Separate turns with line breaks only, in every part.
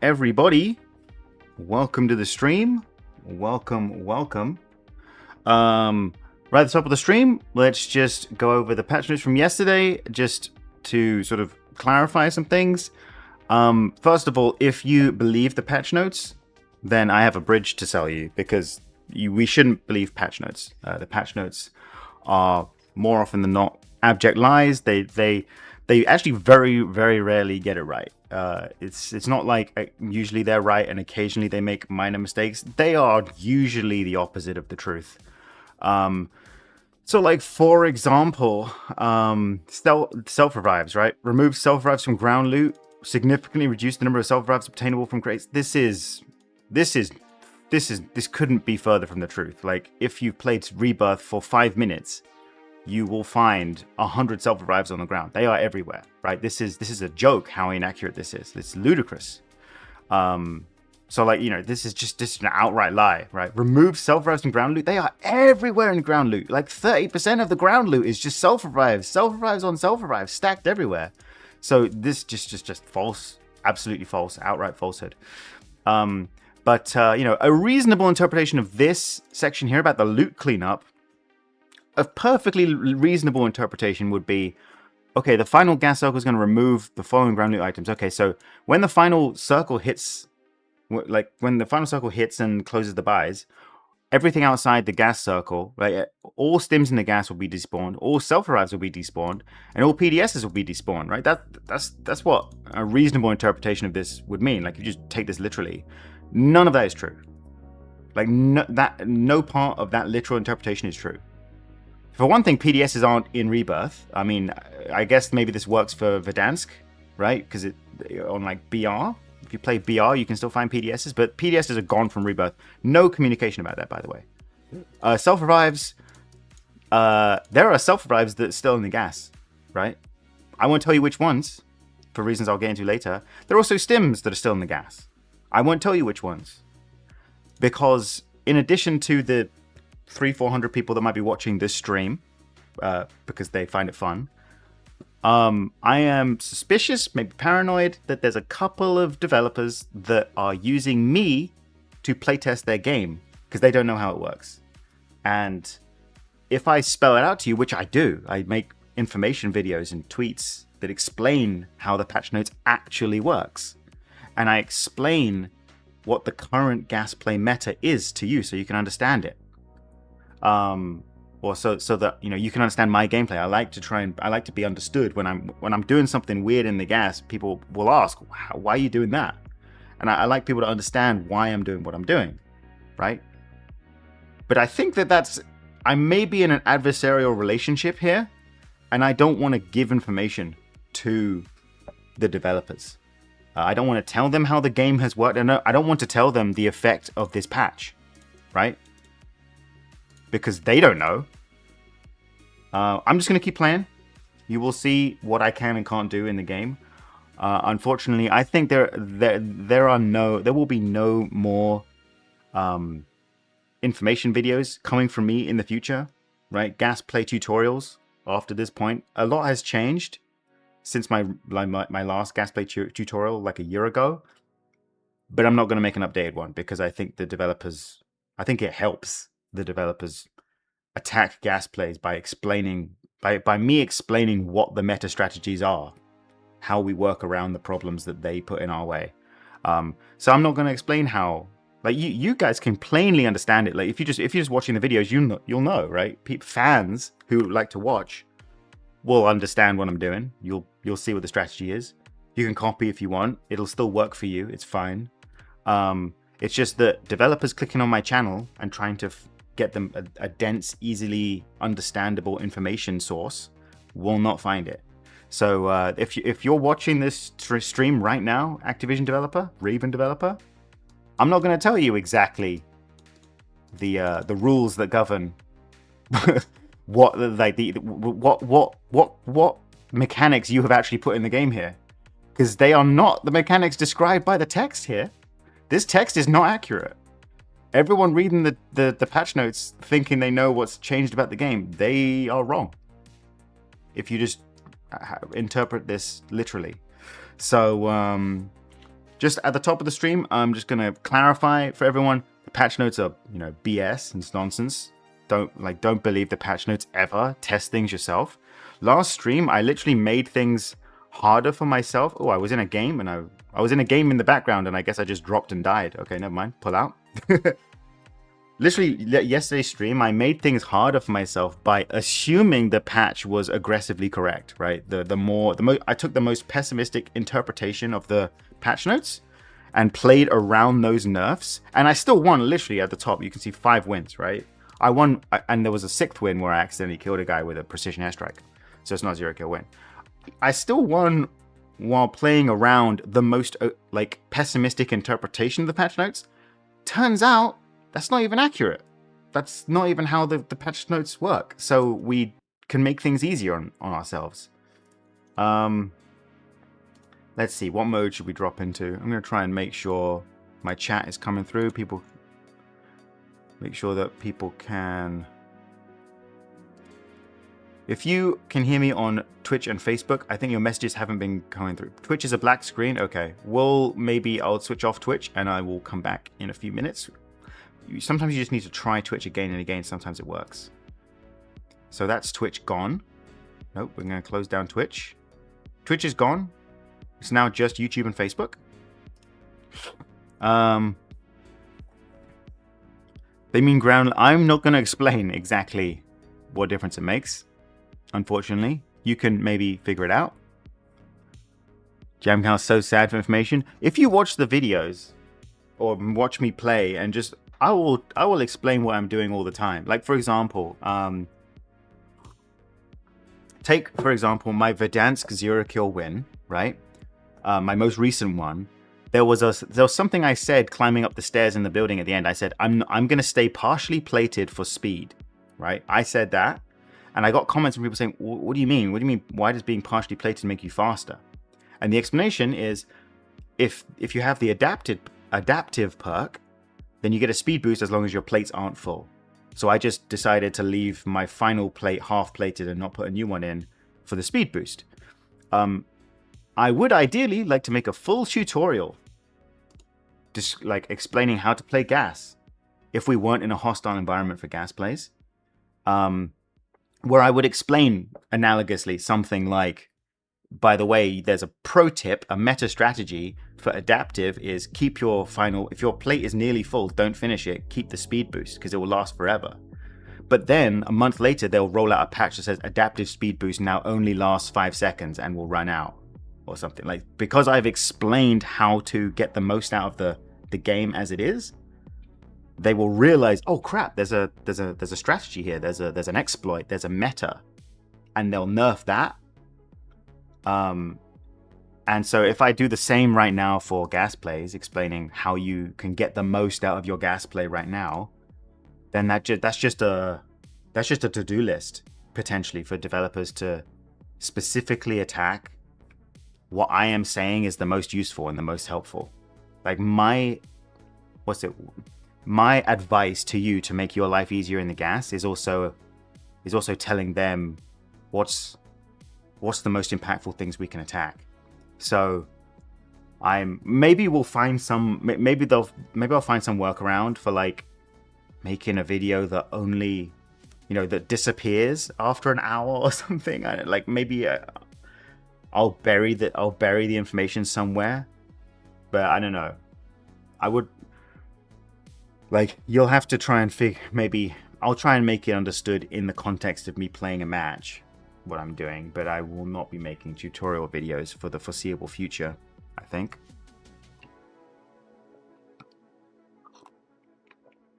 everybody. Welcome to the stream. Welcome. Right at the top of the stream, let's just go over the patch notes from yesterday, just to sort of clarify some things. First of all, if you believe the patch notes, then I have a bridge to sell you, because we shouldn't believe patch notes. The patch notes are more often than not abject lies. They actually very rarely get it right. It's not like usually they're right and occasionally they make minor mistakes. They are usually the opposite of the truth. So like, for example, self-revives, right? Remove self-revives from ground loot, significantly reduce the number of self-revives obtainable from crates. This couldn't be further from the truth. Like, if you've played Rebirth for 5 minutes, you will find 100 self-revives on the ground. They are everywhere, right? This is a joke how inaccurate this is. It's ludicrous. So like, this is just an outright lie, right? Remove self-revives from ground loot. They are everywhere in ground loot. Like 30% of the ground loot is just self-revives. Self-revives on self-revives stacked everywhere. So this just false, absolutely false, outright falsehood. But a reasonable interpretation of this section here about the loot cleanup, a perfectly reasonable interpretation would be, okay, the final gas circle is going to remove the following ground loot items. Okay, so when the final circle hits, and closes the buys, everything outside the gas circle, right, all stims in the gas will be despawned, all self-revives will be despawned, and all PDSs will be despawned, right? That's what a reasonable interpretation of this would mean. Like, if you just take this literally, none of that is true. Like, no part of that literal interpretation is true. For one thing, PDSs aren't in Rebirth. I mean, I guess maybe this works for Verdansk, right? Because on like BR, if you play BR, you can still find PDSs, but PDSs are gone from Rebirth. No communication about that, by the way. Self-revives, there are self-revives that are still in the gas, right? I won't tell you which ones, for reasons I'll get into later. There are also stims that are still in the gas. I won't tell you which ones, because in addition to the 300-400 people that might be watching this stream, because they find it fun, I am suspicious, maybe paranoid, that there's a couple of developers that are using me to playtest their game because they don't know how it works. And if I spell it out to you, which I do, I make information videos and tweets that explain how the patch notes actually works. And I explain what the current gas play meta is to you so you can understand it. Or so that you can understand my gameplay. I like to be understood. When I'm doing something weird in the gas, people will ask, why are you doing that? And I like people to understand why I'm doing what I'm doing, right? But I think I may be in an adversarial relationship here, and I don't want to give information to the developers. I don't want to tell them how the game has worked. I don't want to tell them the effect of this patch, right? Because they don't know. I'm just going to keep playing. You will see what I can and can't do in the game. Unfortunately, I think there will be no more information videos coming from me in the future, right? Gas play tutorials after this point. A lot has changed since my last gas play tutorial like a year ago. But I'm not going to make an updated one because I think it helps the developers attack gas plays by me explaining what the meta strategies are, how we work around the problems that they put in our way. So I'm not going to explain how. Like, you guys can plainly understand it. Like, if you're just watching the videos, you'll know, right? Fans who like to watch will understand what I'm doing. You'll see what the strategy is. You can copy if you want. It'll still work for you. It's fine. It's just that developers clicking on my channel and trying to get them a dense, easily understandable information source will not find it. So if you're watching this stream right now, Activision developer, Raven developer, I'm not going to tell you exactly the rules that govern what mechanics you have actually put in the game here, because they are not the mechanics described by the text here. This text is not accurate. Everyone reading the patch notes thinking they know what's changed about the game, they are wrong if you just interpret this literally. So Just at the top of the stream, I'm just gonna clarify for everyone: the patch notes are, BS and it's nonsense. Don't believe the patch notes ever. Test things yourself. Last stream, I literally made things harder for myself. Oh, I was in a game and I was in a game in the background, and I guess I just dropped and died. Okay, never mind. Pull out. Literally, yesterday's stream, I made things harder for myself by assuming the patch was aggressively correct, right? I took the most pessimistic interpretation of the patch notes and played around those nerfs, and I still won. Literally at the top, you can see 5 wins, right? I won, and there was a 6th win where I accidentally killed a guy with a precision airstrike, so it's not a 0-kill win. I still won while playing around the most pessimistic interpretation of the patch notes. Turns out that's not even accurate. That's not even how the patch notes work. So we can make things easier on ourselves. Let's see, what mode should we drop into? I'm going to try and make sure my chat is coming through. Make sure that people can... If you can hear me on Twitch and Facebook, I think your messages haven't been coming through. Twitch is a black screen. Okay. I'll switch off Twitch and I will come back in a few minutes. Sometimes you just need to try Twitch again and again. Sometimes it works. So that's Twitch gone. Nope, we're going to close down Twitch. Twitch is gone. It's now just YouTube and Facebook. They mean ground. I'm not going to explain exactly what difference it makes. Unfortunately, you can maybe figure it out. Jamcow's so sad for information. If you watch the videos or watch me play and just... I will explain what I'm doing all the time. Like, for example, take, for example, my Verdansk 0-kill win, right? My most recent one. There was something I said climbing up the stairs in the building at the end. I said, I'm going to stay partially plated for speed, right? I said that. And I got comments from people saying, what do you mean? What do you mean? Why does being partially plated make you faster? And the explanation is, if you have the adaptive perk, then you get a speed boost as long as your plates aren't full. So I just decided to leave my final plate half plated and not put a new one in for the speed boost. I would ideally like to make a full tutorial just like explaining how to play gas if we weren't in a hostile environment for gas plays. Where I would explain analogously something like, by the way, there's a pro tip, a meta strategy for adaptive is keep your final, if your plate is nearly full, don't finish it, keep the speed boost because it will last forever. But then a month later, they'll roll out a patch that says adaptive speed boost now only lasts 5 seconds and will run out or something. Like, because I've explained how to get the most out of the game as it is, they will realize, oh crap, there's a strategy here, there's an exploit, there's a meta, and they'll nerf that. And so if I do the same right now for gas plays, explaining how you can get the most out of your gas play right now, then that's just a to-do list potentially for developers to specifically attack what I am saying is the most useful and the most helpful. Like my advice to you to make your life easier in the gas is also telling them what's the most impactful things we can attack. So maybe I'll find some workaround for like making a video that only, that disappears after an hour or something. Like maybe I'll bury the information somewhere, but I don't know. I would like, you'll have to try and maybe I'll try and make it understood in the context of me playing a match what I'm doing, but I will not be making tutorial videos for the foreseeable future, I think.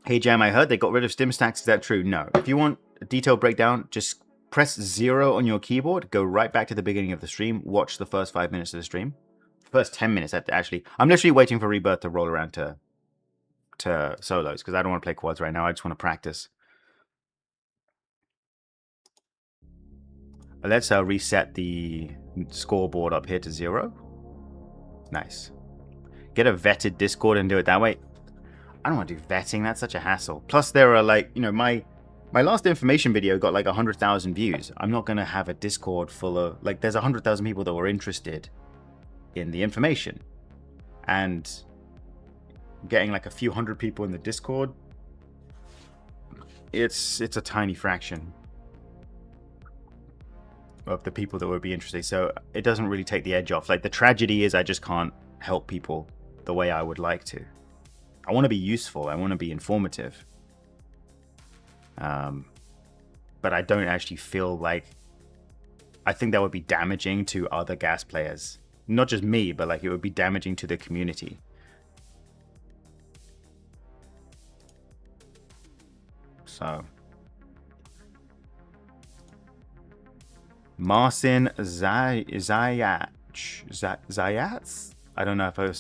Hey Jam, I heard they got rid of stim stacks. Is that true? No. If you want a detailed breakdown, just press 0 on your keyboard, go right back to the beginning of the stream, watch the first 5 minutes of the stream. First 10 minutes, actually. I'm literally waiting for Rebirth to roll around to solos, because I don't want to play quads right now. I just want to practice. Let's reset the scoreboard up here to 0. Nice. Get a vetted Discord and do it that way. I don't want to do vetting. That's such a hassle. Plus, there are like, my last information video got like 100,000 views. I'm not going to have a Discord full of, like, there's 100,000 people that were interested in the information. and getting like a few hundred people in the Discord, it's a tiny fraction of the people that would be interested. So it doesn't really take the edge off. Like, the tragedy is I just can't help people the way I would like to. I want to be useful. I want to be informative. But I don't actually feel like... I think that would be damaging to other gas players. Not just me, but like it would be damaging to the community. So... Marcin Zayats. I don't know if I'm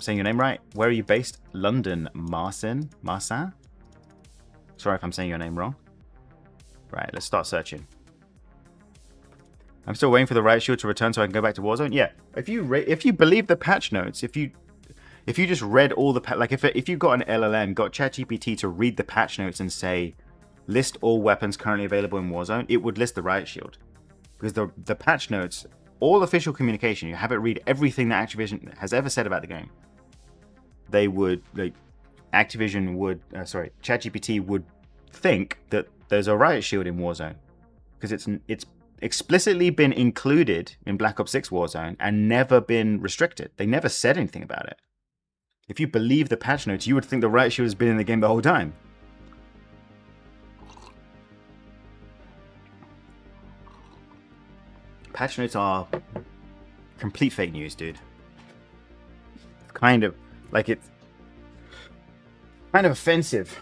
saying your name right. Where are you based? London. Marcin? Sorry if I'm saying your name wrong. Right, let's start searching. I'm still waiting for the riot shield to return so I can go back to Warzone. Yeah, if you believe the patch notes, if you just read all the like if you got an LLM, got ChatGPT to read the patch notes and say list all weapons currently available in Warzone, it would list the riot shield. Because the patch notes, all official communication, you have it read everything that Activision has ever said about the game. They would, like, ChatGPT would think that there's a riot shield in Warzone. Because it's explicitly been included in Black Ops 6 Warzone and never been restricted. They never said anything about it. If you believe the patch notes, you would think the riot shield has been in the game the whole time. Patch notes are complete fake news, dude. Kind of like it's kind of offensive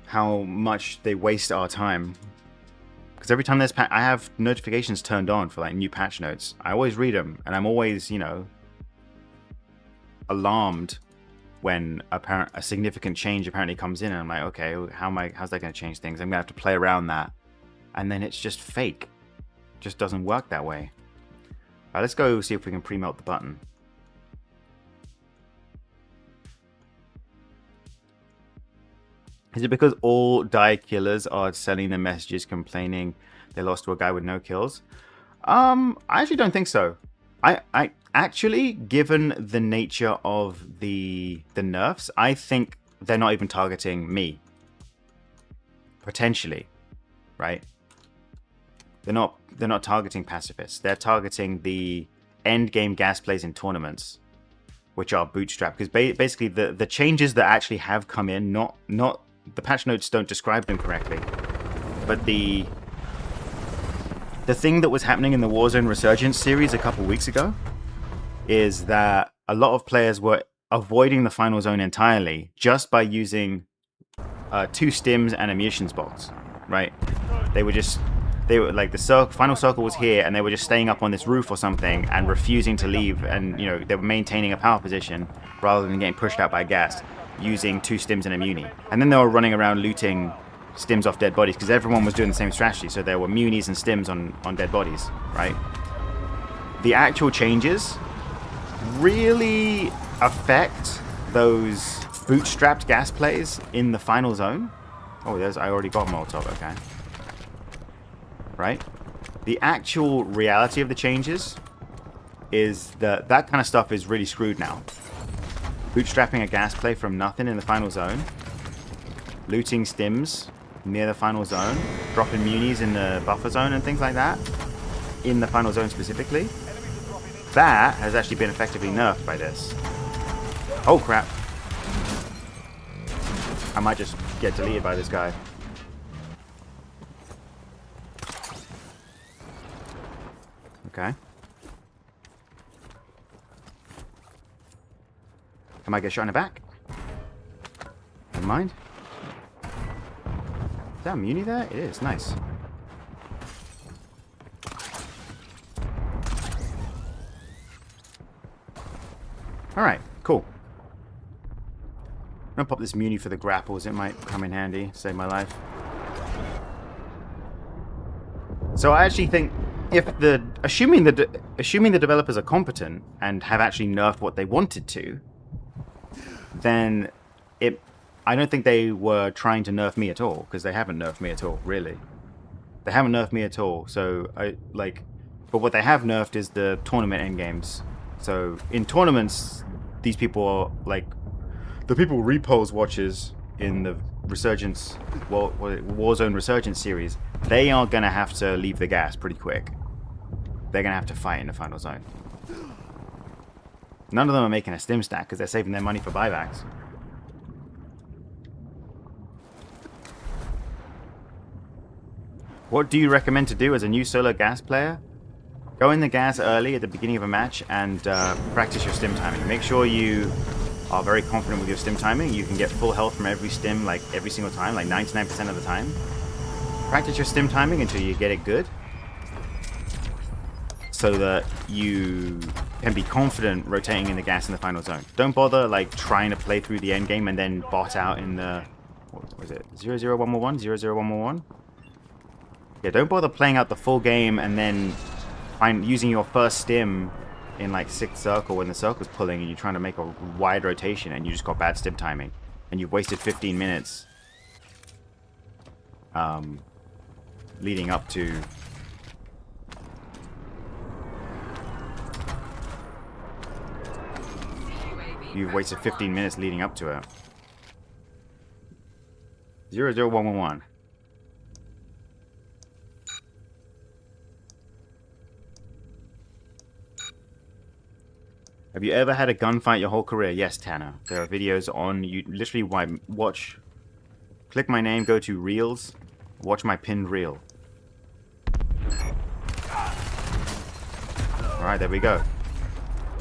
how much they waste our time. Because every time there's I have notifications turned on for like new patch notes. I always read them, and I'm always, you know, alarmed when a significant change apparently comes in, and I'm like, okay, how's that going to change things? I'm gonna have to play around that, and then it's just fake. Just doesn't work that way. Alright, let's go see if we can pre-melt the button. Is it because all die killers are sending the messages complaining they lost to a guy with no kills? I actually don't think so. I actually, given the nature of the nerfs, I think they're not even targeting me. Potentially, right? They're not targeting pacifists. They're targeting the end game gas plays in tournaments, which are bootstrapped. Because basically the changes that actually have come in, not the patch notes don't describe them correctly, but the thing that was happening in the Warzone Resurgence series a couple weeks ago is that a lot of players were avoiding the final zone entirely just by using 2 stims and a munitions box, right? They were like, the final circle was here, and they were just staying up on this roof or something and refusing to leave, and, you know, they were maintaining a power position rather than getting pushed out by gas using 2 stims and a muni. And then they were running around looting stims off dead bodies because everyone was doing the same strategy, so there were munis and stims on dead bodies, right? The actual changes really affect those bootstrapped gas plays in the final zone. Oh, I already got Molotov, okay. Right? The actual reality of the changes is that kind of stuff is really screwed now. Bootstrapping a gas play from nothing in the final zone, looting stims near the final zone, dropping munis in the buffer zone and things like that, in the final zone specifically, that has actually been effectively nerfed by this. Oh crap. I might just get deleted by this guy. Okay. I might get shot in the back. Never mind. Is that a muni there? It is. Nice. Alright, cool. I'm gonna pop this muni for the grapples. It might come in handy, save my life. So I actually think, if assuming the developers are competent and have actually nerfed what they wanted to, then I don't think they were trying to nerf me at all, because they haven't nerfed me at all, really. They haven't nerfed me at all. So but what they have nerfed is the tournament endgames. So in tournaments, these people are like the people Repulse watches in the Resurgence Warzone Resurgence series. They are gonna have to leave the gas pretty quick. They're gonna have to fight in the final zone. None of them are making a stim stack because they're saving their money for buybacks. What do you recommend to do as a new solo gas player? Go in the gas early at the beginning of a match and practice your stim timing. Make sure you are very confident with your stim timing. You can get full health from every stim, like every single time, like 99% of the time. Practice your stim timing until you get it good, so that you can be confident rotating in the gas in the final zone. Don't bother like trying to play through the end game and then bot out in the, what was it, 0-0-1-1-1? 0-0-1-1-1? Yeah, don't bother playing out the full game and then using your first stim in like 6th circle when the circle's pulling and you're trying to make a wide rotation and you just got bad stim timing and you've wasted 15 minutes leading up to you've wasted 15 minutes leading up to it. 0-0-1-1-1. Have you ever had a gunfight your whole career? Yes, Tanner. There are videos on, you literally watch, click my name, go to Reels, watch my pinned reel. Alright, there we go.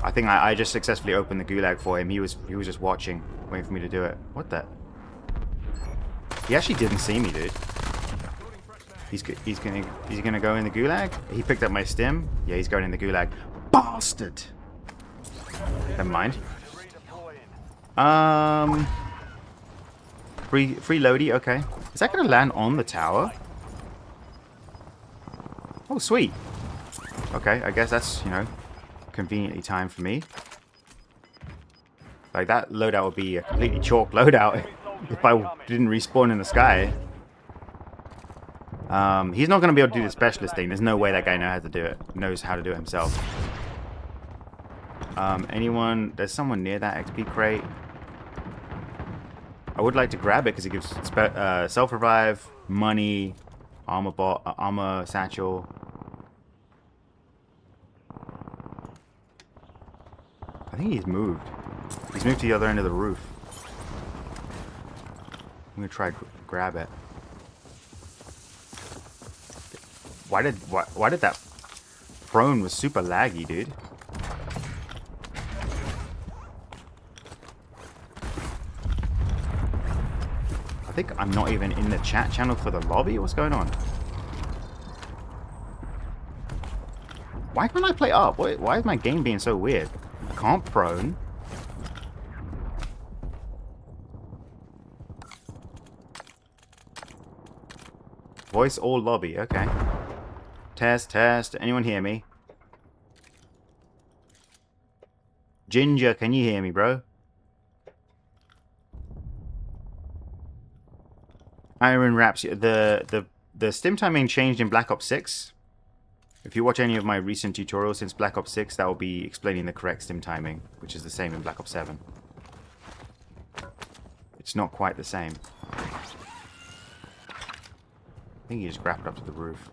I think I just successfully opened the gulag for him. He was just watching, waiting for me to do it. What the? He actually didn't see me, dude. He's gonna go in the gulag? He picked up my stim? Yeah, he's going in the gulag. Bastard! Never mind. Free loady, okay. Is that gonna land on the tower? Oh, sweet. Okay, I guess that's, you know, conveniently timed for me. Like, that loadout would be a completely chalk loadout if I didn't respawn in the sky. He's not gonna be able to do the specialist thing. There's no way that guy knows how to do it himself. Anyone? There's someone near that XP crate. I would like to grab it because it gives self-revive, money, armor satchel. I think he's moved. He's moved to the other end of the roof. I'm gonna try grab it. Why did that prone was super laggy, dude? I think I'm not even in the chat channel for the lobby. What's going on? Why can't I play up? Why is my game being so weird? I can't prone. Voice all lobby. Okay. Test, test. Anyone hear me? Ginger, can you hear me, bro? Iron Raps. The stim timing changed in Black Ops 6. If you watch any of my recent tutorials since Black Ops 6, that will be explaining the correct stim timing, which is the same in Black Ops 7. It's not quite the same. I think he just grabbed up to the roof.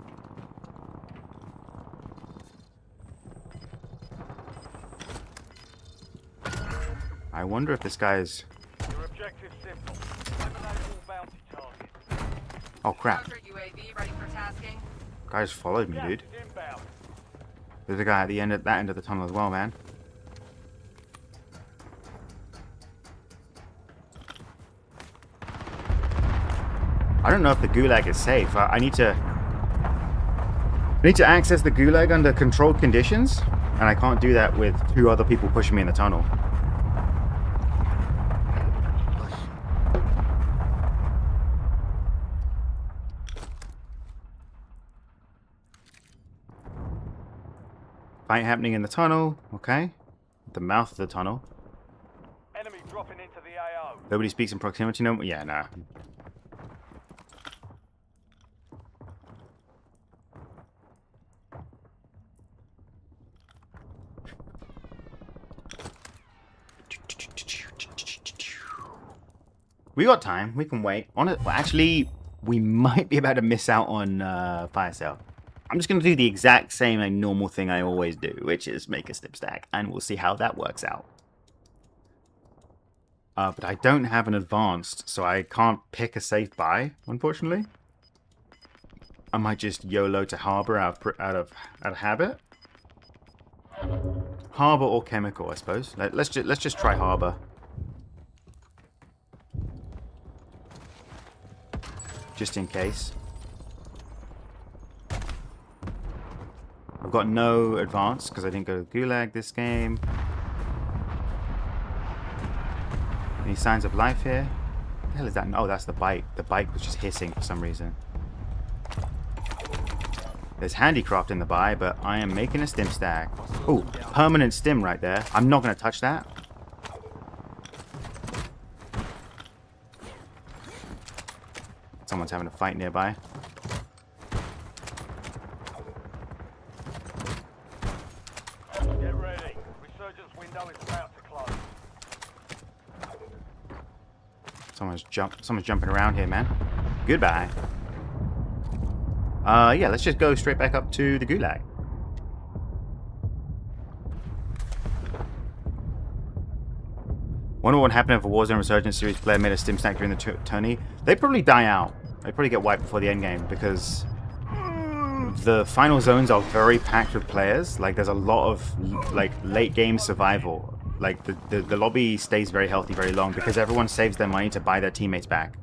I wonder if this guy's...
Your objective simple. Eliminate all bounty targets.
Oh crap.
UAV ready for tasking.
Guys followed me,
Gas
dude.
is inbound.
There's a guy at the end of that end of the tunnel as well, man. I don't know if the gulag is safe. I need to access the gulag under controlled conditions, and I can't do that with 2 other people pushing me in the tunnel. Fight happening in the tunnel, okay. At the mouth of the tunnel.
Enemy dropping into the AO.
Nobody speaks in proximity no more? Yeah, nah. We got time. We can wait. On it. Well, actually, we might be about to miss out on fire sale. I'm just going to do the exact same like, normal thing I always do, which is make a stim stack, and we'll see how that works out. But I don't have an advanced, so I can't pick a safe buy, unfortunately. I might just YOLO to harbor out of habit. Harbor or chemical, I suppose. Let's just try harbor. Just in case. I've got no advance because I didn't go to Gulag this game. Any signs of life here? What the hell is that? Oh, that's the bike. The bike was just hissing for some reason. There's handicraft in the buy, but I am making a stim stack. Oh, permanent stim right there. I'm not going to touch that. Someone's having a fight nearby.
Get ready. Resurgence window is about to close.
Someone's jumping around here, man. Goodbye. Yeah, let's just go straight back up to the Gulag. Wonder what happened if a Warzone Resurgence series player made a stim stack during the tourney. They'd probably die out. They'd probably get wiped before the end game because the final zones are very packed with players. Like, there's a lot of like late game survival. Like the lobby stays very healthy very long because everyone saves their money to buy their teammates back.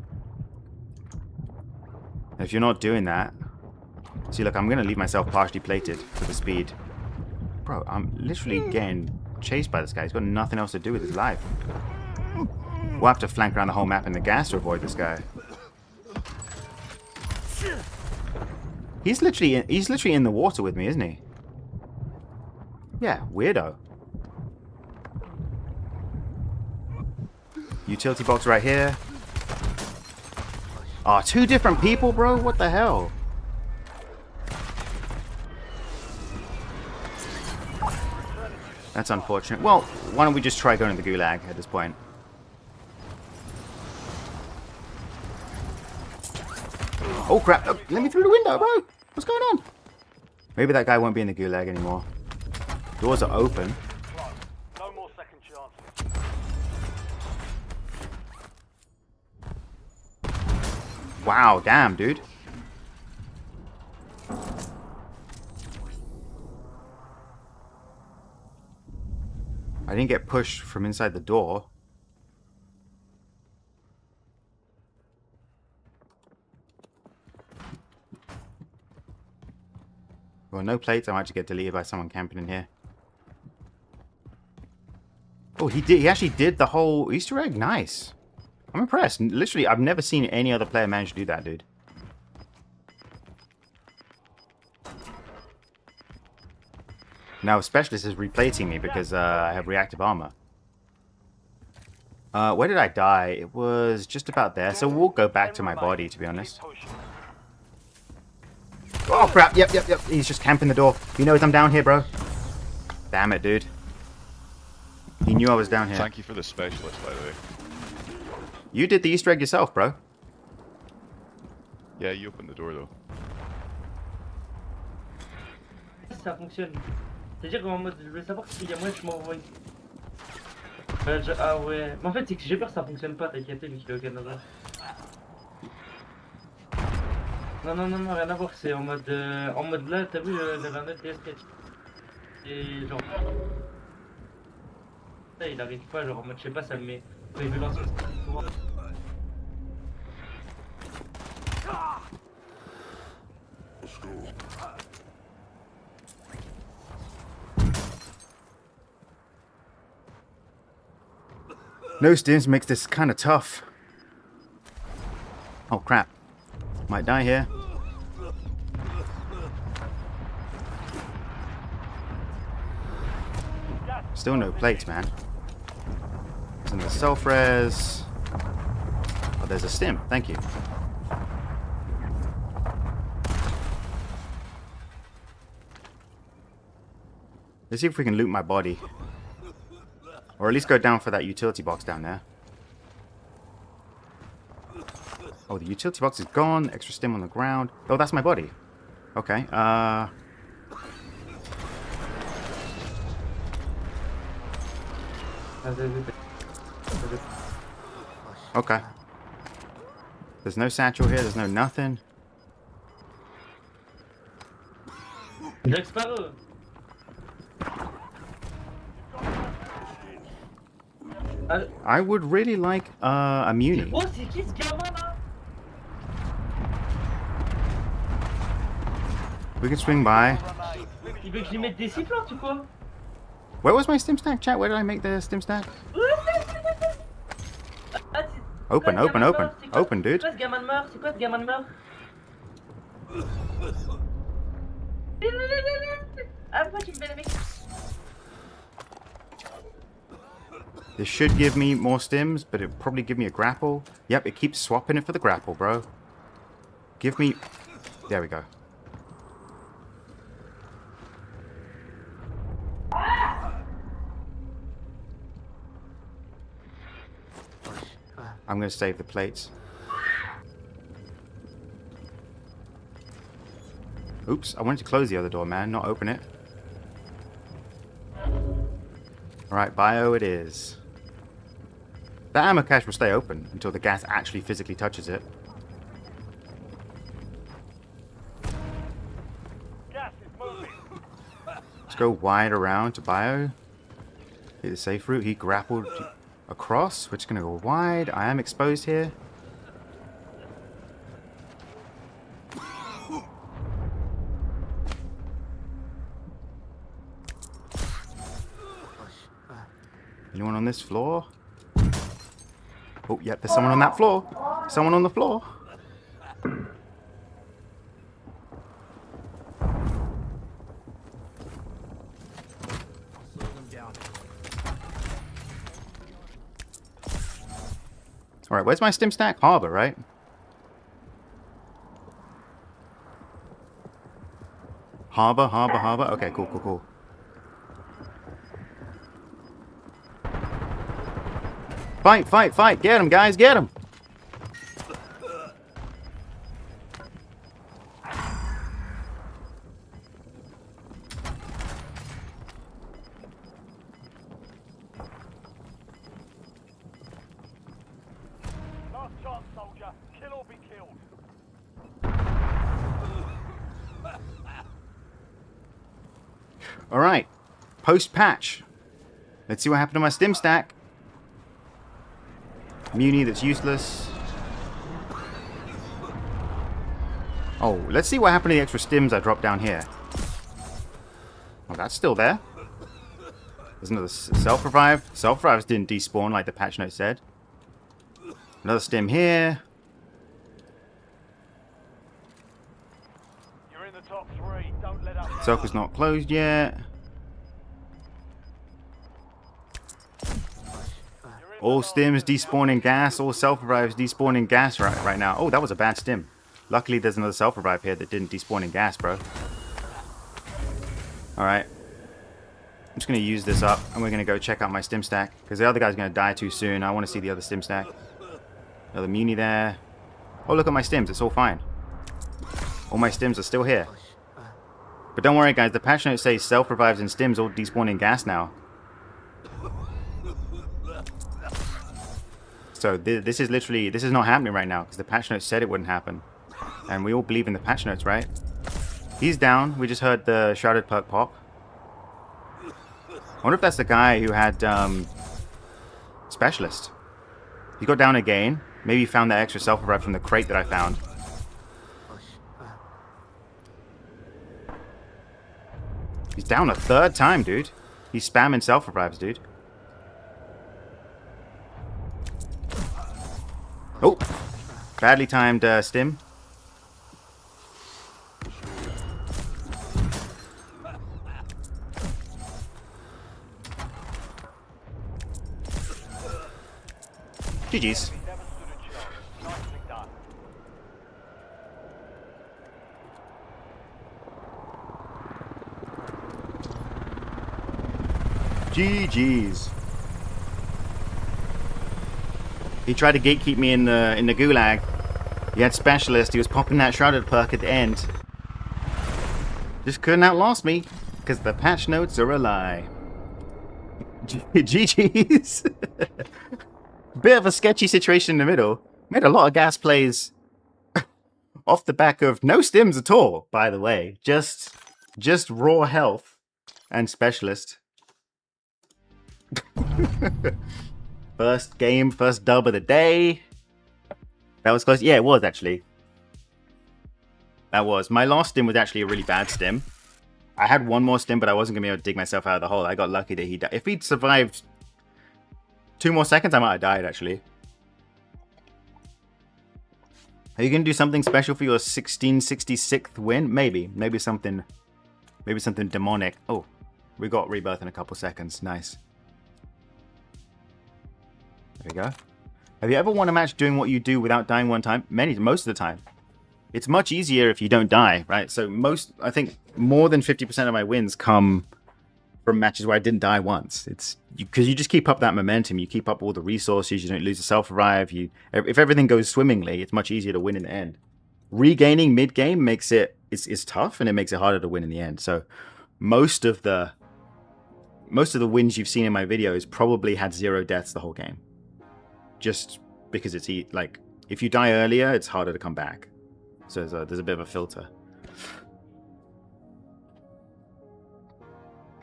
And if you're not doing that, see, look, I'm gonna leave myself partially plated for the speed. Bro, I'm literally getting chased by this guy. He's got nothing else to do with his life. We'll have to flank around the whole map in the gas to avoid this guy. He's literally in the water with me, isn't he? Yeah, weirdo. Utility box right here. Oh, two different people, bro? What the hell? That's unfortunate. Well, why don't we just try going to the Gulag at this point? Oh, crap. Oh, let me through the window, bro. What's going on? Maybe that guy won't be in the Gulag anymore. Doors are open.
No more second chances.
Wow, damn, dude. I didn't get pushed from inside the door. Well, no plates. I might just get deleted by someone camping in here. Oh, he actually did the whole Easter egg. Nice. I'm impressed. Literally, I've never seen any other player manage to do that, dude. Now, Specialist is replating me because I have reactive armor. Where did I die? It was just about there, so we'll go back to my body, to be honest. Oh, crap. Yep. He's just camping the door. He knows I'm down here, bro. Damn it, dude. He knew I was down here.
Thank you for the Specialist, by the way.
You did the Easter egg yourself, bro.
Yeah, you opened the door, though.
Ça fonctionne. C'est-à-dire qu'en mode, je voulais savoir s'il y a moyen que je m'envoie. Ah ouais. Mais en fait, c'est que j'ai peur que ça fonctionne pas, t'as capté, vu qu'il est au Canada. Non, rien à voir, c'est en mode là, t'as vu le Ranet DS et genre. Ça, il arrive pas, genre en mode, je sais pas, ça me met. Il veut lancer le.
No stims makes this kind of tough. Oh, crap. Might die here. Still no plates, man. It's in the self-res. Oh, there's a stim. Thank you. Let's see if we can loot my body. Or at least go down for that utility box down there. Oh, the utility box is gone. Extra stim on the ground. Oh, that's my body. Okay. Okay. There's no satchel here. There's no nothing.
Jack Sparrow.
I would really like a muni.
Oh, c'est qui ce gamin là?
We can swing by.
Il veut que je lui mette des sifflants ou quoi?
Where was my stim stack, chat? Where did I make the stim stack? Open, open, open. Open, dude.
C'est quoi ce gamin de mort? C'est quoi ce gamin de mort? Ah, pourquoi tu me fais le mec?
This should give me more stims, but it'll probably give me a grapple. Yep, it keeps swapping it for the grapple, bro. Give me... There we go. I'm going to save the plates. Oops, I wanted to close the other door, man, not open it. Alright, bio it is. The ammo cache will stay open until the gas actually physically touches it.
Gas is moving.
Let's go wide around to bio. Hit the safe route. He grappled across. We're just going to go wide. I am exposed here. Anyone on this floor? Oh, yep, there's someone on that floor. Someone on the floor. Alright, where's my stim stack? Harbor, right? Harbor, harbor, harbor. Okay, cool, cool, cool. Fight, fight, fight. Get him, guys, get him.
Last chance, soldier. Kill or be killed.
All right, post-patch. Let's see what happened to my stim stack. Muni that's useless. Oh, let's see what happened to the extra stims I dropped down here. Oh, that's still there. There's another self-revive. Self-revives didn't despawn like the patch note said. Another stim here.
You're in the top 3. Don't let up.
Circle's not closed yet. All stims despawning gas. All self-revives despawning gas right now. Oh, that was a bad stim. Luckily, there's another self-revive here that didn't despawn in gas, bro. Alright. I'm just going to use this up, and we're going to go check out my stim stack. Because the other guy's going to die too soon. I want to see the other stim stack. Another muni there. Oh, look at my stims. It's all fine. All my stims are still here. But don't worry, guys. The patch note says self-revives and stims all despawn in gas now. So this is literally, this is not happening right now because the patch notes said it wouldn't happen. And we all believe in the patch notes, right? He's down. We just heard the shrouded perk pop. I wonder if that's the guy who had specialist. He got down again. Maybe he found that extra self-revive from the crate that I found. He's down a third time, dude. He's spamming self-revives, dude. Oh, badly timed stim. GG's.
Never stood a chance. Nicely done.
GG's. He tried to gatekeep me in the gulag. He had Specialist. He was popping that Shrouded perk at the end. Just couldn't outlast me, because the patch notes are a lie. GG's. Bit of a sketchy situation in the middle. Made a lot of gas plays off the back of no stims at all, by the way. Just raw health and Specialist. First game, first dub of the day. That was close. Yeah, it was actually. That was. My last stim was actually a really bad stim. I had one more stim, but I wasn't going to be able to dig myself out of the hole. I got lucky that he died. If he'd survived 2 more seconds, I might have died, actually. Are you going to do something special for your 1666th win? Maybe. Maybe something demonic. Oh, we got Rebirth in a couple seconds. Nice. There we go. Have you ever won a match doing what you do without dying one time? Most of the time. It's much easier if you don't die, right? So I think more than 50% of my wins come from matches where I didn't die once. It's because you just keep up that momentum. You keep up all the resources. You don't lose a self-revive. If everything goes swimmingly, it's much easier to win in the end. Regaining mid-game makes it's tough, and it makes it harder to win in the end. So most of the wins you've seen in my videos probably had 0 deaths the whole game. Just because it's like, if you die earlier, it's harder to come back. So there's a bit of a filter.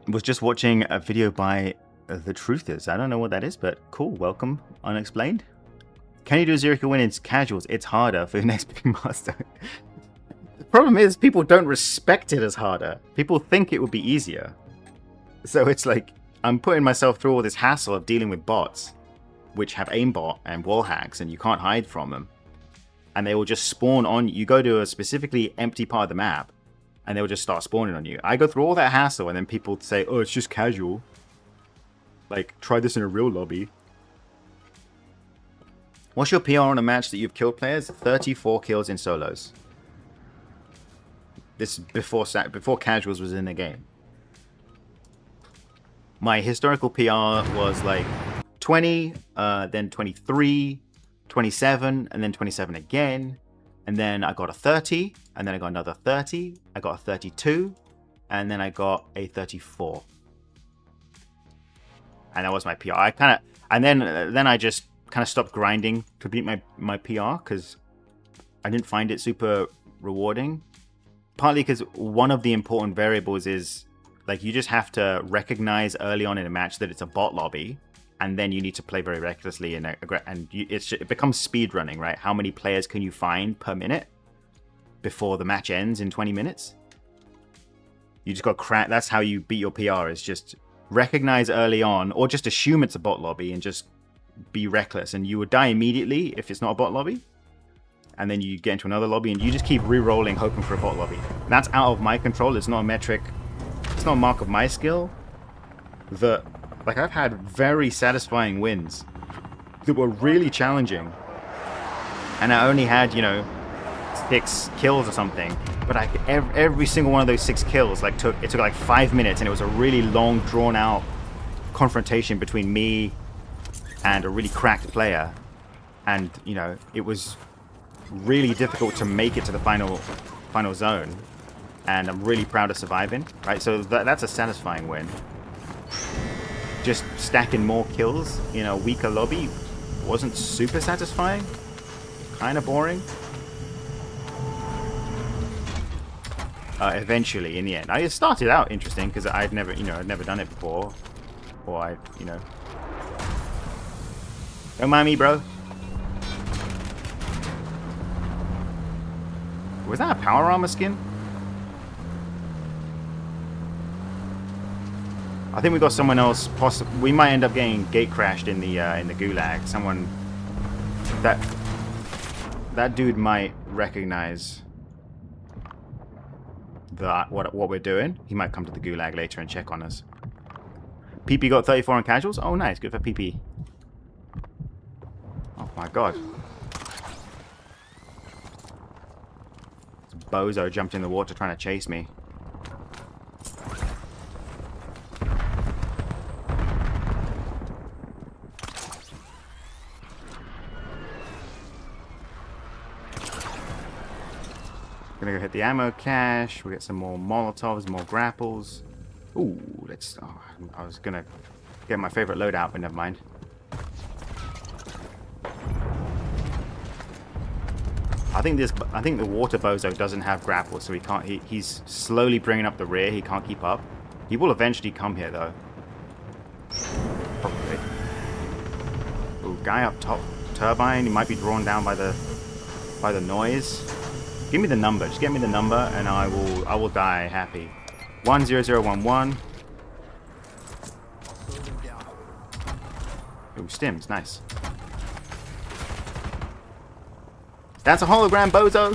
Was just watching a video by The Truthers. I don't know what that is, but cool. Welcome, Unexplained. Can you do a 0-kill win in casuals? It's harder for the next big master. The problem is people don't respect it as harder. People think it would be easier. So it's like, I'm putting myself through all this hassle of dealing with bots, which have aimbot and wall hacks, and you can't hide from them. And they will just spawn on you. You go to a specifically empty part of the map, and they will just start spawning on you. I go through all that hassle, and then people say, oh, it's just casual. Like, try this in a real lobby. What's your PR on a match that you've killed players? 34 kills in solos. This before casuals was in the game. My historical PR was like 20, then 23, 27, and then 27 again. And then I got a 30, and then I got another 30. I got a 32, and then I got a 34. And that was my PR. Then I just kind of stopped grinding to beat my PR because I didn't find it super rewarding. Partly because one of the important variables is, like, you just have to recognize early on in a match that it's a bot lobby, and then you need to play very recklessly, and it becomes speed running, right? How many players can you find per minute before the match ends in 20 minutes? You just got crack. That's how you beat your PR, is just recognize early on, or just assume it's a bot lobby and just be reckless, and you would die immediately if it's not a bot lobby. And then you get into another lobby, and you just keep re-rolling, hoping for a bot lobby. That's out of my control. It's not a metric. It's not a mark of my skill. Like, I've had very satisfying wins that were really challenging, and I only had, 6 kills or something. But every single one of those 6 kills, it took like 5 minutes, and it was a really long, drawn-out confrontation between me and a really cracked player. And it was really difficult to make it to the final zone, and I'm really proud of surviving. Right, so that's a satisfying win. Just stacking more kills in a weaker lobby wasn't super satisfying. Kind of boring. Eventually, in the end, it started out interesting because I'd never done it before, or don't mind me, bro. Was that a power armor skin? I think we got someone else. We might end up getting gate crashed in the gulag. Someone that dude might recognize what we're doing. He might come to the gulag later and check on us. PP got 34 on casuals. Oh, nice, good for PP. Oh my god. This bozo jumped in the water trying to chase me. Gonna go hit the ammo cache. We get some more Molotovs, more grapples. Ooh, let's... Oh, I was gonna get my favorite loadout, but never mind. I think the water bozo doesn't have grapples, so he can't. He's slowly bringing up the rear. He can't keep up. He will eventually come here, though. Probably. Ooh, guy up top, turbine. He might be drawn down by the noise. Give me the number. Just get me the number, and I will die happy. 10011. Ooh, stims, nice. That's a hologram, bozo!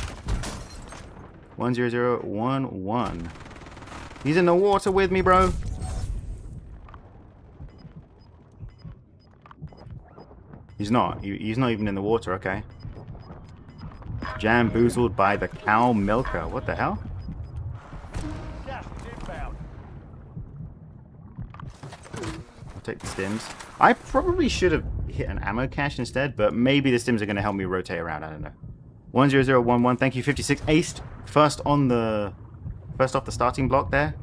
10011. He's in the water with me, bro. He's not. He's not even in the water, okay. Jamboozled by the cow milker. What the hell?
Gas is inbound.
I'll take the stims. I probably should have hit an ammo cache instead, but maybe the stims are going to help me rotate around. I don't know. 10011. Thank you, 56. Aced. First off the starting block there.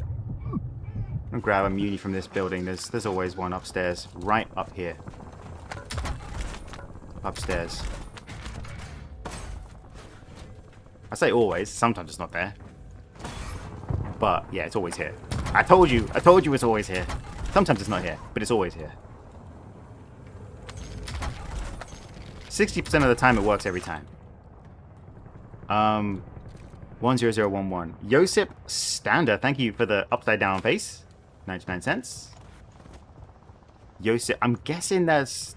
I'll grab a muni from this building. There's always one upstairs. Right up here. Upstairs. I say always. Sometimes it's not there. But, yeah, it's always here. I told you it's always here. Sometimes it's not here, but it's always here. 60% of the time it works every time. 10011. Josip Stander, thank you for the upside down face. 99 cents. Josip, I'm guessing that's...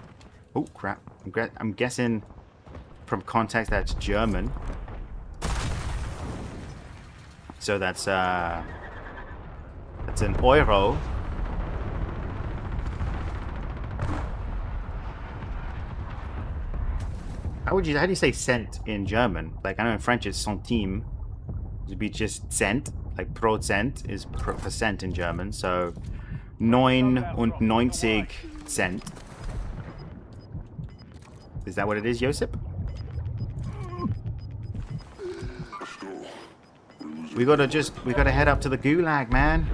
Oh, crap. I'm guessing from context that's German. So that's an euro. How do you say cent in German? Like, I know in French it's centime. It would be just cent. Like, Prozent is percent in German. So, 99 Cent. Is that what it is, Josip? We gotta head up to the gulag, man.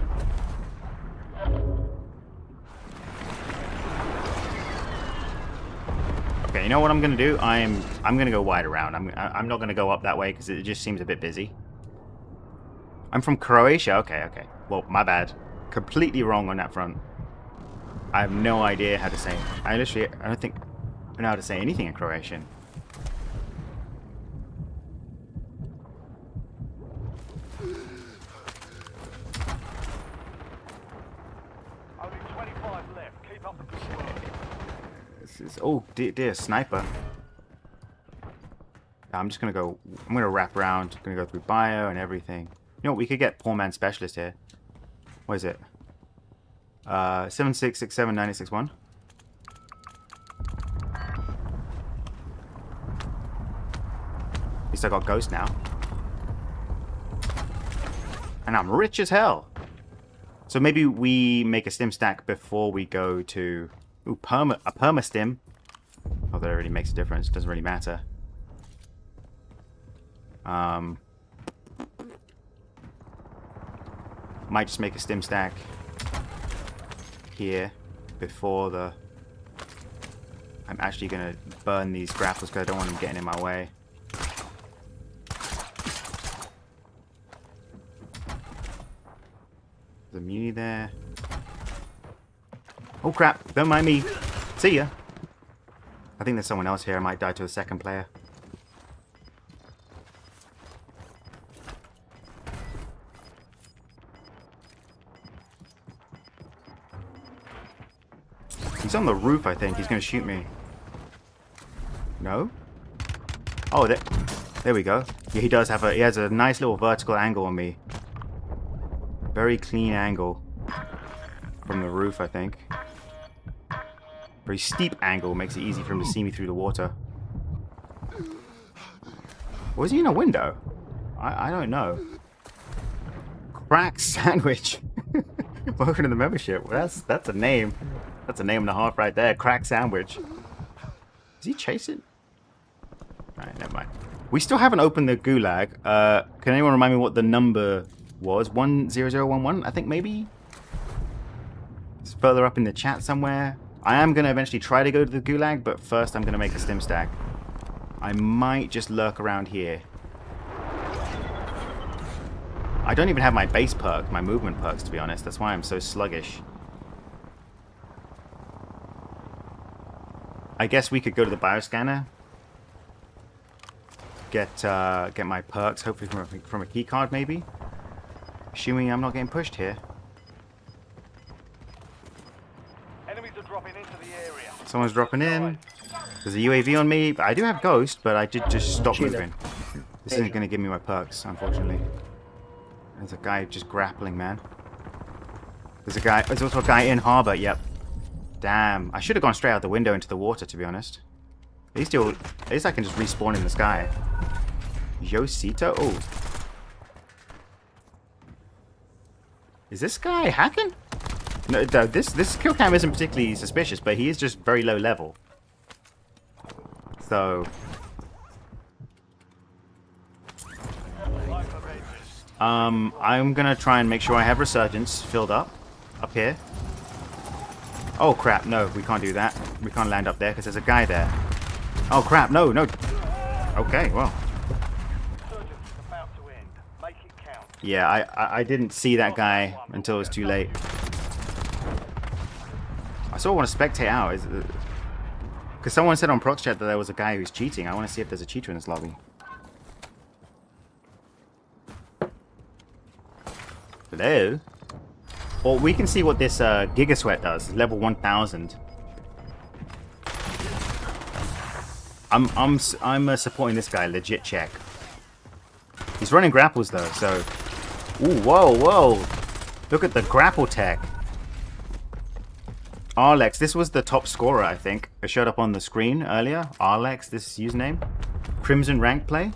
Okay, you know what I'm gonna do? I'm gonna go wide around. I'm not gonna go up that way because it just seems a bit busy. I'm from Croatia. Okay. Well, my bad. Completely wrong on that front. I have no idea how to say it. I don't think I know how to say anything in Croatian.
Only 25 left. Keep up the good work.
This is, oh dear, sniper. I'm gonna wrap around. Gonna go through bio and everything. You know what? We could get poor man specialist here. What is it? 76679861. At least I got ghost now. And I'm rich as hell. So maybe we make a stim stack before we go to... Ooh, a perma stim. Oh, that really makes a difference. Doesn't really matter. Might just make a stim stack here before the... I'm actually going to burn these grapples because I don't want them getting in my way. There's a muni there. Oh crap, don't mind me. See ya. I think there's someone else here. I might die to a second player. He's on the roof, I think. He's going to shoot me. No? Oh, there we go. Yeah, he does have he has a nice little vertical angle on me. Very clean angle. From the roof, I think. Very steep angle makes it easy for him to see me through the water. Was he in a window? I don't know. Crack sandwich. Welcome to the membership. Well, that's a name. That's a name and a half right there. Crack sandwich. Is he chasing? Alright, never mind. We still haven't opened the gulag. Can anyone remind me what the number was? 10011, I think maybe? It's further up in the chat somewhere. I am going to eventually try to go to the gulag, but first I'm going to make a stim stack. I might just lurk around here. I don't even have my base perk, my movement perks, to be honest. That's why I'm so sluggish. I guess we could go to the bioscanner. Get my perks, hopefully from a key card, maybe. Assuming I'm not getting pushed here.
Enemies are dropping into the area.
Someone's dropping in. There's a UAV on me. I do have Ghost, but I did just stop moving. This isn't going to give me my perks, unfortunately. There's a guy just grappling, man. There's also a guy in harbor. Yep. Damn. I should have gone straight out the window into the water, to be honest. At least I can just respawn in the sky. Yosito? Oh. Is this guy hacking? No, this kill cam isn't particularly suspicious, but he is just very low level. So... I'm gonna try and make sure I have Resurgence filled up here. Oh crap, no, we can't do that. We can't land up there because there's a guy there. Oh crap, no. Okay, well. Yeah, I didn't see that guy until it was too late. I sort of want to spectate out. Because someone said on prox chat that there was a guy who's cheating. I want to see if there's a cheater in this lobby. Hello? Well, we can see what this Giga Sweat does. Level 1000. I'm supporting this guy. Legit check. He's running grapples though, so... Ooh, whoa. Look at the grapple tech. Arlex, this was the top scorer, I think. It showed up on the screen earlier. Arlex, this username. Crimson rank play.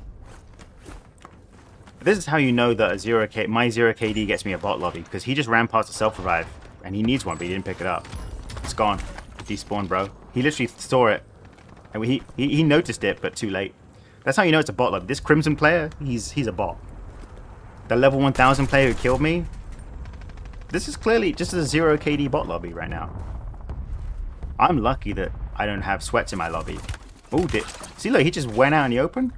This is how you know that my 0 KD gets me a bot lobby, because he just ran past a self-revive, and he needs one, but he didn't pick it up. It's gone. Despawned, bro. He literally saw it, and he noticed it, but too late. That's how you know it's a bot lobby. This Crimson player, he's a bot. The level 1000 player who killed me, this is clearly just a 0 KD bot lobby right now. I'm lucky that I don't have sweats in my lobby. Oh, see, look, he just went out in the open.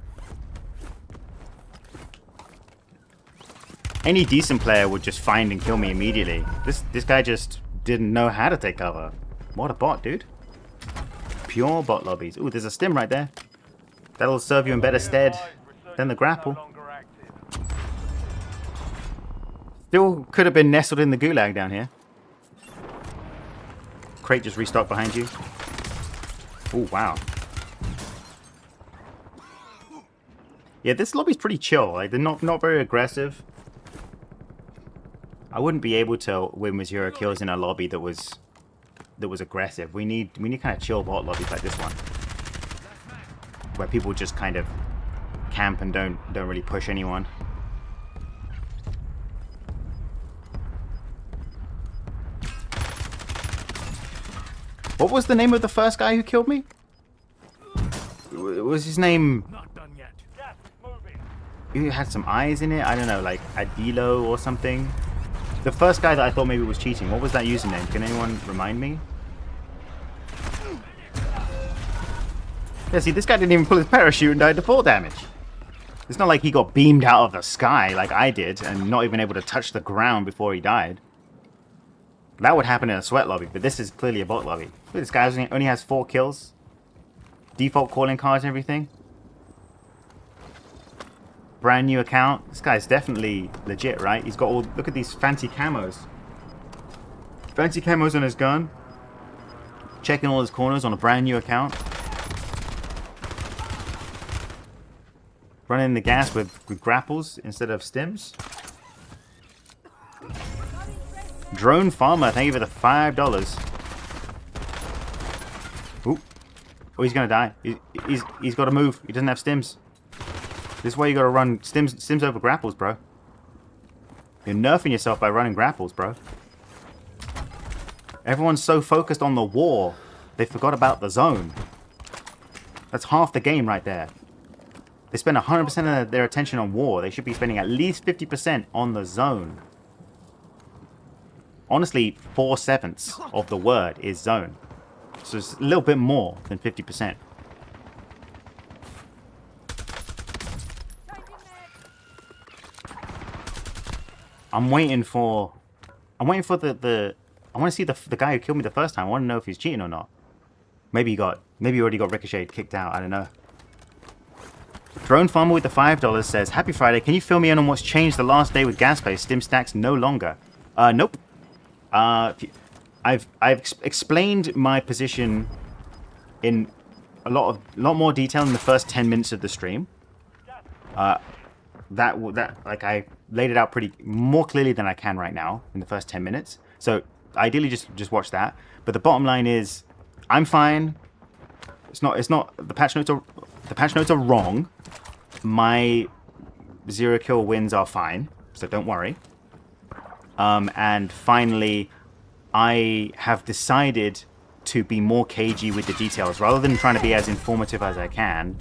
Any decent player would just find and kill me immediately. This guy just didn't know how to take cover. What a bot, dude. Pure bot lobbies. Ooh, there's a stim right there. That'll serve you in better stead than the grapple. Still could have been nestled in the gulag down here. Crate just restocked behind you. Oh, wow. Yeah, this lobby's pretty chill. Like, they're not very aggressive. I wouldn't be able to win with 0 kills in a lobby that was aggressive. We need kind of chill bot lobbies like this one, where people just kind of camp and don't really push anyone. What was the name of the first guy who killed me? Was his name?
Not done yet. Gas moving.
He had some eyes in it. I don't know, like Adilo or something. The first guy that I thought maybe was cheating. What was that username? Can anyone remind me? Yeah, see, this guy didn't even pull his parachute and died to fall damage. It's not like he got beamed out of the sky like I did and not even able to touch the ground before he died. That would happen in a sweat lobby, but this is clearly a bot lobby. Look, this guy only has 4 kills. Default calling cards and everything. Brand new account. This guy's definitely legit, right? He's got all... Look at these fancy camos. Fancy camos on his gun. Checking all his corners on a brand new account. Running the gas with grapples instead of stims. Drone Farmer, thank you for the $5. Ooh. Oh, he's gonna die. He's got to move. He doesn't have stims. This is why you gotta run stims over grapples, bro. You're nerfing yourself by running grapples, bro. Everyone's so focused on the war, they forgot about the zone. That's half the game right there. They spend 100% of their attention on war. They should be spending at least 50% on the zone. Honestly, 4/7 of the word is zone. So it's a little bit more than 50%. I'm waiting for the I want to see the guy who killed me the first time. I want to know if he's cheating or not. Maybe he already got ricocheted, kicked out. I don't know. Drone Farmer with the $5 says, "Happy Friday. Can you fill me in on what's changed the last day with gas pay? Stim stacks no longer." Nope. I've explained my position in a lot more detail in the first 10 minutes of the stream. Like I laid it out pretty more clearly than I can right now in the first 10 minutes. So ideally just watch that. But the bottom line is, I'm fine. It's not the patch notes are wrong. My 0 kill wins are fine, so don't worry. And finally, I have decided to be more cagey with the details rather than trying to be as informative as I can.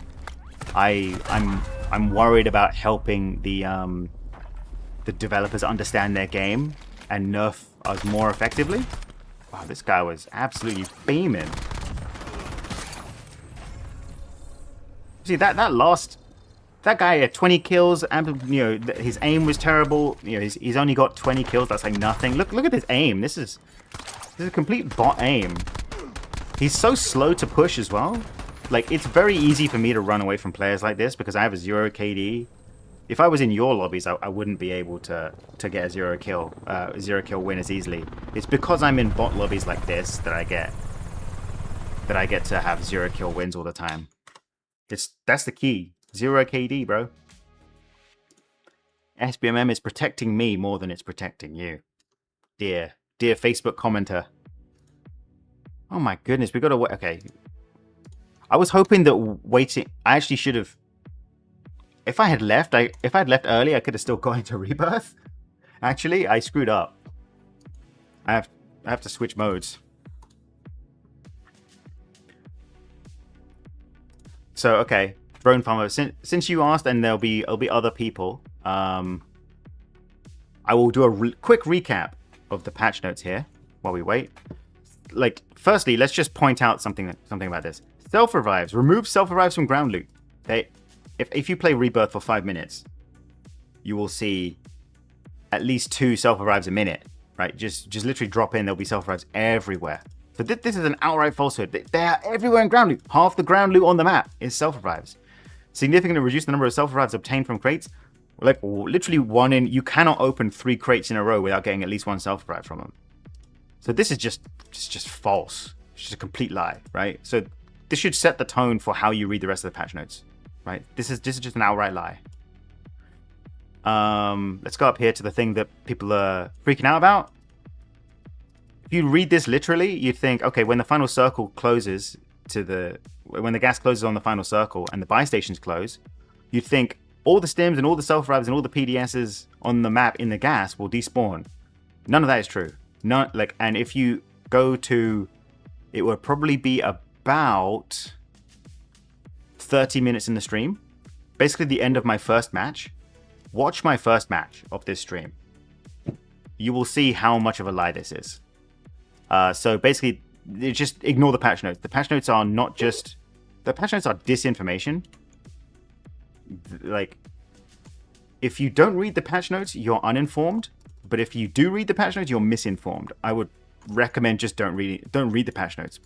I'm worried about helping the developers understand their game and nerf us more effectively. Wow, this guy was absolutely beaming. See that guy had 20 kills, and you know his aim was terrible. You know he's only got 20 kills. That's like nothing. Look at his aim. This is a complete bot aim. He's so slow to push as well. Like it's very easy for me to run away from players like this because I have a 0 KD. If I was in your lobbies, I wouldn't be able to get a 0 kill win as easily. It's because I'm in bot lobbies like this that I get to have 0 kill wins all the time. That's the key. 0 KD, bro. SBMM is protecting me more than it's protecting you. Dear Facebook commenter. Oh my goodness, we got to wait. Okay. I was hoping that waiting. I actually should have. If I had left early, I could have still gone into Rebirth. Actually, I screwed up. I have to switch modes. So okay, Drone Farmer. Since you asked, and there'll be other people. I will do a quick recap of the patch notes here while we wait. Like, firstly, let's just point out something about this. Self-revives. Remove self-revives from ground loot. If you play Rebirth for 5 minutes, you will see at least 2 self-revives a minute, right? Just literally drop in. There'll be self-revives everywhere. So this is an outright falsehood. They are everywhere in ground loot. Half the ground loot on the map is self-revives. Significantly reduce the number of self-revives obtained from crates. Like, literally you cannot open 3 crates in a row without getting at least 1 self-revive from them. So this is just false. It's just a complete lie, right? So this should set the tone for how you read the rest of the patch notes, right? This is just an outright lie. Let's go up here to the thing that people are freaking out about. If you read this literally, you'd think, okay, when the final circle closes when the gas closes on the final circle and the buy stations close, you'd think all the stims and all the self-revives and all the PDSs on the map in the gas will despawn. None of that is true. And if you go to, it would probably be about 30 minutes in the stream. Basically the end of my first match. Watch my first match of this stream. You will see how much of a lie this is. So basically, just ignore the patch notes. The patch notes are the patch notes are disinformation. Like, if you don't read the patch notes, you're uninformed. But if you do read the patch notes, you're misinformed. I would recommend just don't read the patch notes.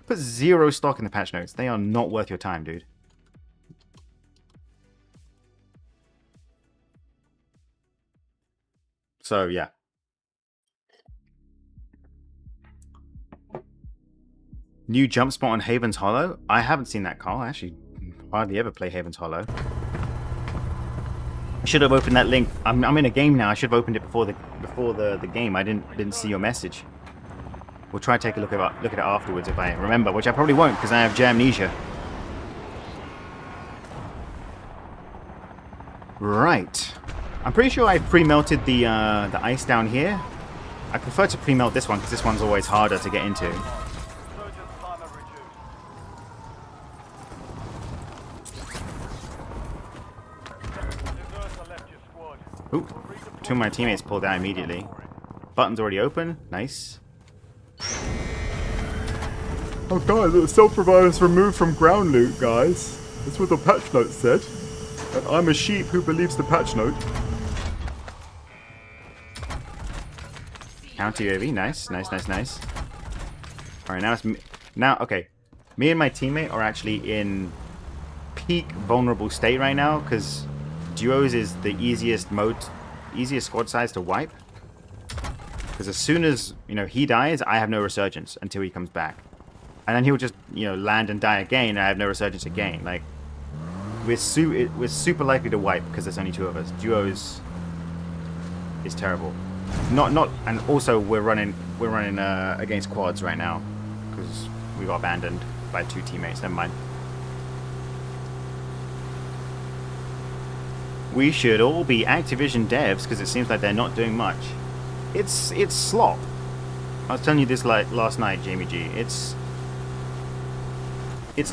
Put 0 stock in the patch notes. They are not worth your time, dude. So yeah. New jump spot on Haven's Hollow. I haven't seen that, Carl. I actually hardly ever play Haven's Hollow. I should have opened that link. I'm in a game now. I should have opened it before the game. I didn't see your message. We'll try to take a look at it afterwards if I remember, which I probably won't because I have amnesia. Right. I'm pretty sure I pre-melted the ice down here. I prefer to pre-melt this one because this one's always harder to get into. Oop. Two of my teammates pulled out immediately. Button's already open. Nice. Oh guys, the self-revive is removed from ground loot, guys. That's what the patch note said. And I'm a sheep who believes the patch note. Counter UAV, nice, nice, nice, nice. Alright, now it's me. Now, okay. Me and my teammate are actually in peak vulnerable state right now, because duos is the easiest squad size to wipe. Because as soon as, you know, he dies, I have no resurgence until he comes back. And then he'll just, you know, land and die again, and I have no resurgence again. Like, we're super likely to wipe because there's only two of us. Duos is terrible. And also we're running against quads right now because we got abandoned by two teammates. Never mind. We should all be Activision devs because it seems like they're not doing much. It's slop. I was telling you this like last night, Jamie G. It's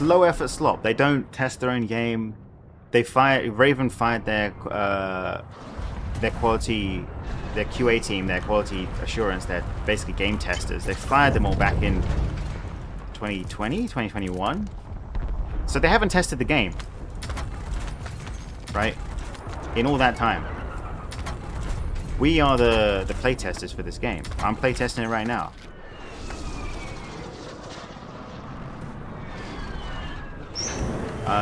low effort slop. They don't test their own game. Raven fired their quality, their QA team, their quality assurance. They're basically game testers. They fired them all back in 2020, 2021. So they haven't tested the game, right? In all that time. We are the play testers for this game. I'm play testing it right now.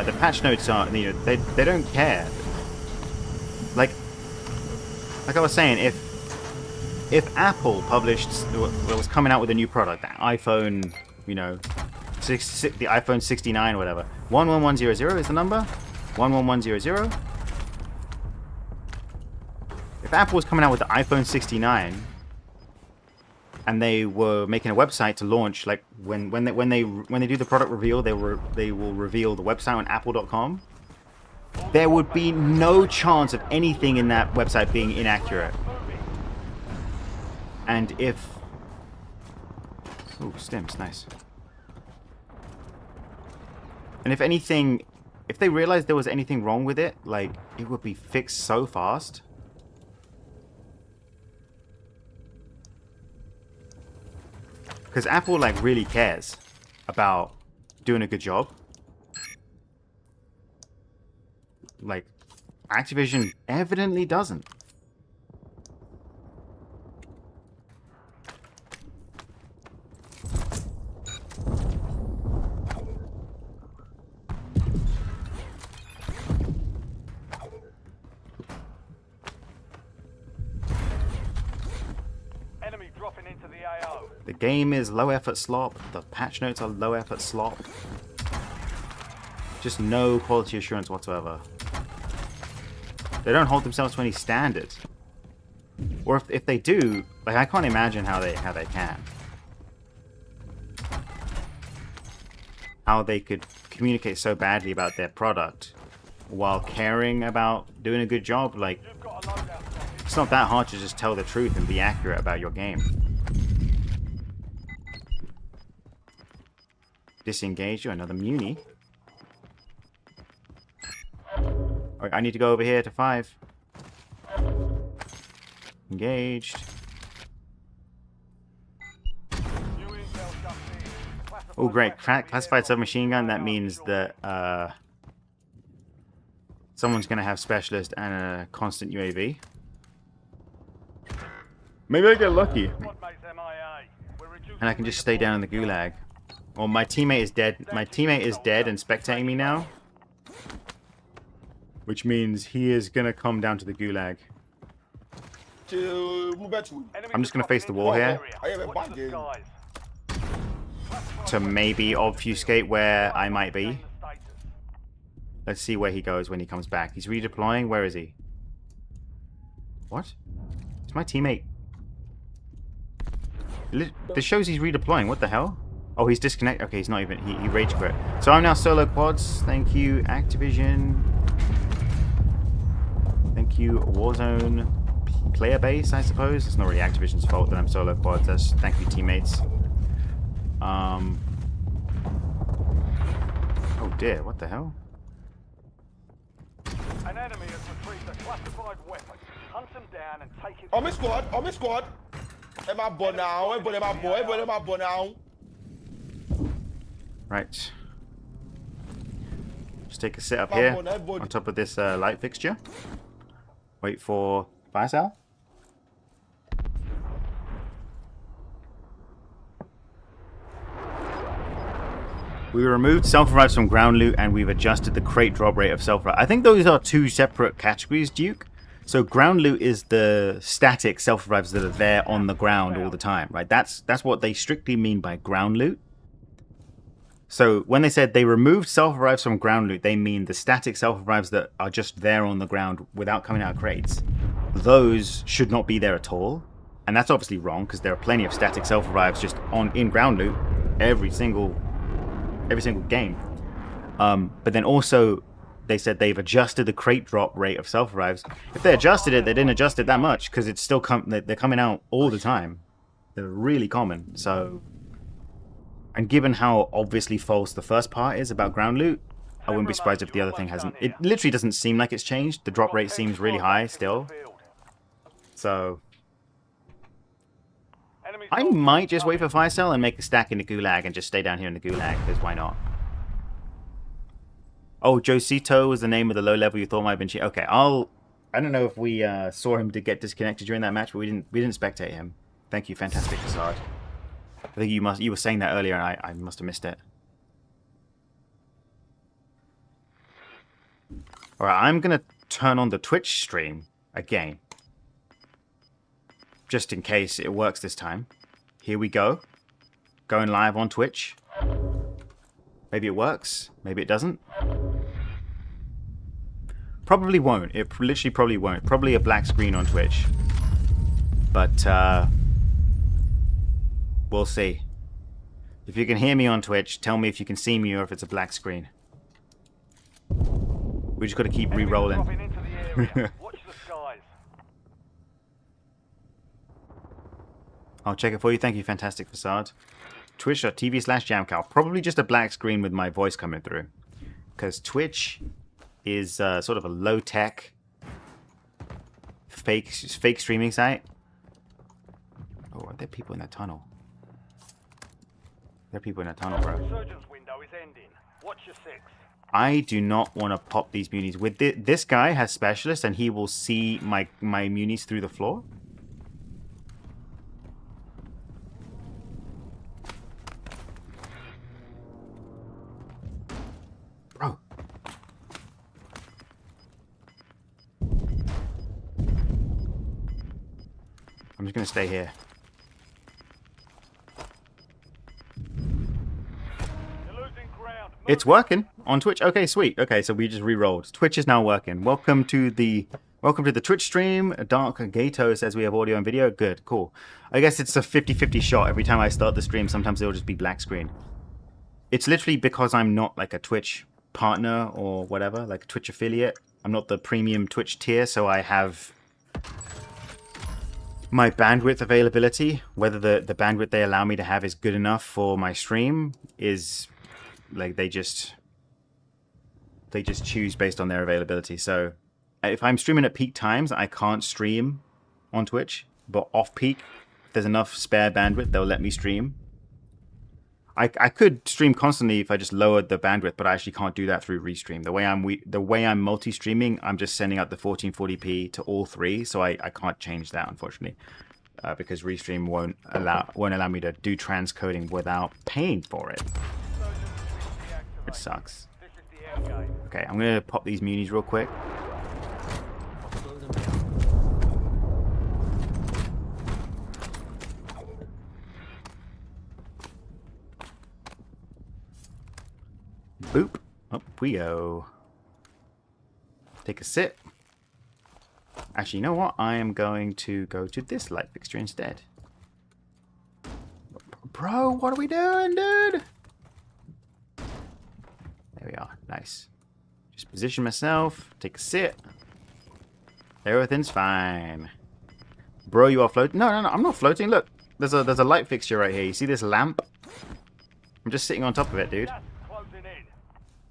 The patch notes are, you know, they don't care. Like I was saying, if Apple published, was coming out with a new product, the iPhone, you know, the iPhone 69 or whatever, 11100 is the number, 11100. If Apple was coming out with the iPhone 69 and they were making a website to launch, like when they do the product reveal, they will reveal the website on apple.com. There would be no chance of anything in that website being inaccurate. And if stims, nice. And if they realized there was anything wrong with it, like, it would be fixed so fast. Because Apple, like, really cares about doing a good job. Like, Activision evidently doesn't.
Enemy dropping into the AO.
The game is low effort slop. The patch notes are low effort slop. Just no quality assurance whatsoever. They don't hold themselves to any standards. Or if they do, like, I can't imagine how they can. How they could communicate so badly about their product while caring about doing a good job. Like,
You've got a loadout drop.
it's not that hard to just tell the truth and be accurate about your game. Disengage you, another muni. Alright, I need to go over here to 5. Engaged.
New intel just in. Classified
Oh great,
weapons
classified submachine gun. That means that someone's gonna have specialist and a constant UAV. Maybe I get lucky
Squad mates MIA. We're reducing
and I can just stay down in the gulag. Well, my teammate is dead. My teammate is dead and spectating me now, which means he is gonna come down to the gulag. I'm just gonna face the wall here to maybe obfuscate where I might be. Let's see where he goes when he comes back. He's redeploying. Where is he? What? Is my teammate? This shows he's redeploying. What the hell? Oh, he's disconnected. Okay, he's not even. He rage quit. So I'm now solo quads. Thank you, Activision. Thank you, Warzone. Player base, I suppose. It's not really Activision's fault that I'm solo quads. That's thank you, teammates. Oh dear, what the hell?
An enemy has retrieved a classified weapon. Hunt them down and take it.
On my squad, on my squad. Hey, my boy now, everybody, my boy, everybody, my boy now.
Right. Just take a sit up
My
here
boy, that boy.
on top of this light fixture. Wait for fire sale. We removed self-revives from ground loot and we've adjusted the crate drop rate of self-revive. I think those are two separate categories, Duke. So ground loot is the static self-revives that are there on the ground all the time, right? That's what they strictly mean by ground loot. So when they said they removed self-revives from ground loot, they mean the static self-revives that are just there on the ground without coming out of crates. Those should not be there at all. And that's obviously wrong because there are plenty of static self-revives just in ground loot every single game. But then also they said they've adjusted the crate drop rate of self-revives. If they adjusted it, they didn't adjust it that much because it's still they're coming out all the time. They're really common. So, and given how obviously false the first part is about ground loot, I wouldn't be surprised if the other thing hasn't. It literally doesn't seem like it's changed. The drop rate seems really high still. So I might just wait for fire sale and make a stack in the gulag and just stay down here in the gulag, because why not? Oh, Josito was the name of the low level you thought might have been cheating. Okay, I don't know if we saw him to get disconnected during that match, but we didn't spectate him. Thank you, fantastic facade. I think you were saying that earlier and I must have missed it. Alright, I'm gonna turn on the Twitch stream again. Just in case it works this time. Here we go. Going live on Twitch. Maybe it works. Maybe it doesn't. Probably won't. It literally probably won't. Probably a black screen on Twitch. But, we'll see. If you can hear me on Twitch, tell me if you can see me or if it's a black screen. We just got to keep re-rolling.
Watch the skies.
I'll check it for you. Thank you, fantastic facade. Twitch.tv/jamcal. Probably just a black screen with my voice coming through. Because Twitch is sort of a low-tech fake streaming site. Oh, are there people in that tunnel? There are people in that tunnel, bro.
Resurgence window is ending. Watch your six.
I do not want to pop these munis. With this guy has specialist and he will see my munis through the floor. Bro. I'm just going to stay here. It's working on Twitch. Okay, sweet. Okay, so we just re-rolled. Twitch is now working. Welcome to the Twitch stream. Dark Gato says we have audio and video. Good, cool. I guess it's a 50-50 shot. Every time I start the stream, sometimes it'll just be black screen. It's literally because I'm not like a Twitch partner or whatever, like a Twitch affiliate. I'm not the premium Twitch tier, so I have my bandwidth availability. Whether the bandwidth they allow me to have is good enough for my stream is... like they just choose based on their availability. So if I'm streaming at peak times, I can't stream on Twitch, but off peak, if there's enough spare bandwidth, they'll let me stream. I could stream constantly if I just lowered the bandwidth, but I actually can't do that through Restream. The way I'm multi-streaming, I'm just sending out the 1440p to all three, so I can't change that, unfortunately, because Restream won't allow me to do transcoding without paying for it. It sucks. Okay, I'm gonna pop these munis real quick. Boop. Up we go. Take a sit. Actually, you know what? I am going to go to this light fixture instead. Bro, what are we doing, dude? There we are. Nice. Just position myself. Take a sit. Everything's fine. Bro, you are floating? No, I'm not floating. Look, there's a light fixture right here. You see this lamp? I'm just sitting on top of it, dude.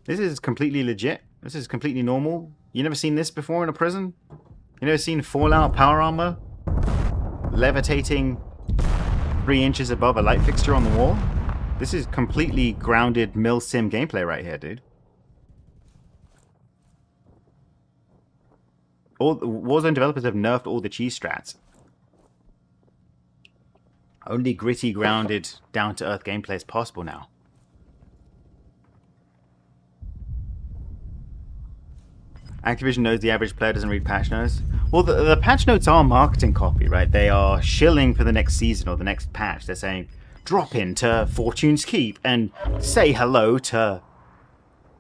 This is completely legit. This is completely normal. You never seen this before in a prison? You know, seen Fallout power armor levitating 3 inches above a light fixture on the wall? This is completely grounded mil-sim gameplay right here, dude. All the Warzone developers have nerfed all the cheese strats. Only gritty, grounded, down-to-earth gameplay is possible now. Activision knows the average player doesn't read patch notes. Well, the patch notes are marketing copy, right? They are shilling for the next season or the next patch. They're saying, drop into Fortune's Keep and say hello to,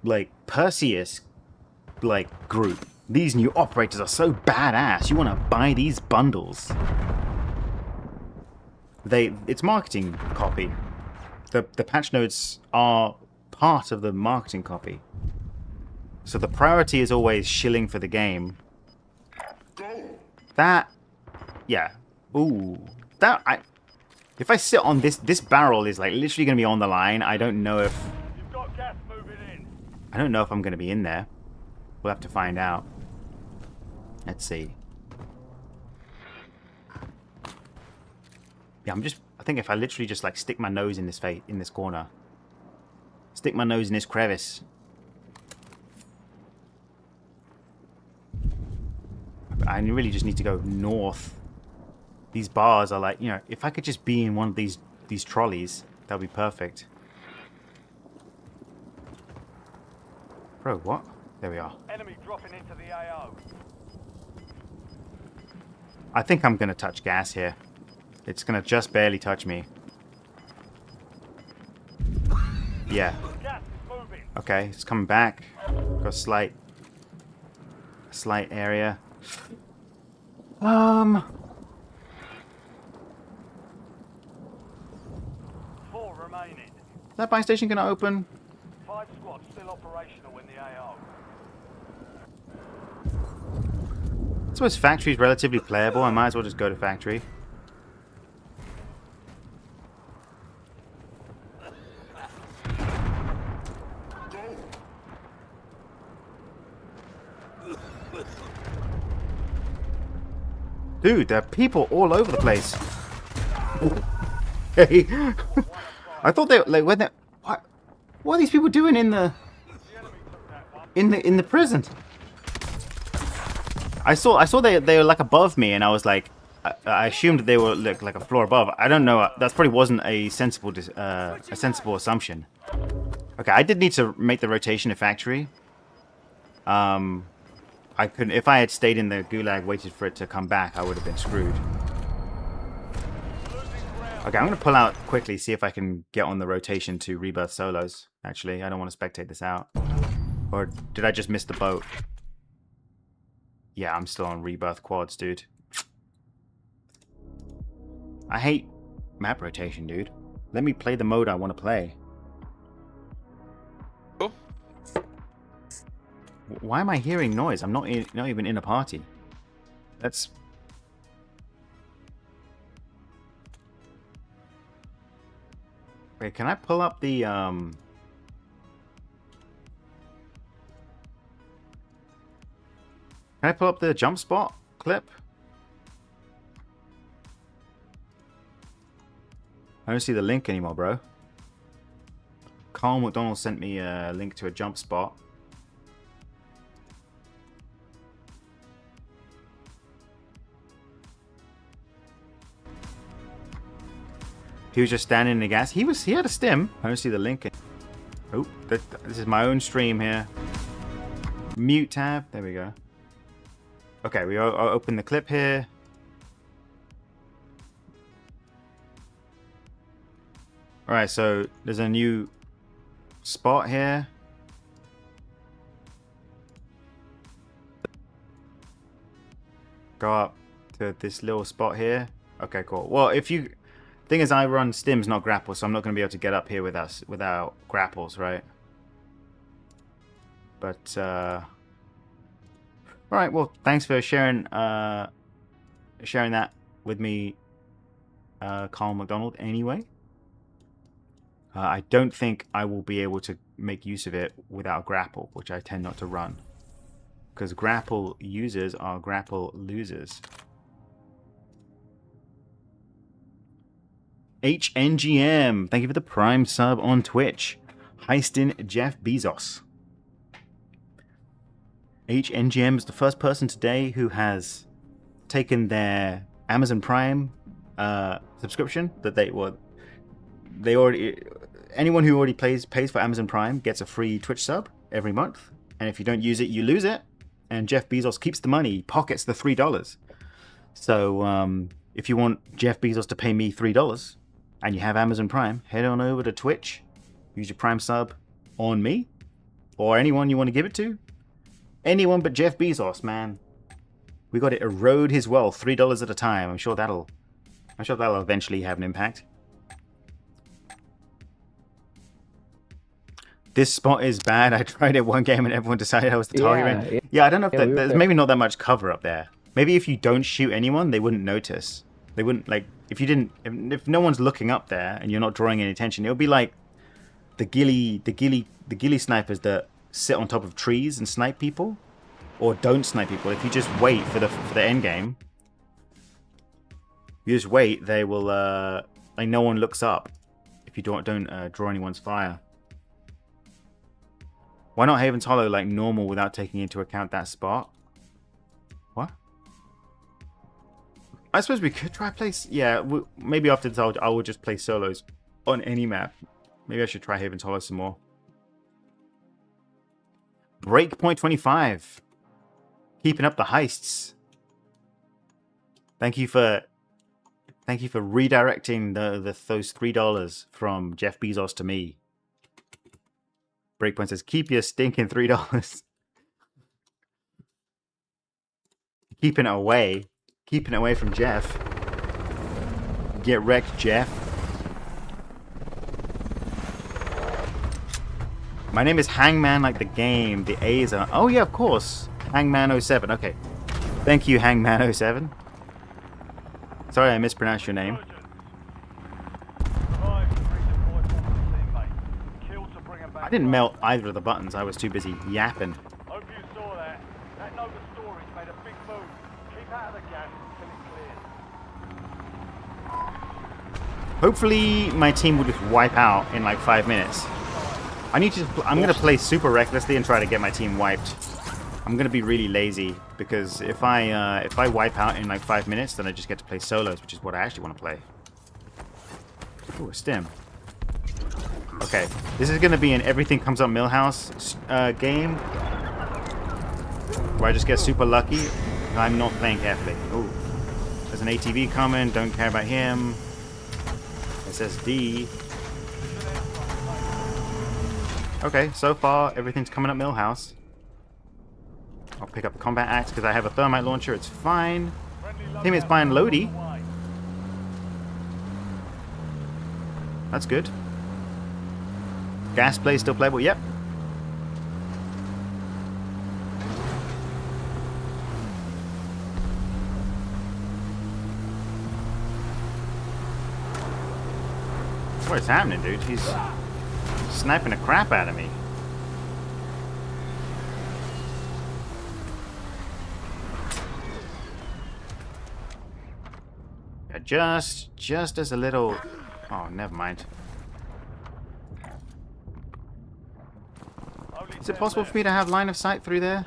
like, Perseus, like, group. These new operators are so badass. You want to buy these bundles. It's marketing copy. The patch notes are part of the marketing copy. So the priority is always shilling for the game. That, yeah. Ooh, if I sit on this barrel is like literally gonna be on the line. I don't know if
You've got gas moving in.
I don't know if I'm gonna be in there. We'll have to find out. Let's see. Yeah, I think if I literally just like stick my nose in this corner, stick my nose in this crevice. I really just need to go north. These bars are like, you know, if I could just be in one of these trolleys, that would be perfect. Bro, what? There we are.
Enemy dropping into the AO.
I think I'm going to touch gas here. It's going to just barely touch me. Yeah.
Gas is moving.
Okay, it's coming back. Got a slight area.
4 remaining.
Is that buy station gonna open?
5 squads still operational in the AO.
I suppose factory's relatively playable. I might as well just go to factory. Dude, there are people all over the place. Hey, I thought they like when they what are these people doing in the prison? I saw they were like above me, and I was like, I assumed they were like a floor above. I don't know. That probably wasn't a sensible assumption. Okay, I did need to make the rotation to factory. I couldn't. If I had stayed in the gulag, waited for it to come back, I would have been screwed. Okay, I'm going to pull out quickly, see if I can get on the rotation to Rebirth solos. Actually, I don't want to spectate this out. Or did I just miss the boat? Yeah, I'm still on Rebirth quads, dude. I hate map rotation, dude. Let me play the mode I want to play.
Oh.
Why am I hearing noise? I'm not even in a party. That's... Wait, can I pull up the, Can I pull up the jump spot clip? I don't see the link anymore, bro. Carl McDonald sent me a link to a jump spot. He was just standing in the gas. He had a stim. I don't see the link. Oh, this is my own stream here. Mute tab. There we go. Okay, we open the clip here. Alright, so there's a new spot here. Go up to this little spot here. Okay, cool. Well, if you... Thing is, I run stims, not grapples, so I'm not going to be able to get up here with us without grapples, right? But, alright, well, thanks for sharing that with me, Carl McDonald, anyway. I don't think I will be able to make use of it without a grapple, which I tend not to run. because grapple users are grapple losers. HNGM, thank you for the Prime sub on Twitch. Heistin Jeff Bezos. HNGM is the first person today who has taken their Amazon Prime subscription that they already. Anyone who already pays for Amazon Prime gets a free Twitch sub every month, and if you don't use it, you lose it. And Jeff Bezos keeps the money, pockets the $3. So if you want Jeff Bezos to pay me $3 and you have Amazon Prime, head on over to Twitch, use your Prime sub on me or anyone you want to give it to. Anyone but Jeff Bezos, man. We got to erode his wealth $3 at a time. I'm sure that'll eventually have an impact. This spot is bad. I tried it one game and everyone decided I was the target man. Yeah, I don't know if there's maybe not that much cover up there. Maybe if you don't shoot anyone, they wouldn't notice. They wouldn't, like, if no one's looking up there and you're not drawing any attention, it'll be like the ghillie snipers that sit on top of trees and snipe people, or don't snipe people. If you just wait for the end game, you just wait. They will like no one looks up if you don't draw anyone's fire. Why not Haven's Hollow like normal without taking into account that spot? What? I suppose we could try place. Yeah, maybe after this I will just play solos on any map. Maybe I should try Haven's Hollow some more. Breakpoint 25. Keeping up the heists. Thank you for redirecting those $3 from Jeff Bezos to me. Breakpoint says, keep your stinking $3. Keeping it away from Jeff. Get wrecked, Jeff. My name is Hangman, like the game. The A's are... Oh, yeah, of course. Hangman07. Okay. Thank you, Hangman07. Sorry I mispronounced your name. I didn't melt either of the buttons. I was too busy yapping.
Hope you saw that. That Nova Story's made a big move. Keep out of the gas until it clears.
Hopefully my team will just wipe out in like 5 minutes. I'm gonna play super recklessly and try to get my team wiped. I'm gonna be really lazy because if I wipe out in like 5 minutes, then I just get to play solos, which is what I actually want to play. Ooh, a stim. Okay, this is gonna be an everything comes up Millhouse game where I just get super lucky. I'm not playing carefully. Ooh, there's an ATV coming. Don't care about him. SSD. Okay, so far everything's coming up Millhouse. I'll pick up the combat axe because I have a thermite launcher. It's fine. Teammate's buying Lodi. That's good. Gas play still playable. Yep. What is happening, dude? He's sniping the crap out of me. Yeah, just as a little... Oh, never mind. Is it possible for me to have line of sight through there?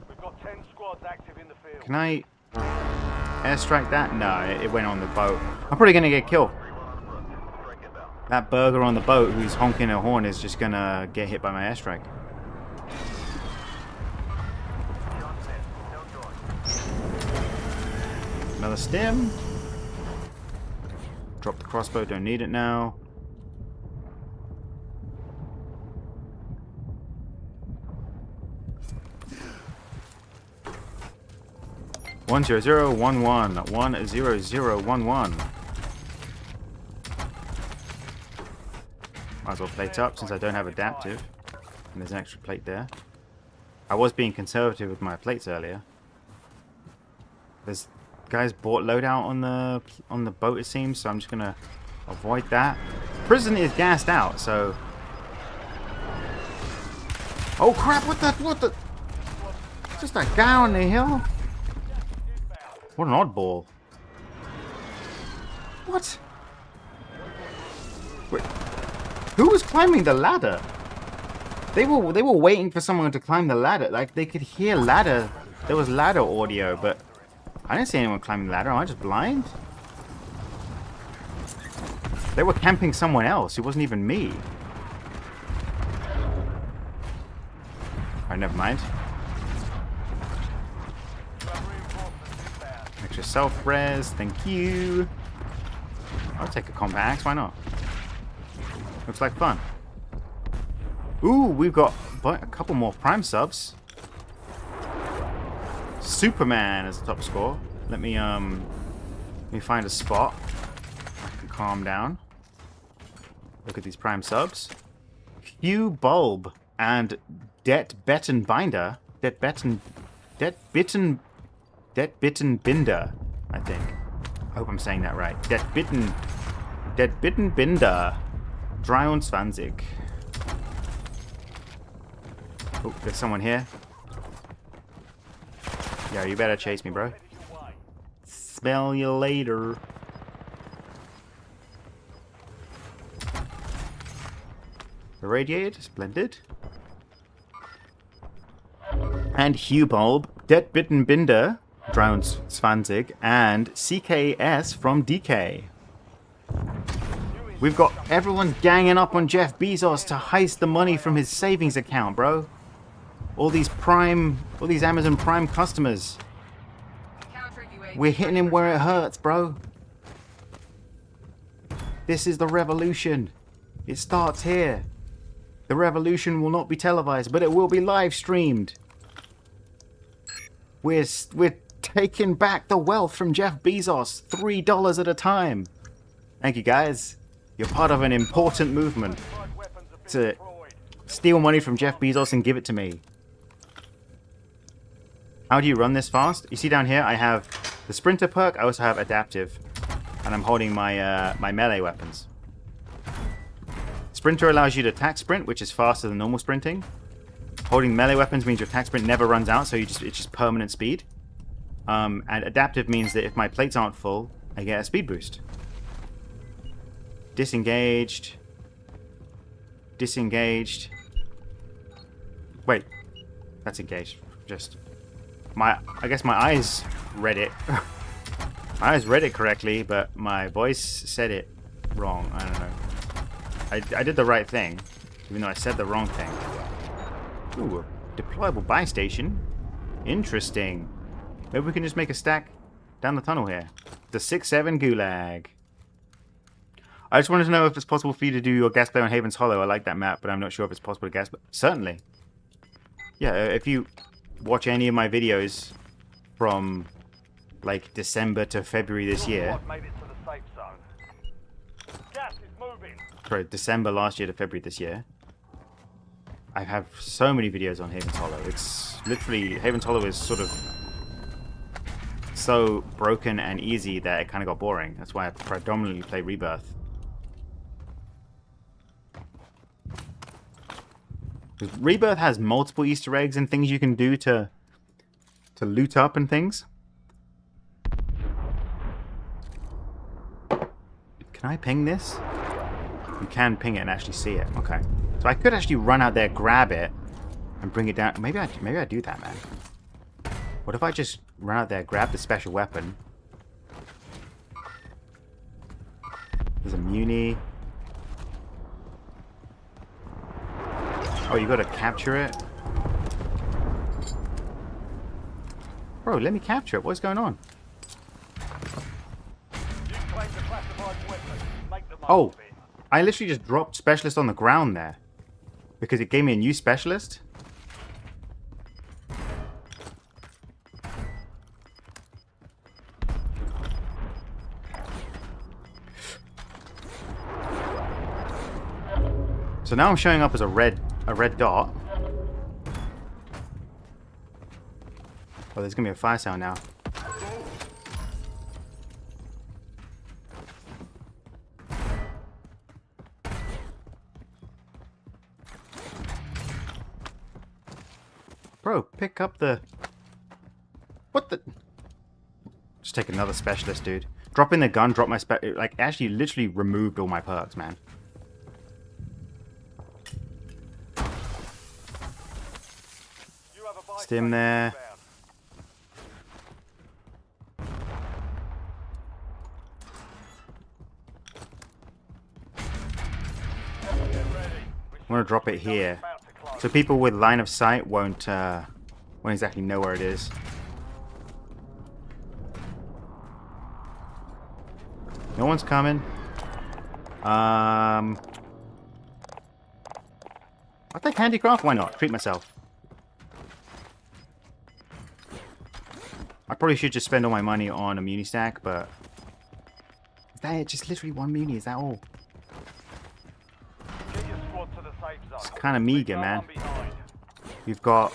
We've got 10 squads active in the field.
Can I airstrike that? No, it went on the boat. I'm probably gonna get killed. That burger on the boat who's honking a horn is just gonna get hit by my airstrike. Another stim. Drop the crossbow, don't need it now. One zero zero 1-1. 1-0-0-1-1. Might as well plate up since I don't have adaptive. And there's an extra plate there. I was being conservative with my plates earlier. There's guys bought loadout on the boat, it seems, so I'm just gonna avoid that. Prison is gassed out, so... Oh crap, what the... Just a guy on the hill. What an oddball. What? Wait. Who was climbing the ladder? They were waiting for someone to climb the ladder. Like they could hear ladder. There was ladder audio, but I didn't see anyone climbing the ladder. Am I just blind? They were camping someone else. It wasn't even me. Alright, never mind. Extra self-res, thank you. I'll take a combat axe, why not? Looks like fun. Ooh, we've got a couple more prime subs. Superman is the top score. Let me find a spot. I can calm down. Look at these prime subs. Hugh Bulb and Det Betten Binder. Det Bitten Binder, I think. I hope I'm saying that right. Det Bitten Binder. 23. Oh, there's someone here. Yeah, you better chase me, bro. Smell you later. Irradiated, splendid. And Hugh Bulb, Det Bitten Binder, Drowned 20, and CKS from DK. We've got everyone ganging up on Jeff Bezos to heist the money from his savings account, bro. All these Amazon Prime customers. We're hitting him where it hurts, bro. This is the revolution. It starts here. The revolution will not be televised, but it will be live streamed. We're taking back the wealth from Jeff Bezos, $3 at a time. Thank you, guys. You're part of an important movement to steal money from Jeff Bezos and give it to me. How do you run this fast? You see down here, I have the Sprinter perk. I also have Adaptive, and I'm holding my my melee weapons. Sprinter allows you to attack sprint, which is faster than normal sprinting. Holding melee weapons means your attack sprint never runs out, so it's just permanent speed. And Adaptive means that if my plates aren't full, I get a speed boost. Disengaged. Disengaged. Wait, that's engaged. Just I guess my eyes read it. My eyes read it correctly, but my voice said it wrong. I don't know. I did the right thing, even though I said the wrong thing. Ooh, a deployable buy station. Interesting. Maybe we can just make a stack down the tunnel here. The 6-7 Gulag. I just wanted to know if it's possible for you to do your gas play on Haven's Hollow. I like that map, but I'm not sure if it's possible to gas play. Certainly. Yeah, if you watch any of my videos from like December to February this year. Sorry, December last year to February this year. I have so many videos on Haven's Hollow. It's literally, Haven's Hollow is sort of so broken and easy that it kind of got boring. That's why I predominantly play Rebirth. Because Rebirth has multiple Easter eggs and things you can do to loot up and things. Can I ping this? You can ping it and actually see it. Okay. So I could actually run out there, grab it, and bring it down. Maybe I do that, man. What if I just run out there, grab the special weapon? There's a muni. Oh, you gotta capture it? Bro, let me capture it. What's going on? Oh, I literally just dropped specialist on the ground there. Because it gave me a new specialist. So now I'm showing up as a red dot. Oh, there's gonna be a fire sale now. Bro, pick up the What the? Just take another specialist, dude. Drop in the gun, drop my like, actually literally removed all my perks, man.
You have a buy
Stim
station
there.
inbound. Get ready.
I'm gonna drop it here,
About to close.
so people with line of sight won't exactly know where it is. No one's coming. I'll take handicraft. Why not? Treat myself. I probably should just spend all my money on a muni stack, but is that it? Just literally one muni. Is that all?
Get your squad to the safe zone.
It's kind of meager,
Leave no
man.
one behind.
We've got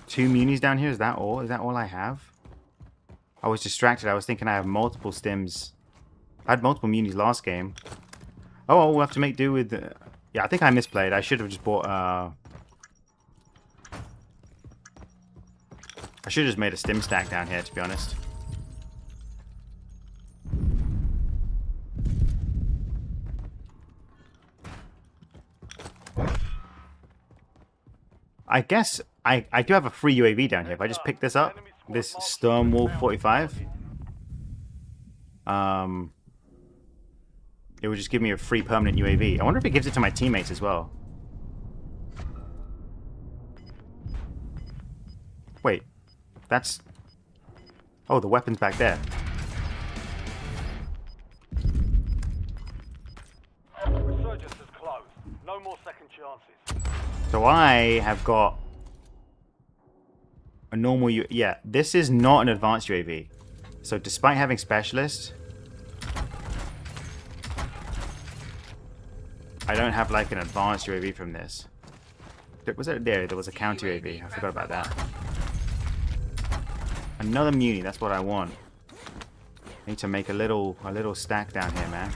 2 munis down here. Is that all? Is that all I have? I was distracted. I was thinking I have multiple stims. I had multiple munis last game. Oh, we'll have to make do with... yeah, I think I misplayed. I should have just bought... I should have just made a stim stack down here, to be honest. I guess I do have a free UAV down here. If I just pick this up, this Stonewall 45, it would just give me a free permanent UAV. I wonder if it gives it to my teammates as well. Wait, that's... oh, the weapon's back there.
Resurgence is closed. No more second chances.
So I have got a normal yeah, this is not an advanced UAV. So despite having specialist, I don't have like an advanced UAV from this. Was it there? There was a counter UAV. I forgot about that. Another muni. That's what I want. I need to make a little stack down here, man.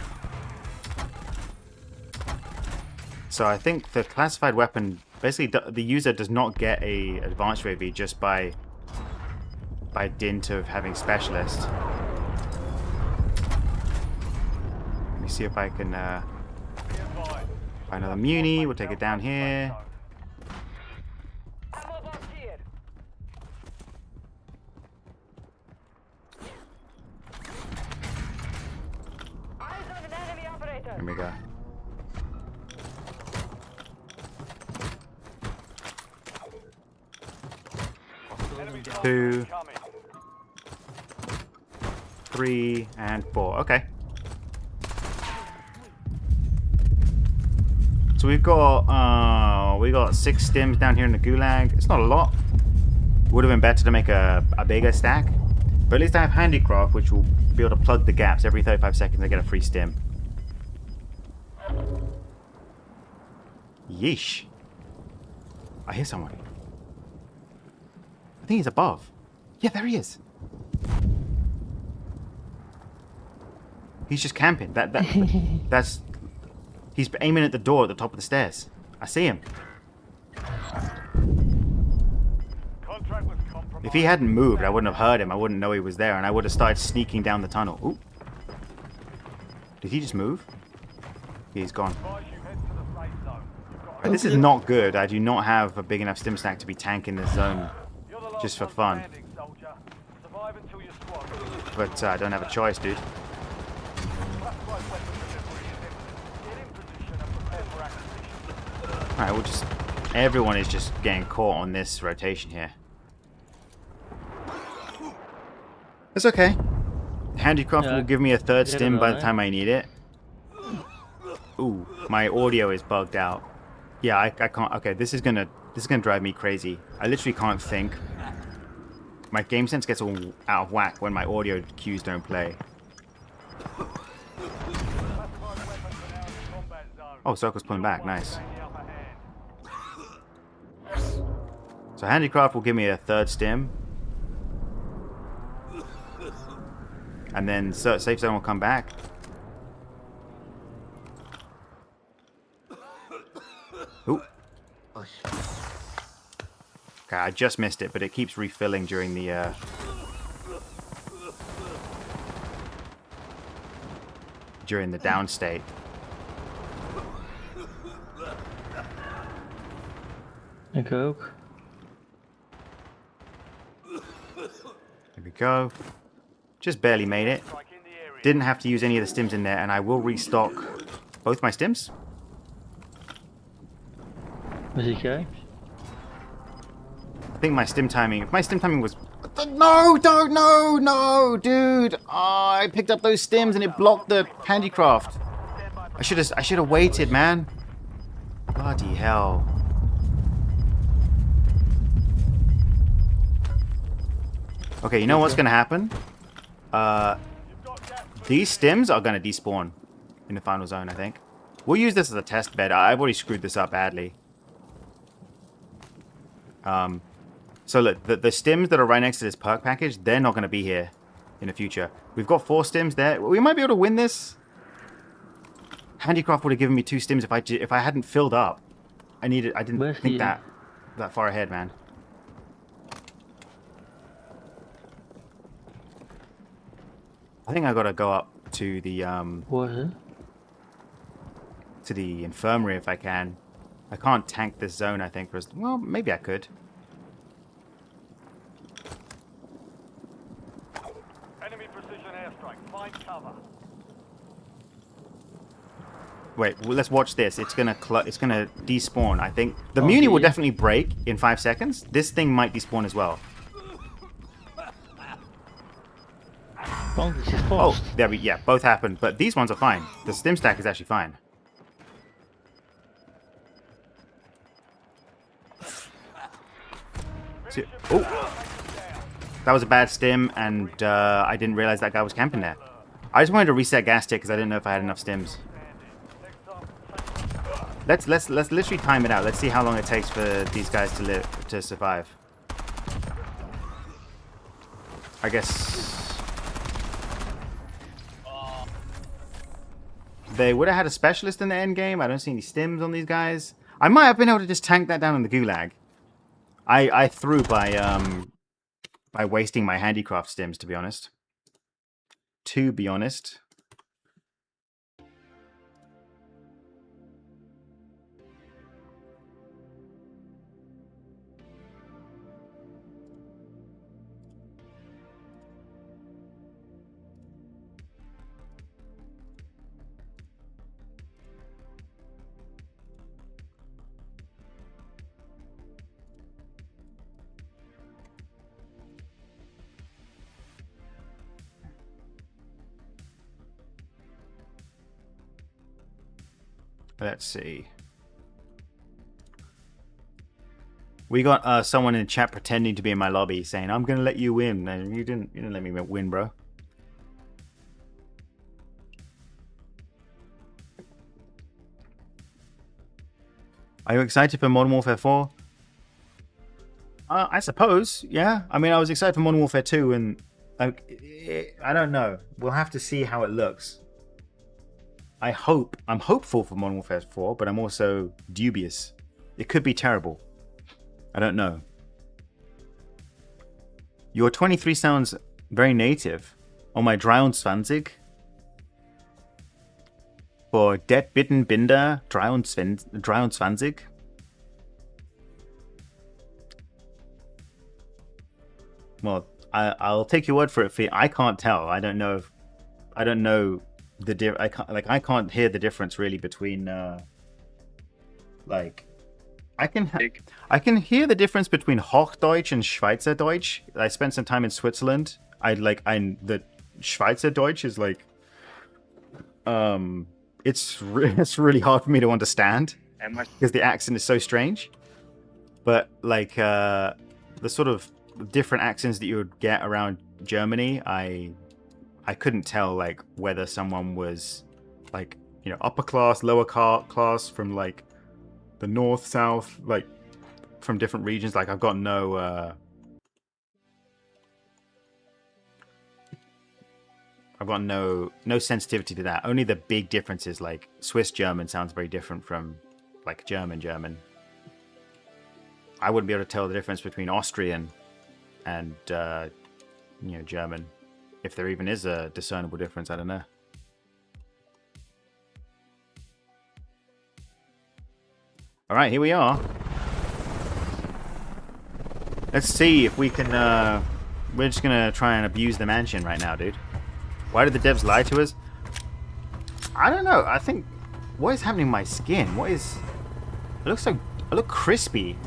So I think the classified weapon, basically the user does not get a advanced UAV just by dint of having specialist. Let me see if I can find another muni. We'll take it down here. Here we go.
Enemy
2,
coming.
3, and 4. Okay. So we've got 6 stims down here in the gulag. It's not a lot. Would have been better to make a bigger stack, but at least I have handicraft, which will be able to plug the gaps. Every 35 seconds I get a free stim. Yeesh. I hear someone. I think he's above. Yeah, there he is. He's just camping. That's... He's aiming at the door at the top of the stairs. I see him.
Contract was compromised.
If he hadn't moved, I wouldn't have heard him. I wouldn't know he was there, and I would have started sneaking down the tunnel. Ooh. Did he just move? Yeah, he's gone.
Advise you head to the safe zone. You've got
Right, this is not good. I do not have a big enough stim stack to be tanking this zone
You're the last
just for
one
fun.
standing, soldier. Survive until your squad.
But I don't have a choice, dude.
Classified weapon delivery is imminent. Get in position and prepare for acquisition.
Alright, we'll just... Everyone is just getting caught on this rotation here. It's okay. Handicraft will give me a third stim by the time I need it. Ooh, my audio is bugged out. Yeah, I can't... Okay, this is gonna drive me crazy. I literally can't think. My game sense gets all out of whack when my audio cues don't play.
Classified weapons are now in the combat zone.
Oh, Circle's pulling back. Nice.
Gain the upper hand.
So handicraft will give me a third stim. And then safe zone will come back. Ooh. Okay, I just missed it, but it keeps refilling during the down state.
Ik ook.
There we go. Just barely made it.
Strike in the area.
Didn't have to use any of the stims in there, and I will restock both my stims.
Waar zit jij?
I think my stim timing. If my stim timing was. No, don't, no, dude. Oh, I picked up those stims and it blocked the handicraft. I should have waited, man. Bloody hell. Okay, you know what's gonna happen? These stims are gonna despawn in the final zone, I think. We'll use this as a test bed. I've already screwed this up badly. So look, the stims that are right next to this perk package, they're not going to be here in the future. We've got 4 stims there. We might be able to win this. Handicraft would have given me 2 stims if I hadn't filled up. I didn't think that far ahead, man. I think I gotta go up to the infirmary if I can. I can't tank this zone, I think. Well, maybe I could.
Enemy precision airstrike. Find cover.
Wait, well, let's watch this. It's gonna despawn. I think the Muni will definitely break in 5 seconds. This thing might despawn as well. Oh, yeah, both happened, but these ones are fine. The stim stack is actually fine. So, oh, that was a bad stim, and I didn't realize that guy was camping there. I just wanted to reset gas tick because I didn't know if I had enough stims. Let's literally time it out. Let's see how long it takes for these guys to survive. I guess they would have had a specialist in the end game. I don't see any stims on these guys. I might have been able to just tank that down in the gulag. I threw by wasting my handicraft stims, to be honest. Let's see. We got someone in chat pretending to be in my lobby saying, "I'm gonna let you win." And you didn't let me win, bro. Are you excited for Modern Warfare 4? I suppose, yeah. I mean, I was excited for Modern Warfare 2, and I don't know. We'll have to see how it looks. I'm hopeful for Modern Warfare 4, but I'm also dubious. It could be terrible. I don't know. Your 23 sounds very native. Oh my 23. For Det Bitten Binder 23. Well, I'll take your word for it. I can't tell. I don't know I can't hear the difference really between I can hear the difference between Hochdeutsch and Schweizerdeutsch. I spent some time in Switzerland. The Schweizerdeutsch is like it's really hard for me to understand because the accent is so strange. But like the sort of different accents that you would get around Germany, I couldn't tell like whether someone was like, you know, upper class, lower class, from like the north, south, like from different regions. Like I've got no sensitivity to that. Only the big differences, like Swiss German sounds very different from like German. I wouldn't be able to tell the difference between Austrian and German, if there even is a discernible difference. I don't know. All right, here we are. Let's see if we can. We're just gonna try and abuse the mansion right now, dude. Why did the devs lie to us? I don't know. I think what is happening to my skin? What is? It looks so. I look crispy.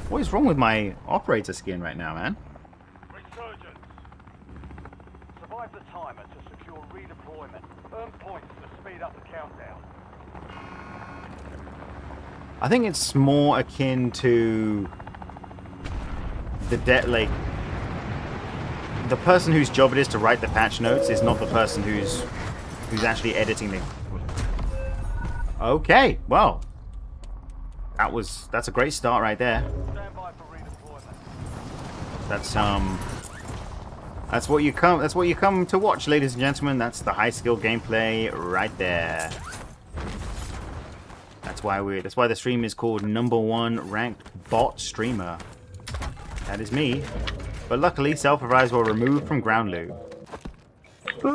What is wrong with my operator skin right now, man?
Resurgence. Survive the timer to secure redeployment. Earn points to speed up the countdown.
I think it's more akin to the the person whose job it is to write the patch notes is not the person who's actually editing the. Okay, well, that's a great start right there.
Stand by for redeployment.
That's what you come to watch, ladies and gentlemen. That's the high skill gameplay right there. That's why the stream is called #1 ranked bot streamer. That is me. But luckily, self-revives were removed from ground loot.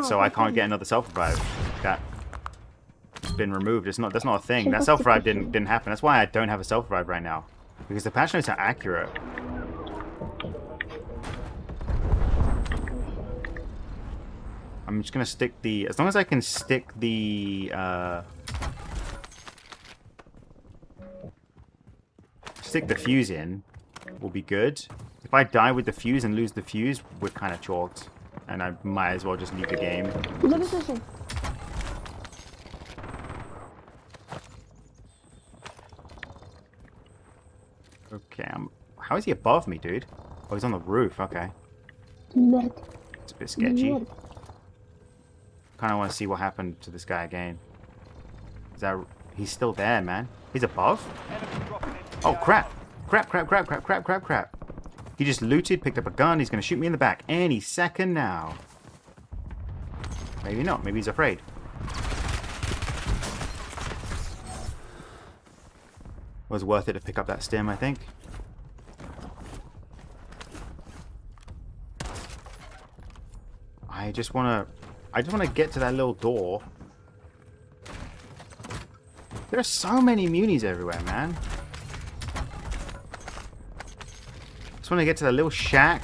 So I can't get another self-revive. That's been removed. That's not a thing. That self-revive didn't happen. That's why I don't have a self-revive right now. Because the patch notes are accurate. I'm just gonna stick the, as long as I can stick the fuse in, will be good. If I die with the fuse and lose the fuse, we're kind of chalked. And I might as well just leave the game. Okay, how is he above me, dude? Oh, he's on the roof, okay. It's a bit sketchy. Kind of want to see what happened to this guy again. He's still there, man. He's above? Oh, crap. Crap. He just looted, picked up a gun. He's going to shoot me in the back any second now. Maybe not. Maybe he's afraid. It was worth it to pick up that stim, I think. I just want to get to that little door. There are so many munis everywhere, man. Just want to get to that little shack.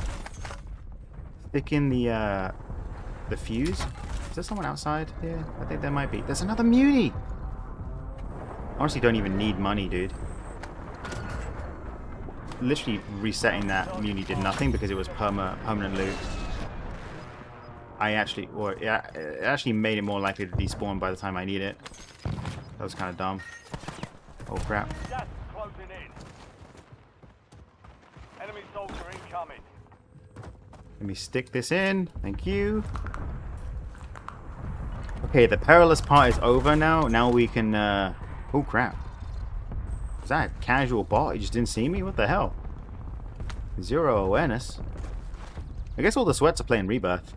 Stick in the fuse. Is there someone outside here? I think there might be. There's another muni! Honestly, don't even need money, dude. Literally resetting that muni did nothing because it was permanent loot. It actually made it more likely to despawn by the time I need it. That was kind of dumb. Oh crap.
Gas closing in. Enemy soldier incoming.
Let me stick this in. Thank you. Okay, the perilous part is over now. Now we can... Oh crap. Was that a casual bot? He just didn't see me? What the hell? Zero awareness. I guess all the sweats are playing Rebirth.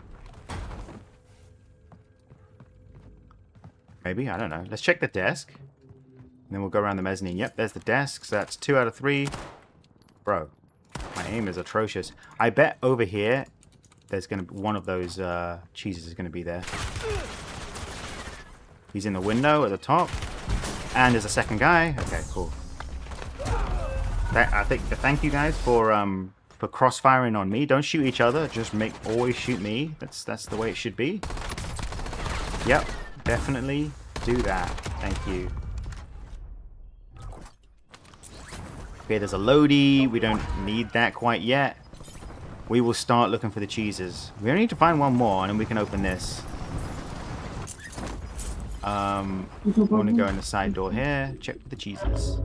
Maybe, I don't know. Let's check the desk. And then we'll go around the mezzanine. Yep, there's the desk. So that's 2 out of 3. Bro, my aim is atrocious. I bet over here, there's going to be one of those cheeses is going to be there. He's in the window at the top. And there's a second guy. Okay, cool. Thank you guys for crossfiring on me. Don't shoot each other. Just always shoot me. That's the way it should be. Yep. Definitely do that. Thank you. Okay, there's a Lodi. We don't need that quite yet. We will start looking for the cheeses. We only need to find one more, and then we can open this. We want to go in the side door here. Check for the cheeses.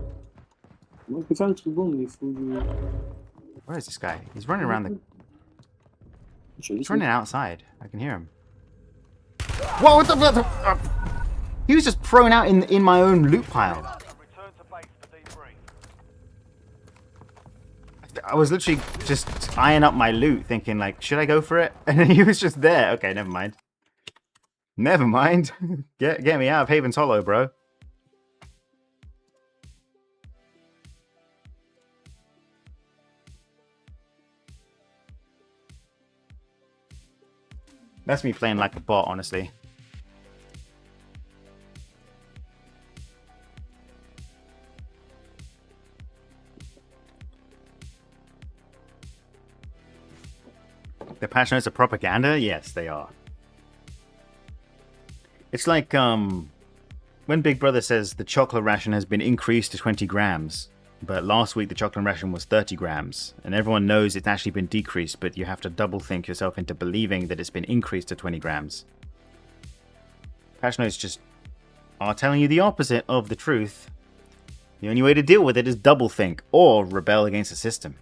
Where is this guy? He's running around the... He's running outside. I can hear him. Whoa, what the... He was just thrown out in my own loot pile.
Return to base for debrief.
I was literally just eyeing up my loot, thinking like, should I go for it? And then he was just there. Okay, never mind. Never mind. Get me out of Haven's Hollow, bro. That's me playing like a bot, honestly. The patch notes are propaganda? Yes, they are. It's like when Big Brother says the chocolate ration has been increased to 20 grams, but last week the chocolate ration was 30 grams, and everyone knows it's actually been decreased, but you have to double think yourself into believing that it's been increased to 20 grams. Patch notes just are telling you the opposite of the truth. The only way to deal with it is double think or rebel against the system.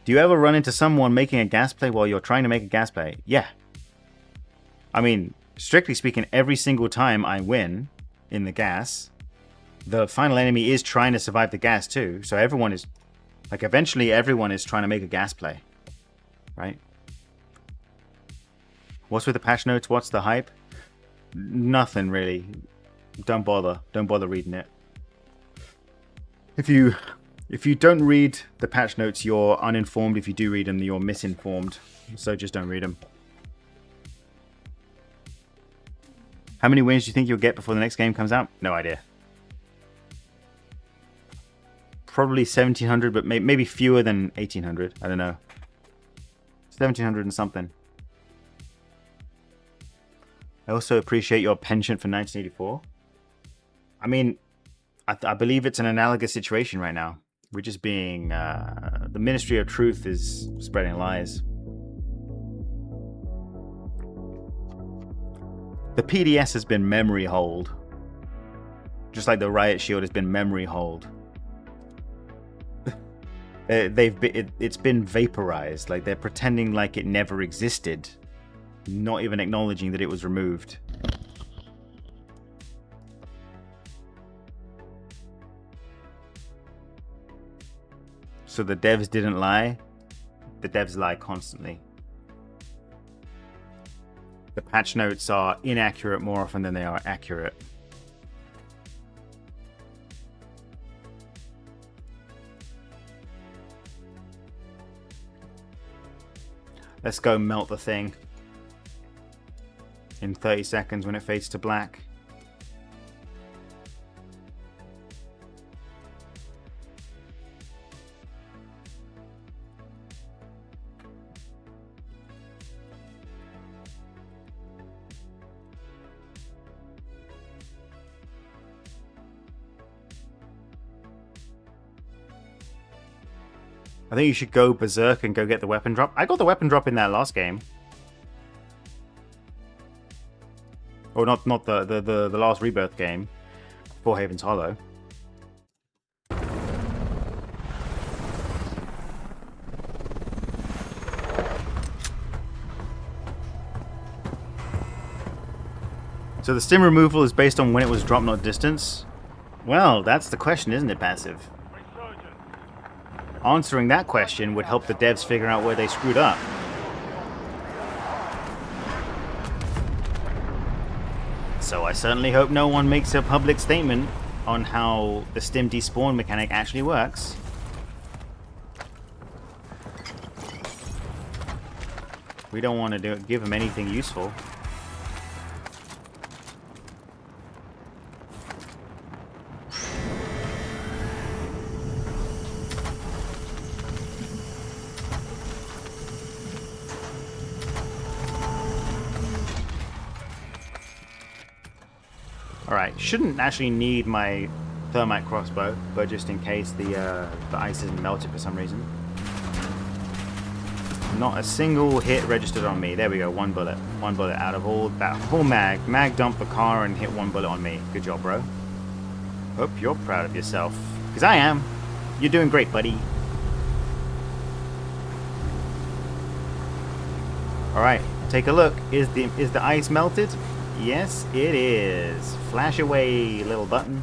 Do you ever run into someone making a gas play while you're trying to make a gas play? Yeah. I mean, strictly speaking, every single time I win in the gas, the final enemy is trying to survive the gas too. So everyone is, like, eventually everyone is trying to make a gas play. Right? What's with the patch notes? What's the hype? Nothing really. Don't bother. Don't bother reading it. If you don't read the patch notes, you're uninformed. If you do read them, you're misinformed. So just don't read them. How many wins do you think you'll get before the next game comes out? No idea. Probably 1,700, but maybe fewer than 1,800. I don't know. 1,700 and something. I also appreciate your penchant for 1984. I mean, I believe it's an analogous situation right now. We're just being... the Ministry of Truth is spreading lies. The PDS has been memory hold. Just like the Riot Shield has been memory hold. It's been vaporized. Like, they're pretending like it never existed. Not even acknowledging that it was removed. So the devs didn't lie. The devs lie constantly. The patch notes are inaccurate more often than they are accurate. Let's go melt the thing in 30 seconds when it fades to black. I think you should go berserk and go get the weapon drop. I got the weapon drop in that last game. Or not the last Rebirth game. For Haven's Hollow. So the stim removal is based on when it was dropped, not distance? Well, that's the question, isn't it, Passive? Answering that question would help the devs figure out where they screwed up. So I certainly hope no one makes a public statement on how the stim despawn mechanic actually works. We don't want to give them anything useful. Alright, shouldn't actually need my thermite crossbow, but just in case the ice isn't melted for some reason. Not a single hit registered on me. There we go, one bullet. One bullet out of all that whole mag. Mag dumped the car and hit one bullet on me. Good job, bro. Hope you're proud of yourself. Because I am. You're doing great, buddy. Alright, take a look. Is the ice melted? Yes, it is. Flash away, little button.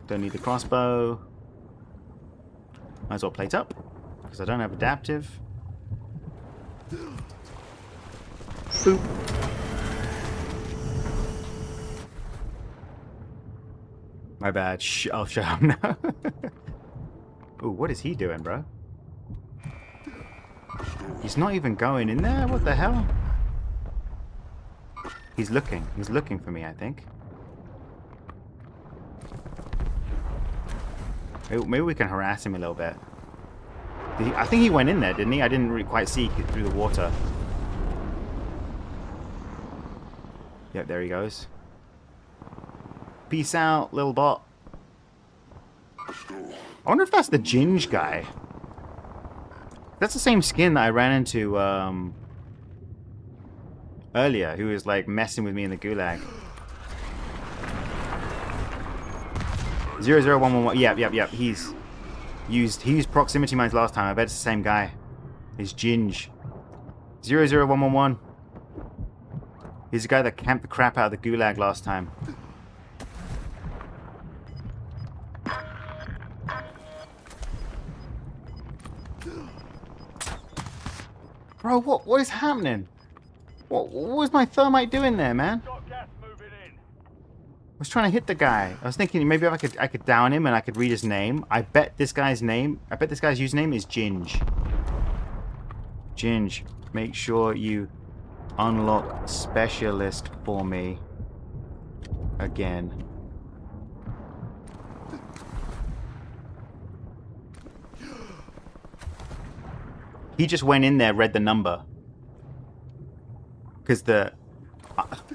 Don't need the crossbow. Might as well plate up, because I don't have adaptive. Boop. My bad. Shh, I'll shut up now. Ooh, what is he doing, bro? He's not even going in there? What the hell? He's looking. He's looking for me, I think. Maybe we can harass him a little bit. I think he went in there, didn't he? I didn't really quite see through the water. Yep, there he goes. Peace out, little bot. I wonder if that's the Ginge guy. That's the same skin that I ran into earlier, who was like messing with me in the gulag. 00111. Yep. He used proximity mines last time. I bet it's the same guy. It's Ginge. 00111. He's the guy that camped the crap out of the gulag last time. Bro, what is happening? What was my thermite doing there, man?
Got gas moving in.
I was trying to hit the guy. I was thinking maybe if I could down him and I could read his name. I bet this guy's username is Ginge. Ginge, make sure you unlock specialist for me again. He just went in there, read the number. Because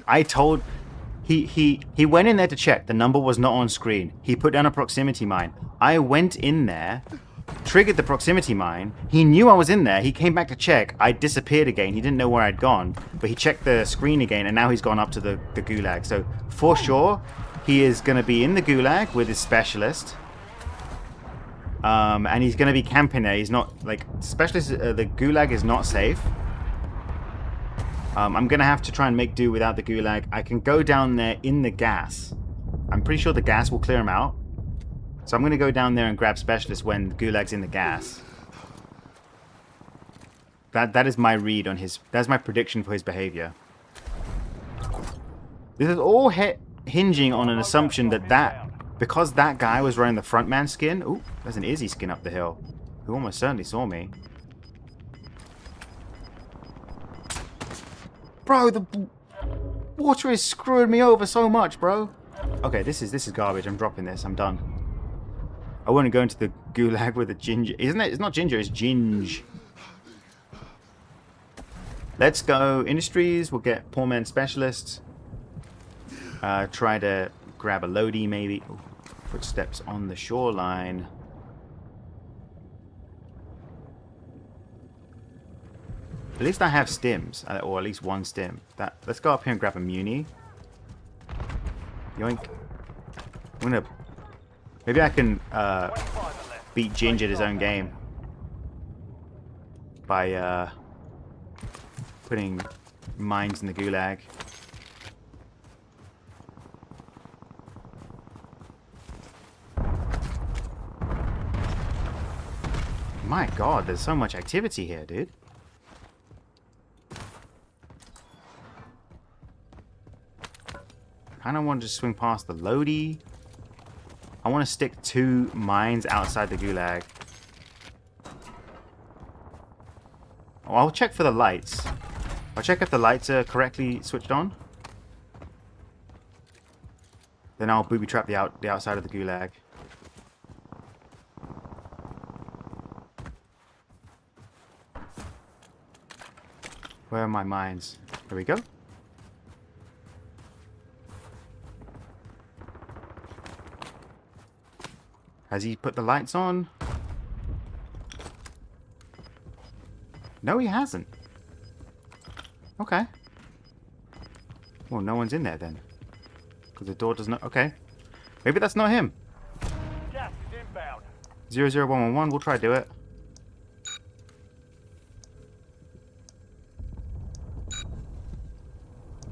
I told... He went in there to check. The number was not on screen. He put down a proximity mine. I went in there, triggered the proximity mine. He knew I was in there. He came back to check. I disappeared again. He didn't know where I'd gone. But he checked the screen again, and now he's gone up to the gulag. So, for sure, he is going to be in the gulag with his specialist. And he's going to be camping there. He's not, like, specialist, the gulag is not safe. I'm going to have to try and make do without the gulag. I can go down there in the gas. I'm pretty sure the gas will clear him out. So I'm going to go down there and grab specialist when the gulag's in the gas. That is my read on his... That's my prediction for his behavior. This is all hinging on an assumption that because that guy was running the frontman skin... Ooh, there's an Izzy skin up the hill. Who almost certainly saw me. Bro, the water is screwing me over so much, bro. Okay, this is garbage. I'm dropping this. I'm done. I want to go into the gulag with a ginger. Isn't it? It's not ginger. It's ginge. Let's go industries. We'll get poor man specialists. Try to grab a Lodi maybe. Ooh, footsteps on the shoreline. At least I have stims, or at least one stim. Let's go up here and grab a muni. Yoink. I'm gonna... Maybe I can beat Ginge at his own game. By putting mines in the gulag. My god, there's so much activity here, dude. I don't want to just swing past the Lodi. I want to stick 2 mines outside the gulag. Oh, I'll check for the lights. I'll check if the lights are correctly switched on. Then I'll booby trap the outside of the gulag. Where are my mines? There we go. Has he put the lights on? No, he hasn't. Okay. Well, no one's in there then. Because the door does not... Okay. Maybe that's not him.
Gas is inbound.
00111, we'll try to do it.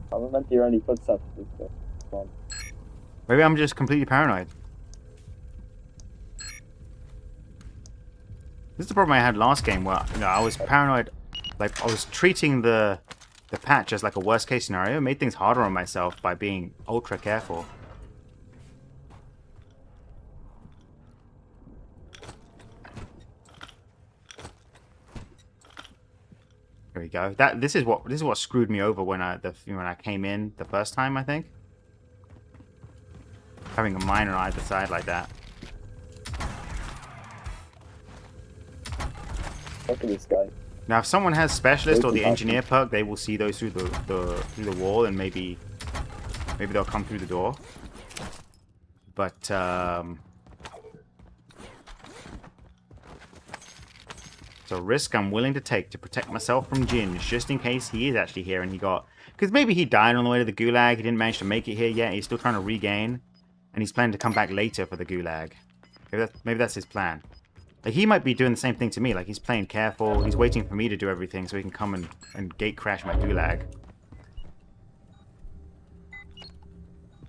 I don't hear any footsteps.
Maybe I'm just completely paranoid. This is the problem I had last game where, you know, I was paranoid. Like, I was treating the patch as like a worst case scenario. It made things harder on myself by being ultra careful. There we go. This is what screwed me over when I came in the first time, I think. Having a mine on either side like that.
Look at this guy.
Now, if someone has specialist or the engineer perk, they will see those through the wall, and maybe they'll come through the door. But it's a risk I'm willing to take to protect myself from Ginge, just in case he is actually here and he got... Because maybe he died on the way to the gulag, he didn't manage to make it here yet, he's still trying to regain, and he's planning to come back later for the gulag. Maybe that's his plan. Like, he might be doing the same thing to me, like he's playing careful, he's waiting for me to do everything so he can come and gate crash my gulag.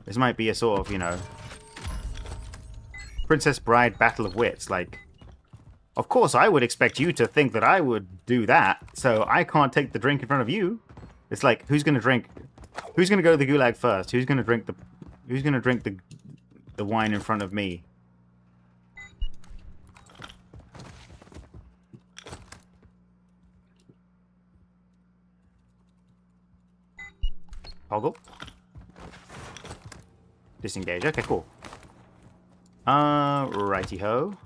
This might be a sort of, you know, Princess Bride battle of wits, like... Of course, I would expect you to think that I would do that, so I can't take the drink in front of you. It's like, who's gonna drink? Who's gonna go to the gulag first? Who's gonna drink the wine in front of me? Toggle. Disengage. Okay, cool. Righty ho.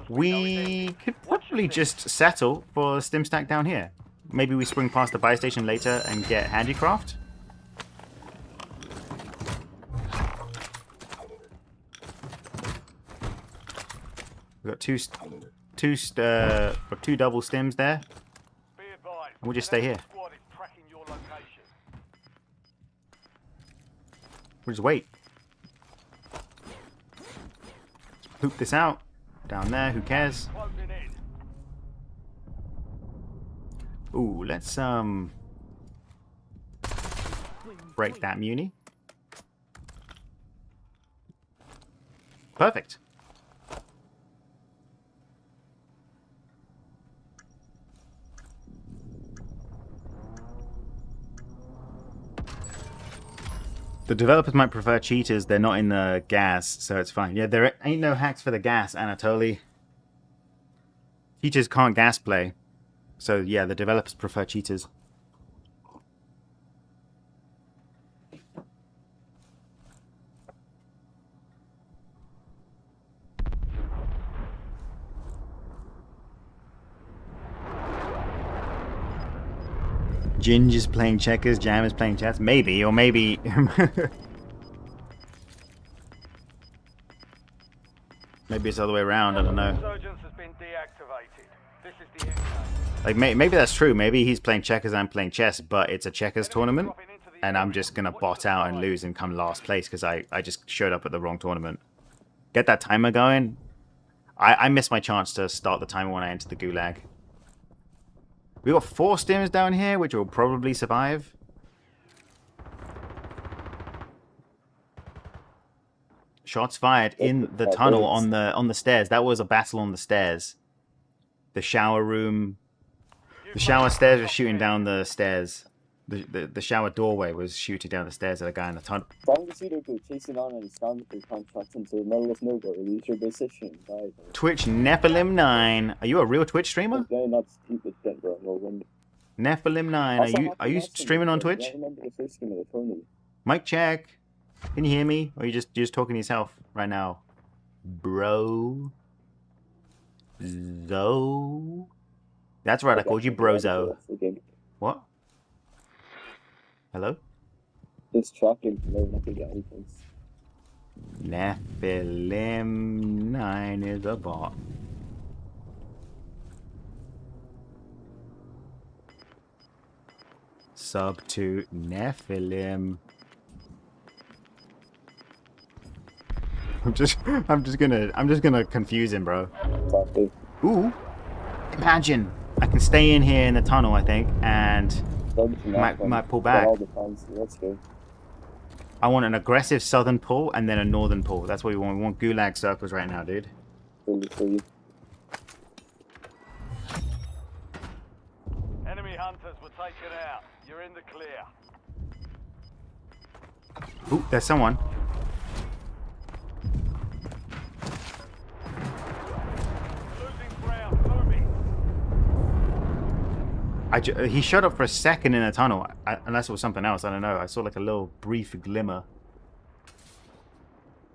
We could probably just settle for a stim stack down here. Maybe we swing past the buy station later and get handicraft. We've got two double stims there. And we'll just stay here. We'll just wait. Poop this out. Down there, who cares? Ooh, let's break that muni. Perfect. The developers might prefer cheaters. They're not in the gas, so it's fine. Yeah, there ain't no hacks for the gas, Anatoly. Cheaters can't gas play. So, yeah, the developers prefer cheaters. Ginge is playing checkers, Jam is playing chess. Maybe, or maybe... maybe it's the other way around, I don't know. Like, maybe that's true. Maybe he's playing checkers, I'm playing chess, but it's a checkers tournament, and I'm just gonna bot out and lose and come last place because I just showed up at the wrong tournament. Get that timer going. I missed my chance to start the timer when I entered the gulag. We got 4 stims down here, which will probably survive. Shots fired in the tunnel on the stairs. That was a battle on the stairs. The shower room. The shower stairs were shooting down the stairs. The shower doorway was shooting down the stairs at a guy in the tunnel.
As long as you don't go chasing on and stand with contracts into the middle of nowhere, lose your position. Right?
Twitch Nephilim 9. Are you a real Twitch streamer?
Okay, not stupid, bro.
Nephilim 9. Are you streaming on Twitch?
I remember the first game of the tournament.
Mic check. Can you hear me? Or are you just talking to yourself right now? Bro. Zo. That's right, I called you Brozo. What? Hello?
Just tracking, no, nothing got anything.
Nephilim 9 is a bot. Sub to Nephilim. I'm just gonna confuse him, bro.
Exactly.
Ooh. Imagine I can stay in here in the tunnel, I think, and might pull back.
Let's go.
I want an aggressive southern pull and then a northern pull. That's what we want. We want gulag circles right now, dude.
Enemy hunters were taken out. You're in the clear.
Ooh, there's someone.
Losing ground.
He showed up for a second in a tunnel, unless it was something else. I don't know. I saw like a little brief glimmer.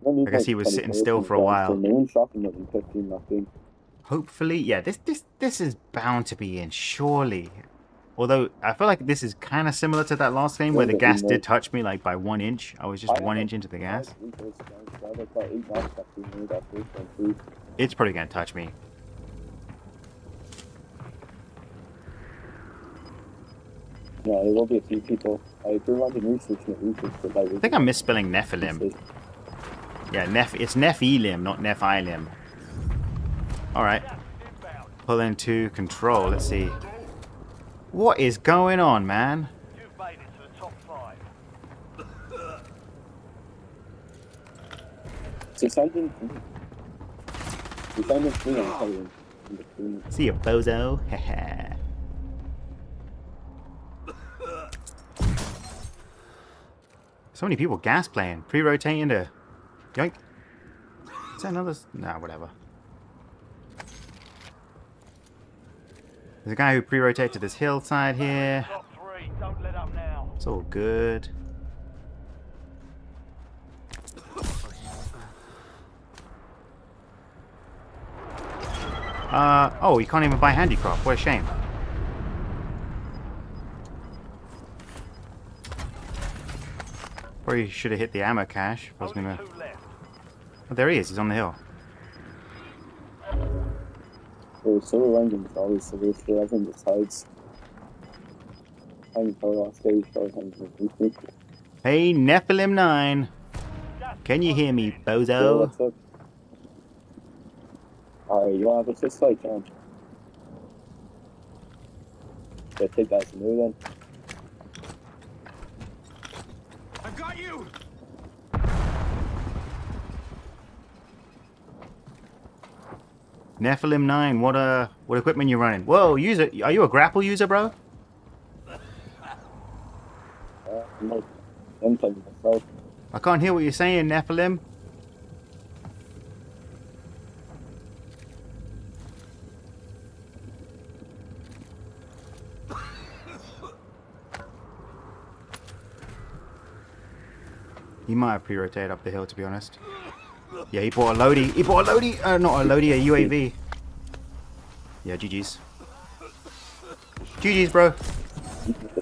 I guess he was sitting still for a while. Hopefully, yeah. This is bound to be in, surely. Although I feel like this is kind of similar to that last game where the gas did touch me like by 1 inch. I was just 1 inch into the gas. It's probably gonna touch me.
Yeah, there will be a few people. If you're wanting research, but
I think I'm misspelling Nephilim. Yeah, it's Nephilim, not Nephilim. Alright. Pull into control. Let's see. What is going on, man?
You've made it to the top 5.
So something.
See you, bozo. Haha. So many people gas playing. Pre-rotating to... Yoink. Is that another... Nah, whatever. There's a guy who pre-rotated to this hillside here.
Top 3, don't let up now.
It's all good. Oh, you can't even buy handicraft. What a shame. Probably should have hit the ammo cache. I was
Only
gonna...
2 left.
Oh, there he is. He's on the hill.
There's so random always so there's on the sides. I'm off stage for
Hey, Nephilim 9. Can you hear me, bozo?
what's up? Alright, you wanna have a fist fight, John? Yeah, take that to me then.
I've got you.
Nephilim 9, what equipment you running? Whoa, user, are you a grapple user, bro?
I'm playing myself.
I can't hear what you're saying, Nephilim. He might have pre-rotated up the hill, to be honest. Yeah, he bought a loadie. He bought a loadie. Not a loadie, a UAV. Yeah, GG's. GG's, bro.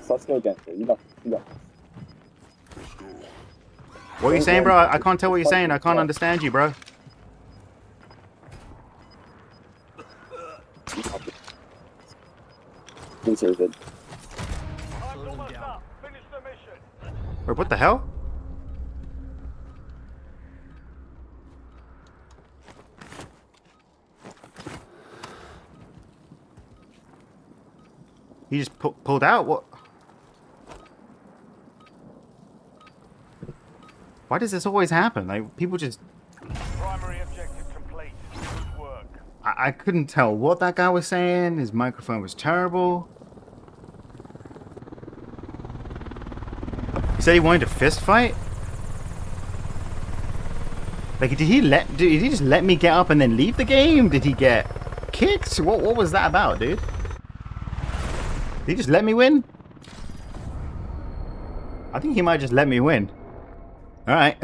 Let's go again. You got.
What are you saying, bro? I can't tell what you're saying. I can't understand you, bro.
Deserve it.
Time's almost up. Finish the mission.
Wait, what the hell? He just pulled out? What? Why does this always happen? Like, people just...
Primary objective complete. Good work.
I couldn't tell what that guy was saying. His microphone was terrible. He said he wanted to fist fight? Like, did he just let me get up and then leave the game? Did he get kicked? What was that about, dude? Did he just let me win? I think he might just let me win. Alright.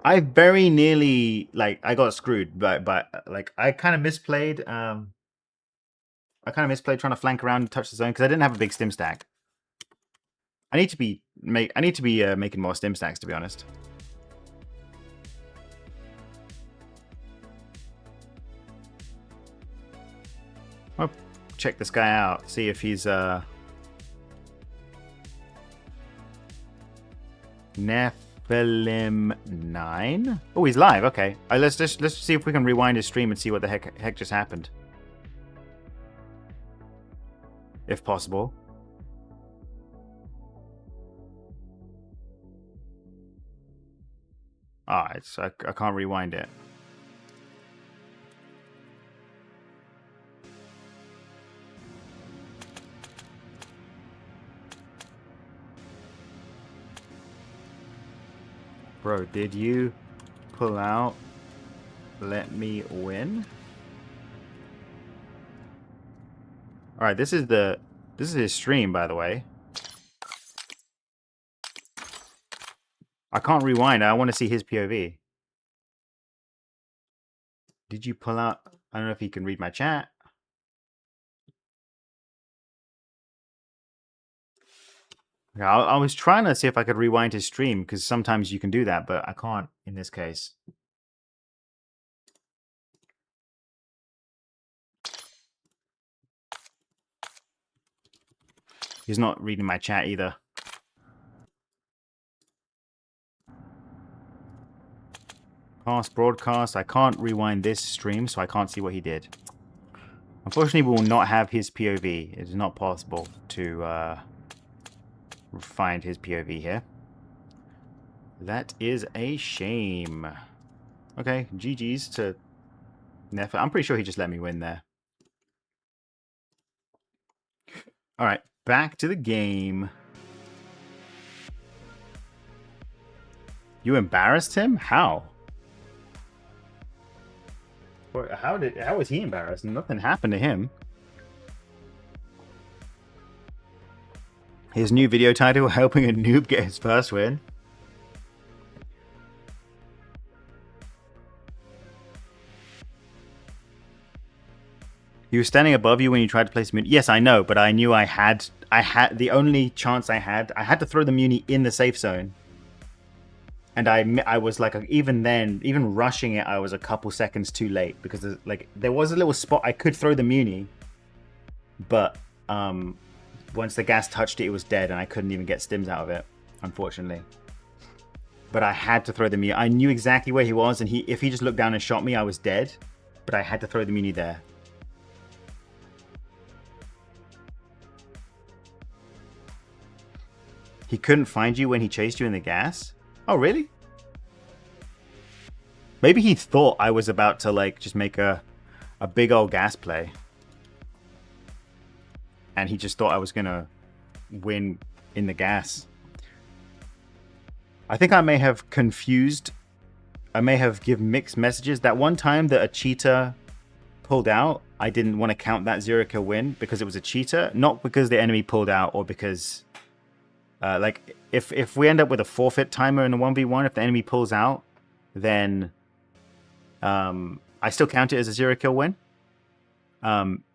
I very nearly, like, I got screwed, but like, I kind of misplayed, trying to flank around and touch the zone, because I didn't have a big stim stack. I need to be making more stim stacks, to be honest. I'll check this guy out, see if he's Nephilim 9. Oh, he's live. Okay, let's see if we can rewind his stream and see what the heck just happened, if possible. Alright, so I can't rewind it. Bro, did you pull out let me win? All right, this is his stream, by the way. I can't rewind. I want to see his POV. Did you pull out? I don't know if he can read my chat. Yeah, I was trying to see if I could rewind his stream because sometimes you can do that, but I can't in this case. He's not reading my chat either. Past broadcast. I can't rewind this stream, so I can't see what he did. Unfortunately, we will not have his POV. It is not possible to find his POV here. That is a shame. Okay, GG's to Neff. I'm pretty sure he just let me win there. Alright, back to the game. You embarrassed him? How? How was he embarrassed? Nothing happened to him. His new video title, helping a noob get his first win. He was standing above you when you tried to place Muni. Yes, I know, but I knew I had the only chance I had to throw the Muni in the safe zone. And I was like, even then, even rushing it, I was a couple seconds too late because there was a little spot I could throw the Muni, but once the gas touched it, it was dead, and I couldn't even get stims out of it, unfortunately. But I had to throw the Muni. I knew exactly where he was, and if he just looked down and shot me, I was dead. But I had to throw the Muni there. He couldn't find you when he chased you in the gas? Oh, really? Maybe he thought I was about to, like, just make a big old gas play. And he just thought I was going to win in the gas. I think I may have confused. I may have given mixed messages. That one time that a cheater pulled out, I didn't want to count that 0-kill win because it was a cheater. Not because the enemy pulled out or because... like, if we end up with a forfeit timer in a 1v1, if the enemy pulls out, then I still count it as a 0-kill win.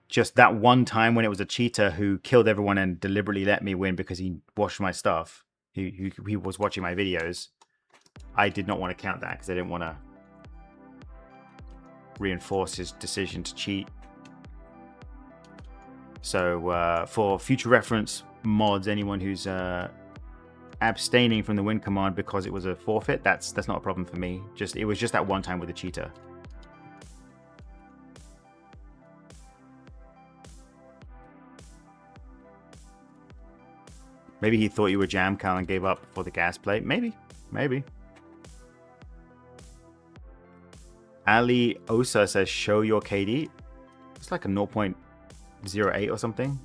Just that one time when it was a cheater who killed everyone and deliberately let me win because he watched my stuff, he was watching my videos, I did not want to count that because I didn't want to reinforce his decision to cheat. So for future reference mods, anyone who's abstaining from the win command because it was a forfeit, that's not a problem for me. It was just that one time with a cheater. Maybe he thought you were jam Cal and gave up before the gas play. Maybe. Ali Osa says show your KD. It's like a 0.08 or something.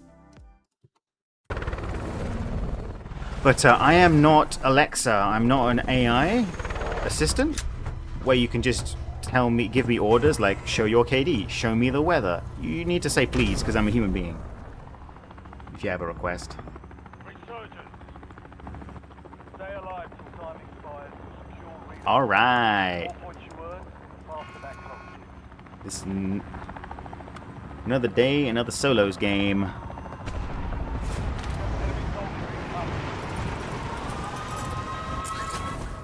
But I am not Alexa. I'm not an AI assistant where you can just give me orders like show your KD, show me the weather. You need to say please because I'm a human being. If you have a request.
Resurgence. Stay alive till time expires. Secure resources.
All right.
More points you earn, faster that clocks you.
This is another day, another solos game.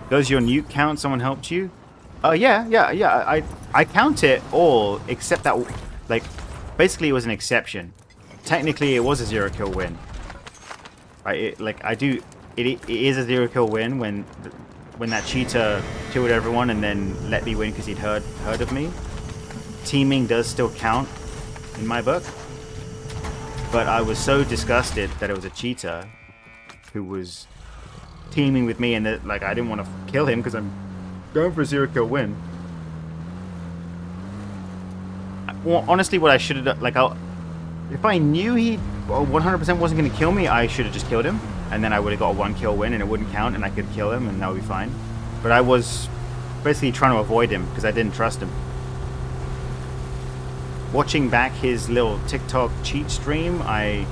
Does your nuke count? Someone helped you? Yeah. I count it all except that, like, basically it was an exception. Technically, it was a 0-kill win. Right? It is a 0-kill win when that cheater killed everyone and then let me win because he'd heard of me. Teaming does still count in my book, but I was so disgusted that it was a cheater who was teaming with me, and that, like, I didn't want to kill him because I'm going for a 0-kill win. Well, honestly, what I should have done, like, if I knew he 100% wasn't going to kill me, I should have just killed him, and then I would have got a 1-kill win, and it wouldn't count, and I could kill him, and that would be fine. But I was basically trying to avoid him because I didn't trust him. Watching back his little TikTok cheat stream, I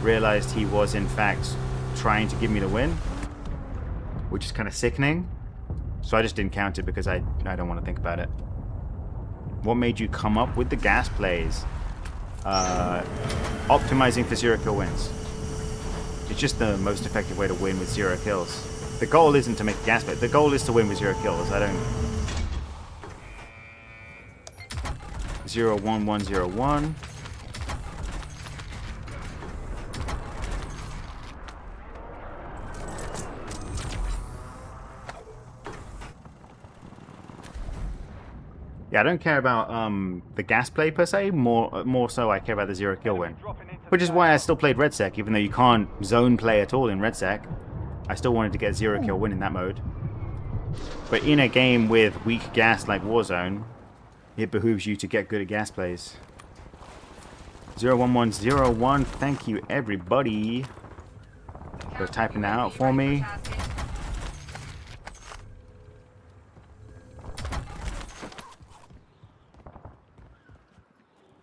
realized he was in fact trying to give me the win, which is kind of sickening. So I just didn't count it because I don't want to think about it. What made you come up with the gas plays? Optimizing for 0 kill wins. It's just the most effective way to win with 0 kills. The goal isn't to make a gas play. The goal is to win with 0 kills. I don't... 0 1 1 0 1. Yeah, I don't care about the gas play per se. More so, I care about the 0 kill win, which is why I still played RedSec, even though you can't zone play at all in RedSec. I still wanted to get 0 kill win in that mode. But in a game with weak gas like Warzone, it behooves you to get good at gas plays. 01101, thank you everybody for typing that out for me.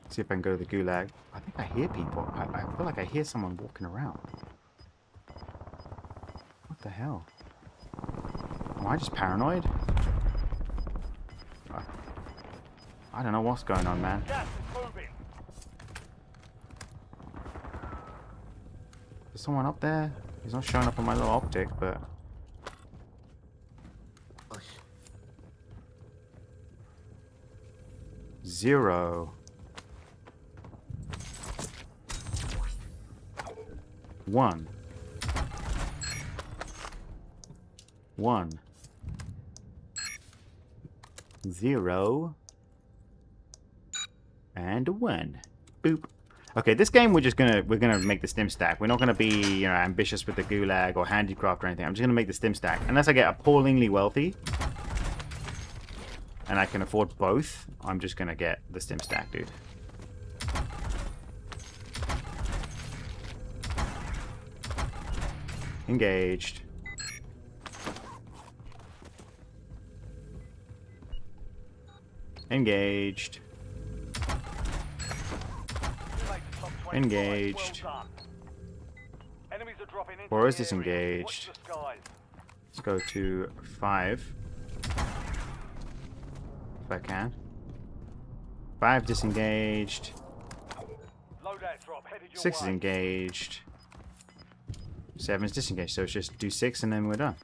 See if I can go to the gulag. I think I hear people. I feel like I hear someone walking around. What the hell? Am I just paranoid? I don't know what's going on, man.
Gas is moving.
There's someone up there. He's not showing up on my little optic, but... Zero. 1 1 0 and 1. Boop. Okay, this game we're gonna make the stim stack. We're not gonna be ambitious with the gulag or handicraft or anything. I'm just gonna make the stim stack. Unless I get appallingly wealthy and I can afford both, I'm just gonna get the stim stack, dude. Engaged. Engaged. Engaged.
Enemies are dropping into
Or is
the
this
area.
engaged?
Watch the skies.
Let's go to 5. If I can. 5 disengaged.
Loadout drop headed your
6 is
way.
engaged. 7 is disengaged, so it's just do 6 and then we're done.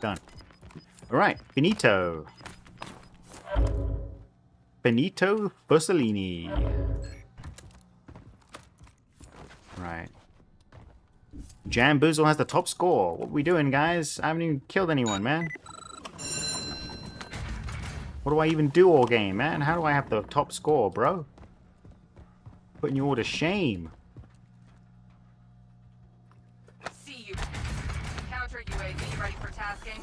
Done. Alright, Benito. Benito Mussolini. Right. Jam Boozle has the top score. What are we doing, guys? I haven't even killed anyone, man. What do I even do all game, man? How do I have the top score, bro? Putting you all to shame.
See you. Counter UAV ready for tasking.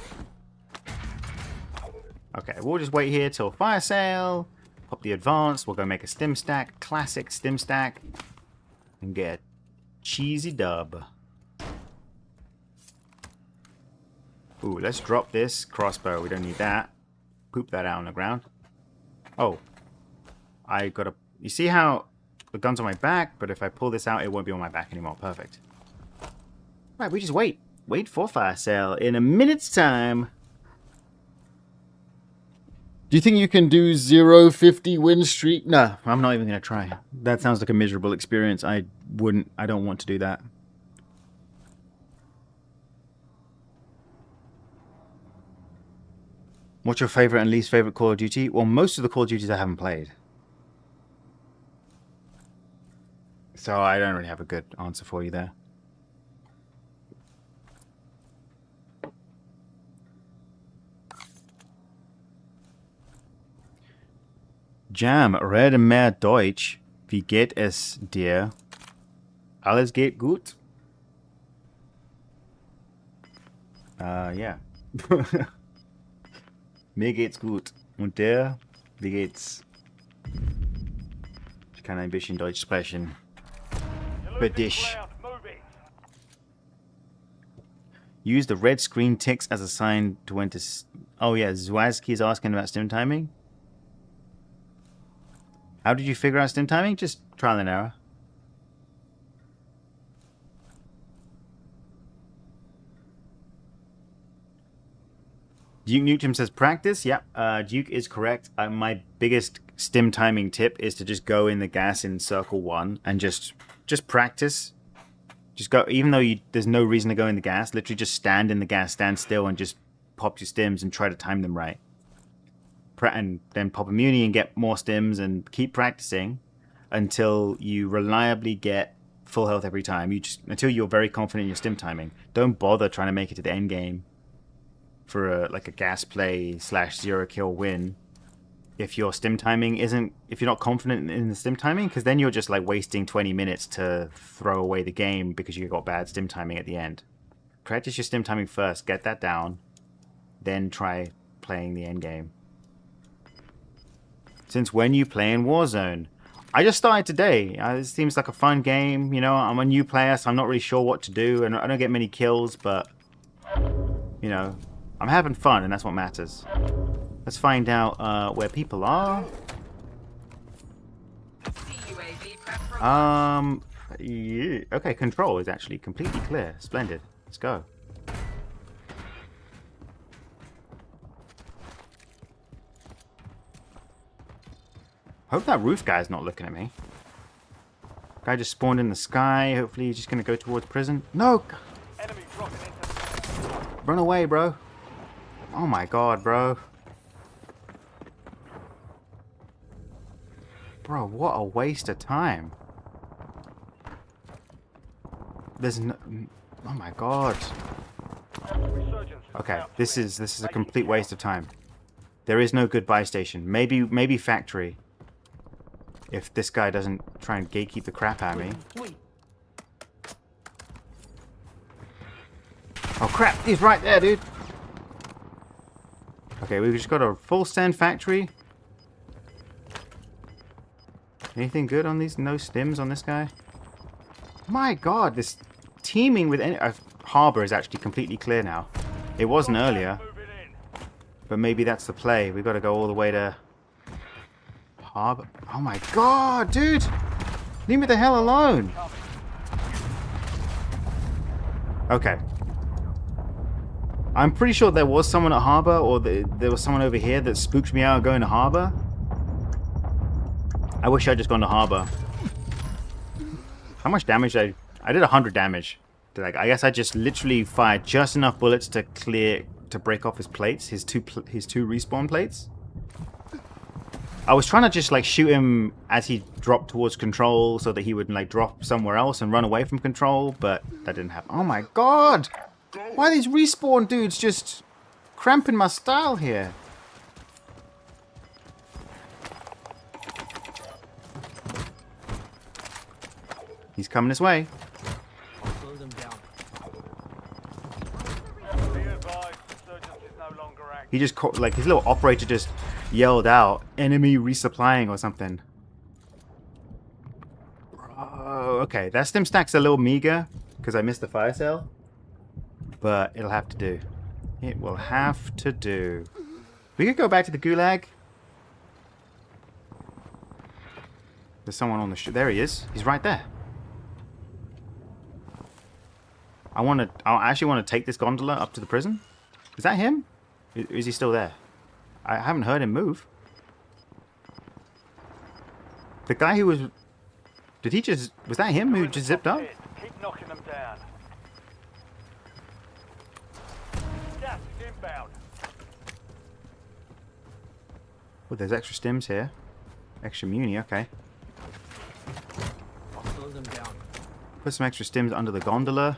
Okay, we'll just wait here till fire sale. Pop the advance. We'll go make a stim stack. Classic stim stack. And get a cheesy dub. Ooh, let's drop this crossbow. We don't need that. Poop that out on the ground. Oh. I gotta... You see how the gun's on my back? But if I pull this out, it won't be on my back anymore. Perfect. Right, we just wait. Wait for fire sale in a minute's time. Do you think you can do 0-50 win streak? No, I'm not even going to try. That sounds like a miserable experience. I don't want to do that. What's your favorite and least favorite Call of Duty? Well, most of the Call of Duties I haven't played. So I don't really have a good answer for you there. Jam, red mehr Deutsch. Wie geht es dir? Alles geht gut? Ja. Mir geht's gut. Und der? Wie geht's? Ich kann ein bisschen Deutsch sprechen. Für dich. Use the red screen ticks as a sign to when to... Oh yeah, Zwazki is asking about stim timing. How did you figure out stim timing? Just trial and error. Duke Newton says practice. Yep, Duke is correct. My biggest stim timing tip is to just go in the gas in circle 1 and just practice. Just go, even though there's no reason to go in the gas, literally just stand in the gas, stand still, and just pop your stims and try to time them right. And then pop a muni and get more stims and keep practicing until you reliably get full health every time. Until you're very confident in your stim timing. Don't bother trying to make it to the end game for like a gas play / 0 kill win if your stim timing isn't, if you're not confident in the stim timing, because then you're just like wasting 20 minutes to throw away the game because you got bad stim timing at the end. Practice your stim timing first, get that down, then try playing the end game. Since when you play in Warzone? I just started today. It seems like a fun game, you know. I'm a new player, so I'm not really sure what to do, and I don't get many kills, but you know, I'm having fun, and that's what matters. Let's find out where people are.
CUAV prep for
Yeah. Okay, control is actually completely clear. Splendid. Let's go. Hope that roof guy's not looking at me. Guy just spawned in the sky. Hopefully he's just gonna go towards prison. No!
Enemy dropping into
Run away, bro. Oh my god, bro. Bro, what a waste of time. There's no... Oh my god.
resurgence.
Okay, this is a complete waste of time. There is no good buy station. Maybe factory. If this guy doesn't try and gatekeep the crap out of me. Oh crap, he's right there, dude. Okay, we've just got a full send factory. Anything good on these? No stims on this guy? My god, this teaming with harbor is actually completely clear now. It wasn't earlier,
Moving in.
but maybe that's the play. We've got to go all the way to harbor. Oh my god, dude! Leave me the hell alone! Okay. I'm pretty sure there was someone at harbor, or there was someone over here that spooked me out going to harbor. I wish I'd just gone to harbor. How much damage did I did 100 damage. I guess I just literally fired just enough bullets to break off his plates, his two respawn plates. I was trying to just like shoot him as he dropped towards control so that he would like drop somewhere else and run away from control, but that didn't happen. Oh my god! Why are these respawn dudes just cramping my style here? He's coming this way.
Be advised, resurgence is no longer active.
He just like his little operator just yelled out, "Enemy resupplying" or something. Oh, okay. That stim stack's a little meager because I missed the fire sale, but it'll have to do. It will have to do. We could go back to the gulag. There's someone on the there he is. He's right there. I actually want to take this gondola up to the prison. Is that him? Is he still there? I haven't heard him move. The guy who was... Did he just... Was that him who just zipped up?
Keep knocking them down. Gas is inbound.
Oh, there's extra stims here. Extra muni, okay.
I'll slow them down.
Put some extra stims under the gondola.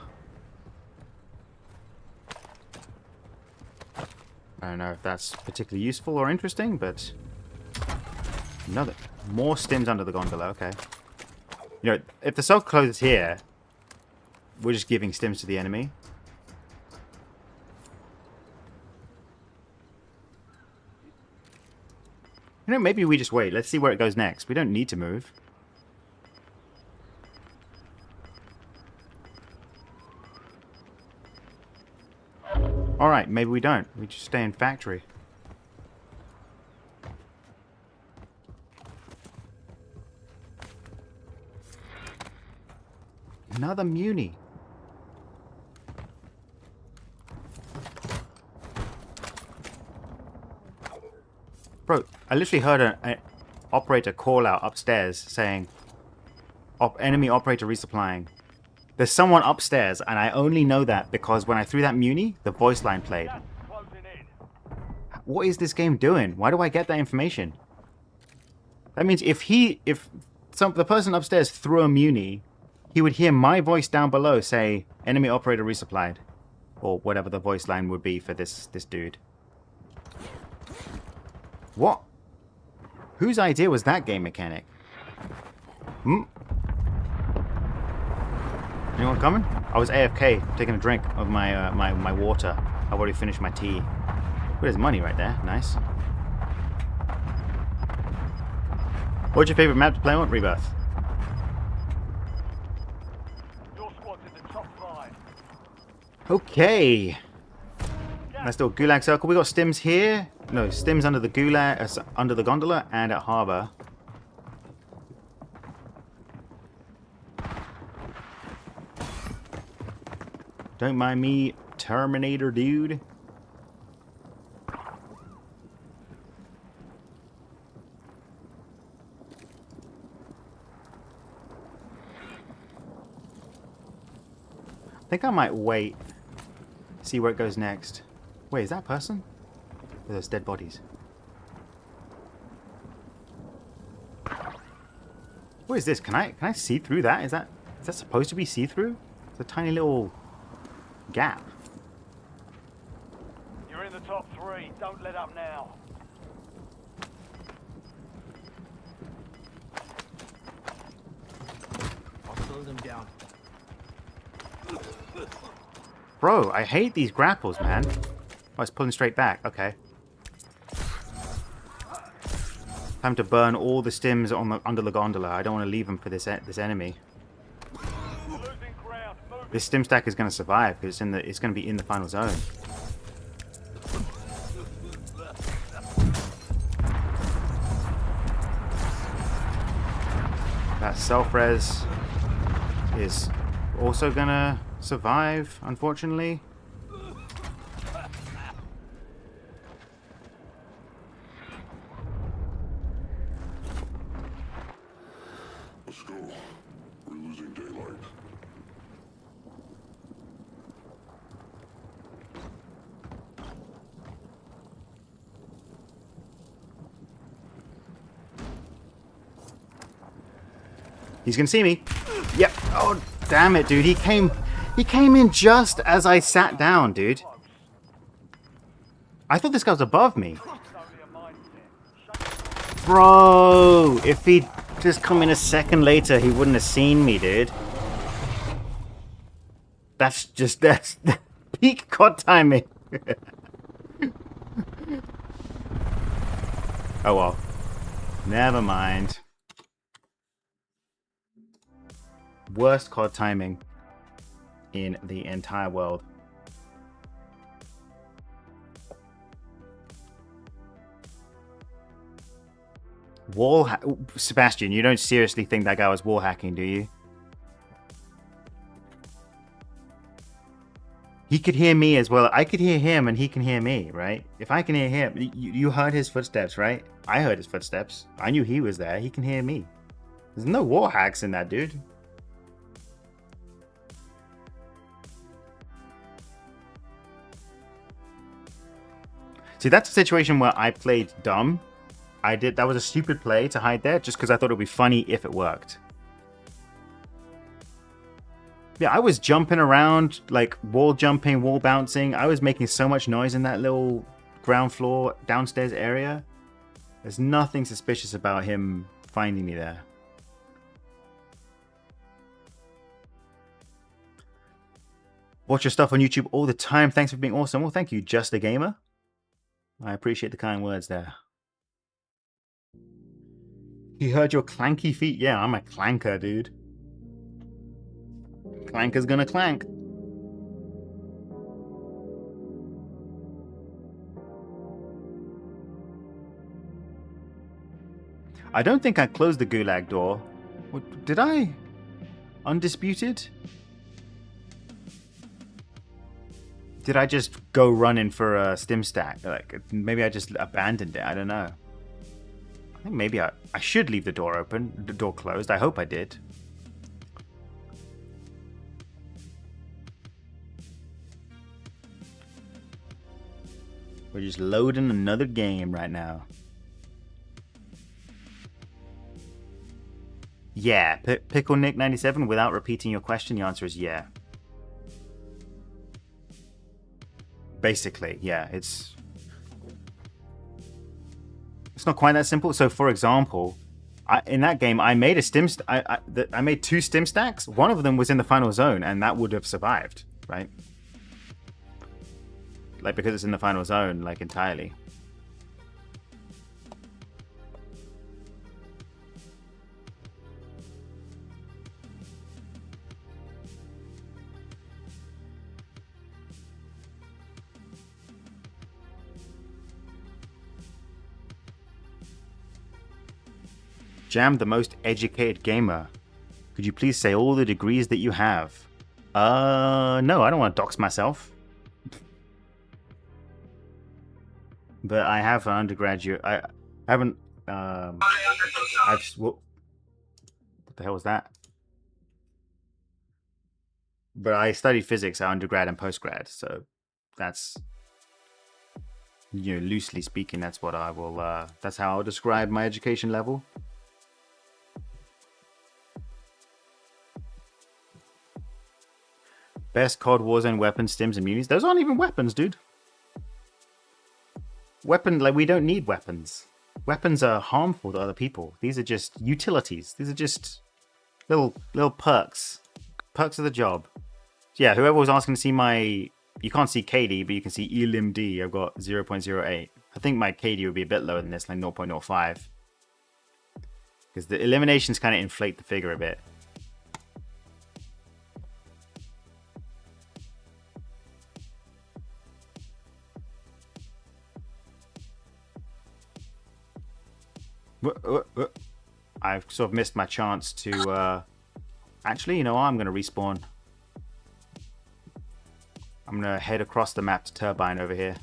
I don't know if that's particularly useful or interesting, but... More stims under the gondola, okay. You know, if the circle closes here, we're just giving stims to the enemy. You know, maybe we just wait. Let's see where it goes next. We don't need to move. Alright, maybe we don't. We just stay in factory. Another muni. Bro, I literally heard an operator call out upstairs saying, enemy operator resupplying. There's someone upstairs, and I only know that because when I threw that muni, the voice line played.
Gas is closing in.
What is this game doing? Why do I get that information? That means if the person upstairs threw a muni, he would hear my voice down below say, enemy operator resupplied. Or whatever the voice line would be for this dude. What? Whose idea was that game mechanic? Anyone coming? I was AFK, taking a drink of my my water. I've already finished my tea. Oh, there's money right there. Nice. What's your favorite map to play on? Rebirth.
Your squad's in the top 5.
Okay. Nice little gulag circle. We got stims here. No, stims under the gulag, under the gondola, and at harbor. Don't mind me, Terminator dude. I think I might wait, see where it goes next. Wait, is that a person? Or those dead bodies? What is this? Can I see through that? Is that supposed to be see-through? It's a tiny little gap.
You're in the top 3. Don't let up now.
I'll slow them down.
Bro, I hate these grapples, man. Oh, it's pulling straight back. Okay. Time to burn all the stims on under the gondola. I don't want to leave them for this enemy.
Losing ground. Move.
This stim stack is going to survive because it's going to be in the final zone. That self-res is also going to survive, unfortunately.
Let's go. We're losing daylight.
He's gonna see me. Yep. Oh, damn it, dude. He came in just as I sat down, dude. I thought this guy was above me. Bro, if he'd just come in a second later, he wouldn't have seen me, dude. That's peak COD timing. Oh well. Never mind. Worst COD timing in the entire world. Sebastian, you don't seriously think that guy was wall hacking, do you? He could hear me as well. I could hear him and he can hear me, right? If I can hear him, you heard his footsteps, right? I heard his footsteps. I knew he was there. He can hear me. There's no wall hacks in that, dude. See, that's a situation where I played dumb. That was a stupid play to hide there just because I thought it would be funny if it worked. Yeah, I was jumping around, like wall jumping, wall bouncing. I was making so much noise in that little ground floor downstairs area. There's nothing suspicious about him finding me there. Watch your stuff on YouTube all the time. Thanks for being awesome. Well, thank you, Just a Gamer. I appreciate the kind words there. He heard your clanky feet. Yeah, I'm a clanker, dude. Clanker's gonna clank. I don't think I closed the gulag door. Did I? Undisputed? Did I just go running for a stim stack? Like, maybe I just abandoned it. I don't know. I think maybe I should leave the door open, the door closed. I hope I did. We're just loading another game right now. Yeah, Pickle Nick 97. Without repeating your question, the answer is yeah. Basically, yeah. It's not quite that simple. So, for example, in that game, I made I made 2 stim stacks. One of them was in the final zone, and that would have survived, right? Like, because it's in the final zone, like, entirely. Jam, the most educated gamer. Could you please say all the degrees that you have? No, I don't want to dox myself. But I have an undergraduate. I haven't. What the hell was that? But I studied physics at undergrad and postgrad, so that's, you know, loosely speaking, that's what I will. That's how I'll describe my education level. Best COD Warzone weapons, stims, and munis. Those aren't even weapons, dude. Like, we don't need weapons. Weapons are harmful to other people. These are just utilities. These are just little perks. Perks of the job. So yeah, whoever was asking to see my... You can't see KD, but you can see ELIMD. I've got 0.08. I think my KD would be a bit lower than this, like 0.05. Because the eliminations kind of inflate the figure a bit. I've sort of missed my chance to actually, you know what, I'm going to respawn. I'm going to head across the map to Turbine over here.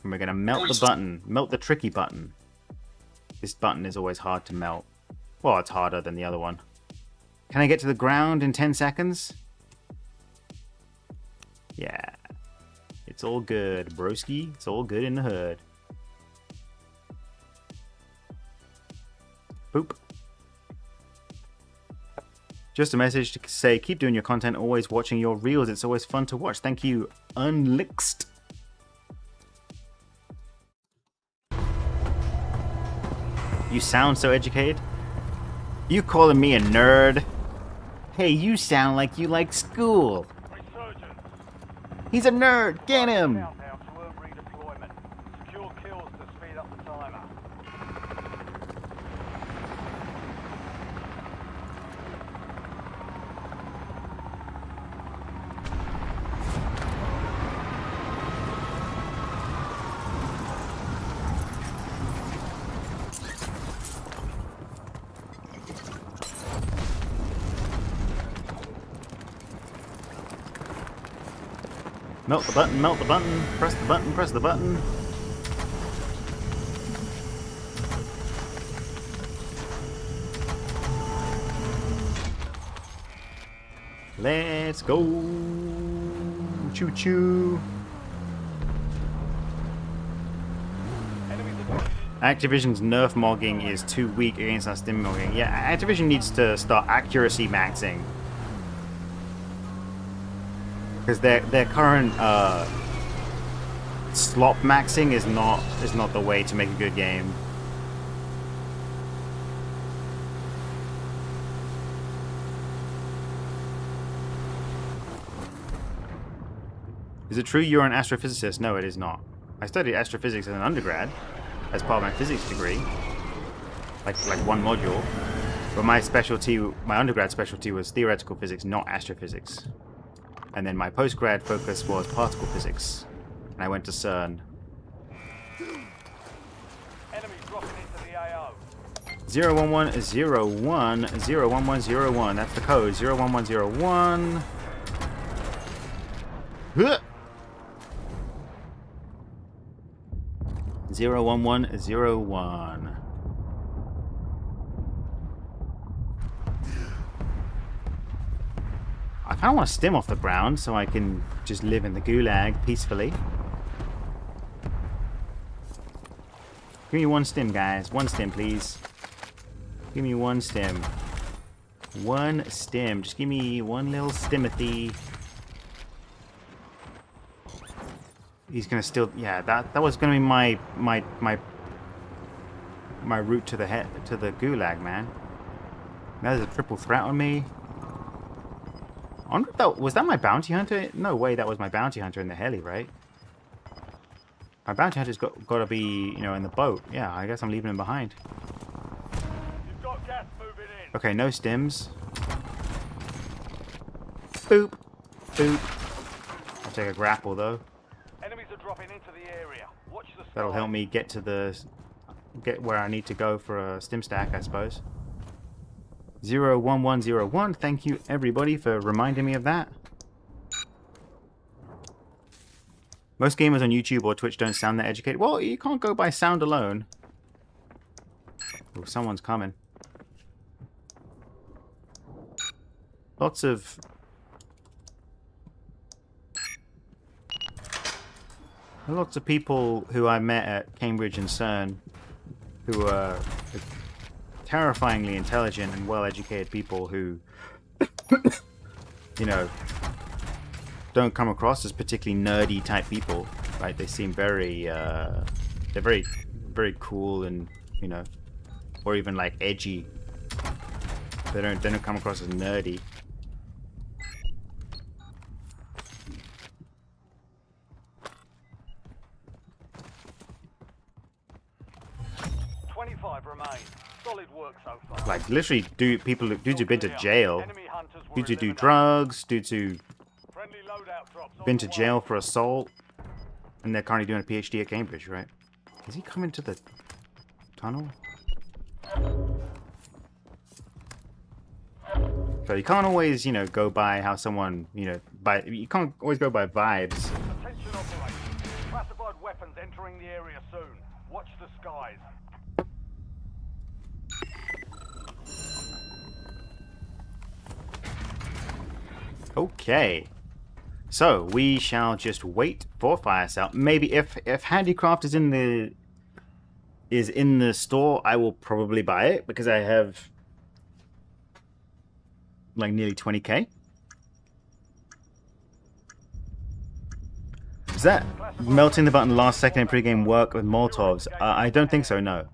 And we're going to melt the button, melt the tricky button. This button is always hard to melt. Well, it's harder than the other one. Can I get to the ground in 10 seconds? Yeah. It's all good, broski. It's all good in the hood. Boop. Just a message to say, keep doing your content, always watching your reels. It's always fun to watch. Thank you, Unlixed. You sound so educated. You calling me a nerd? Hey, you sound like you like school.
Resurgence.
He's a nerd. Get him.
Countdown to earn redeployment. Secure kills to speed up the timer.
Melt the button, press the button, press the button. Let's go. Choo choo. Activision's nerf mogging is too weak against our stim mogging. Yeah, Activision needs to start accuracy maxing. Because their current slop maxing is not the way to make a good game. Is it true you're an astrophysicist? No, it is not. I studied astrophysics as an undergrad, as part of my physics degree, like one module. But my undergrad specialty was theoretical physics, not astrophysics. And then my postgrad focus was particle physics. And I went to CERN.
Enemy dropping into the AO.
01101 01101. That's the code. 01101. Huh. 01101. I kind of want to stim off the ground so I can just live in the gulag peacefully. Give me one stim, guys. One stim, please. Give me one stim. One stim. Just give me one little stimothy. He's gonna still, yeah. That was gonna be my route to the gulag, man. Now there's a triple threat on me. I wonder if was that my bounty hunter? No way, that was my bounty hunter in the heli, right? My bounty hunter's got to be, you know, in the boat. Yeah, I guess I'm leaving him behind.
You've got gas moving in.
Okay, no stims. Boop, boop. I'll take a grapple though.
Enemies are dropping into the area. Watch the sky.
That'll help me get where I need to go for a stim stack, I suppose. 01101. Thank you everybody for reminding me of that. Most gamers on YouTube or Twitch don't sound that educated. Well, you can't go by sound alone. Oh, someone's coming. Lots of people who I met at Cambridge and CERN who are terrifyingly intelligent and well-educated people who, you know, don't come across as particularly nerdy type people, right? They seem very, they're very, very cool and, you know, or even like edgy. They don't come across as nerdy.
Remain. Solid work so far.
Like literally, dudes who've been to jail,
Enemy hunters were
dudes who do
eliminated.
drugs, dudes who
Friendly loadout drops on
been
the
to
way.
jail for assault, and they're currently doing a PhD at Cambridge, right? Is he coming to the tunnel? So you can't always, you know, go by how someone, you know, you can't always go by vibes.
Attention operators. Classified weapons entering the area soon. Watch the skies.
Okay, so we shall just wait for fire sale. Maybe if handicraft is in the store, I will probably buy it because I have like nearly 20k. Does that melting the button last second in pregame work with Molotovs? I don't think so. No.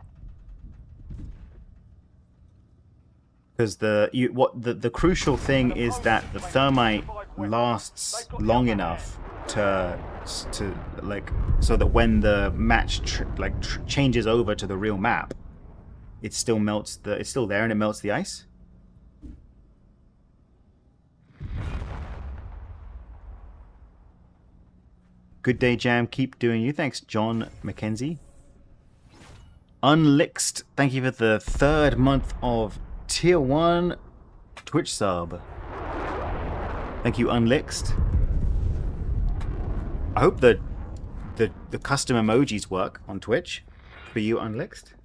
Because the crucial thing is that the thermite lasts long enough to like so that when the match changes over to the real map, it still melts it's still there and it melts the ice. Good day, Jam. Keep doing you. Thanks, John McKenzie. Unlixed. Thank you for the 3rd month of Tier 1 Twitch sub. Thank you, Unlixed. I hope the custom emojis work on Twitch for you, Unlixed.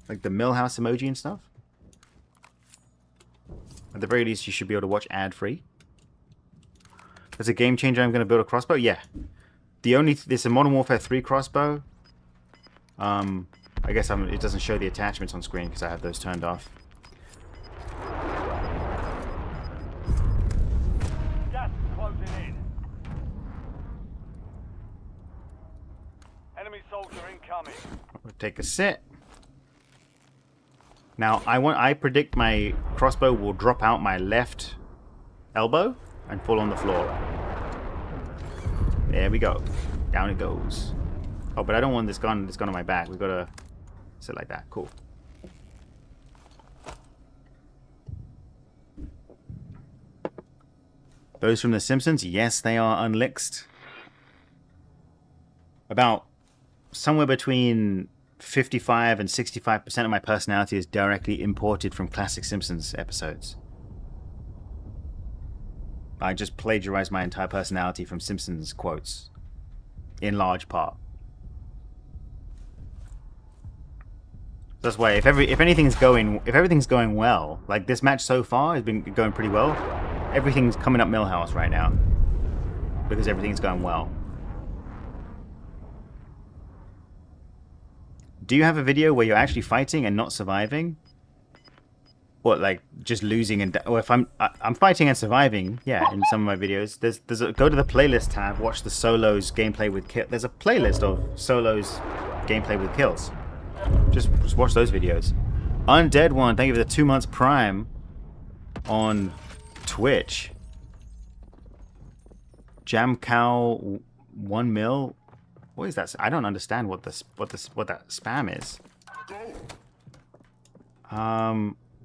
Like the Millhouse emoji and stuff. At the very least, you should be able to watch ad-free. As a game changer, I'm going to build a crossbow. Yeah. There's a Modern Warfare 3 crossbow. I guess it doesn't show the attachments on screen because I have those turned off.
Gas closing in. Enemy soldier incoming.
We'll take a sit. Now I predict my crossbow will drop out my left elbow and fall on the floor. There we go. Down it goes. Oh, but I don't want this gun on my back. We've got to sit like that. Cool. Those from The Simpsons? Yes, they are unlixed. About somewhere between 55 and 65% of my personality is directly imported from classic Simpsons episodes. I just plagiarized my entire personality from Simpsons quotes, in large part. That's why if everything's going well, like this match so far has been going pretty well, everything's coming up Millhouse right now because everything's going well. Do you have a video where you're actually fighting and not surviving? Or like just losing and or if I'm fighting and surviving, yeah, in some of my videos. There's a, go to the playlist tab, watch the solos gameplay with kill. There's a playlist of solos gameplay with kills. Just watch those videos. Undead One, thank you for the 2 months Prime on Twitch. Jam Cow 1 mil. What is that? I don't understand what that spam is.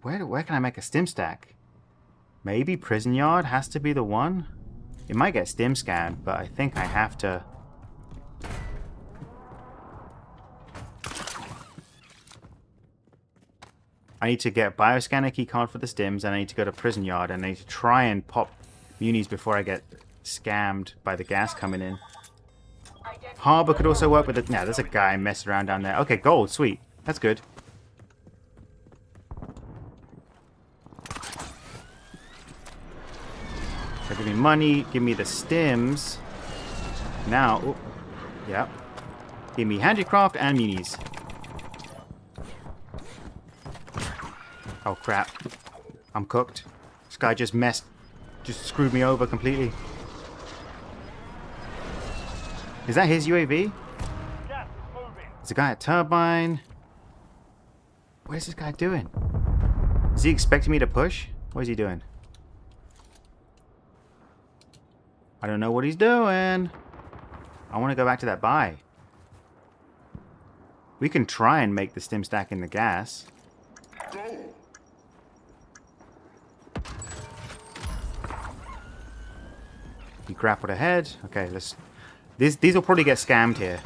Where can I make a stim stack? Maybe Prison Yard has to be the one. It might get stim scanned, but I think I have to. I need to get bioscanner keycard for the stims, and I need to go to Prison Yard, and I need to try and pop munis before I get scammed by the gas coming in. Harbor could also work with it. Nah, there's a guy messing around down there. Okay, gold, sweet. That's good. So give me money, give me the stims. Now, oh, yeah. Give me handicraft and munis. Oh crap. I'm cooked. This guy just screwed me over completely. Is that his UAV?
Gas is moving.
There's a guy at Turbine. What is this guy doing? Is he expecting me to push? What is he doing? I don't know what he's doing. I want to go back to that buy. We can try and make the stim stack in the gas. He grappled ahead. Okay, let's. These will probably get scammed here.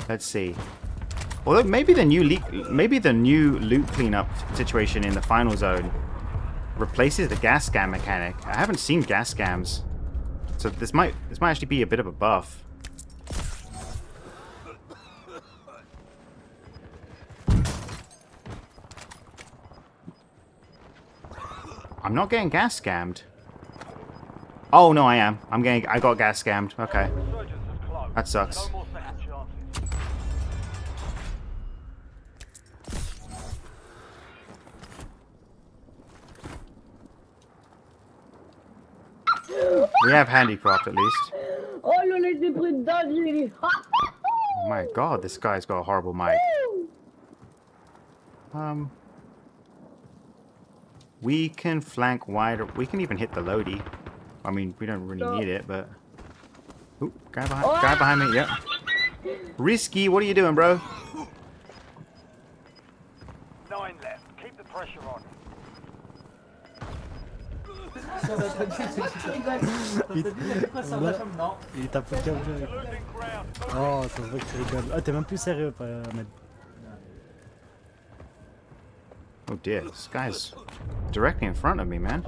Let's see. Although maybe the new loot cleanup situation in the final zone replaces the gas scam mechanic. I haven't seen gas scams, so this might actually be a bit of a buff. I'm not getting gas scammed. Oh no, I am. I got gas scammed. Okay,
Resurgence is close.
that sucks.
No more second chances.
We have handicraft at least.
Oh là là, j'ai pris dedans, j'ai...
Oh my god, this guy's got a horrible mic. We can flank wider. We can even hit the Lodi. I mean, we don't really need it, but. Ooh, guy behind me. Yep. Risky, what are you doing, bro?
9 left. Keep the pressure on.
Il t'a foutu un jeu.
Losing ground.
Oh, ça se voit que tu rigoles. Ah, t'es même plus sérieux, Ahmed.
Oh dear, this guy's directly in front of me, man.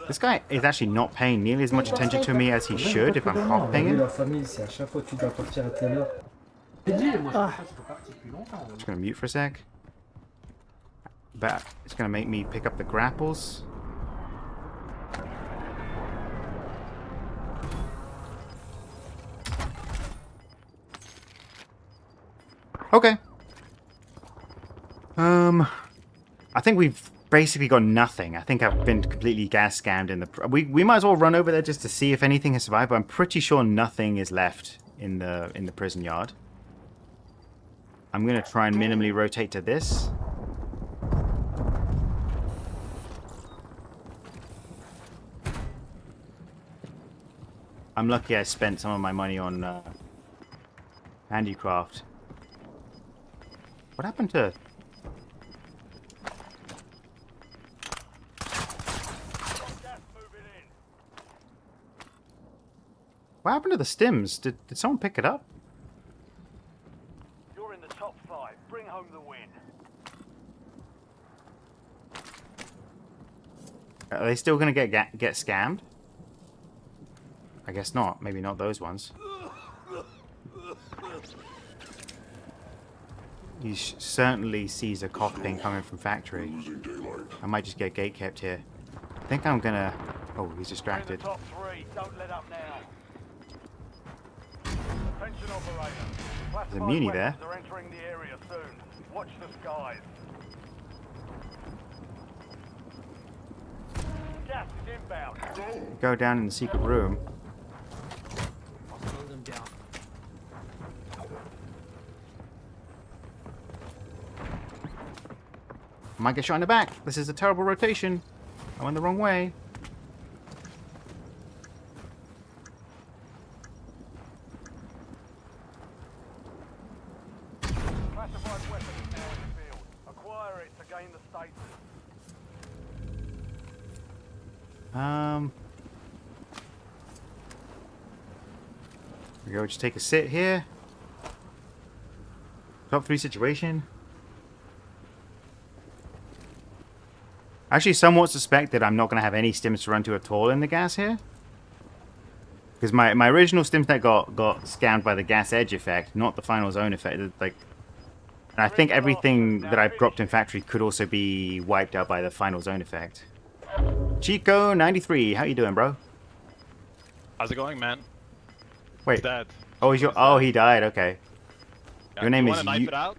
This guy is actually not paying nearly as much attention to me as he should if I'm hop pinging.
La famille, c'est à chaque fois que tu dois partir à telle heure.
Just gonna mute for a sec. But it's gonna make me pick up the grapples. Okay. I think we've basically got nothing. I think I've been completely gas scammed in the. We might as well run over there just to see if anything has survived. But I'm pretty sure nothing is left in the prison yard. I'm gonna try and minimally rotate to this. I'm lucky I spent some of my money on handicraft. What happened to...
Gas moving in.
What happened to the stims? Did someone pick it up?
You're in the top 5. Bring home the win.
Are they still gonna get scammed? I guess not. Maybe not those ones. He certainly sees a coughing coming from factory. I might just get gate kept here. I think I'm gonna... Oh, he's distracted.
Top 3. Don't let up now. Attention operator.
There's a muni there.
Weapons are entering the area soon. Watch the skies. Gas is inbound.
Go down in the secret room.
Slow them down.
I might get shot in the back. This is a terrible rotation. I went the wrong way.
Classified weapon is now in the field. Acquire it to gain the status.
We go. Just take a sit here. Top 3 situation. I actually somewhat suspect that I'm not going to have any stims to run to at all in the gas here. Because my original stims that got scammed by the gas edge effect, not the final zone effect. Like, and I think everything that I've dropped in factory could also be wiped out by the final zone effect. Chico93, how you doing, bro?
How's it going, man?
Wait.
Dead.
Oh, he died. Okay.
Yeah,
Your name
you
is
wanna knife it out?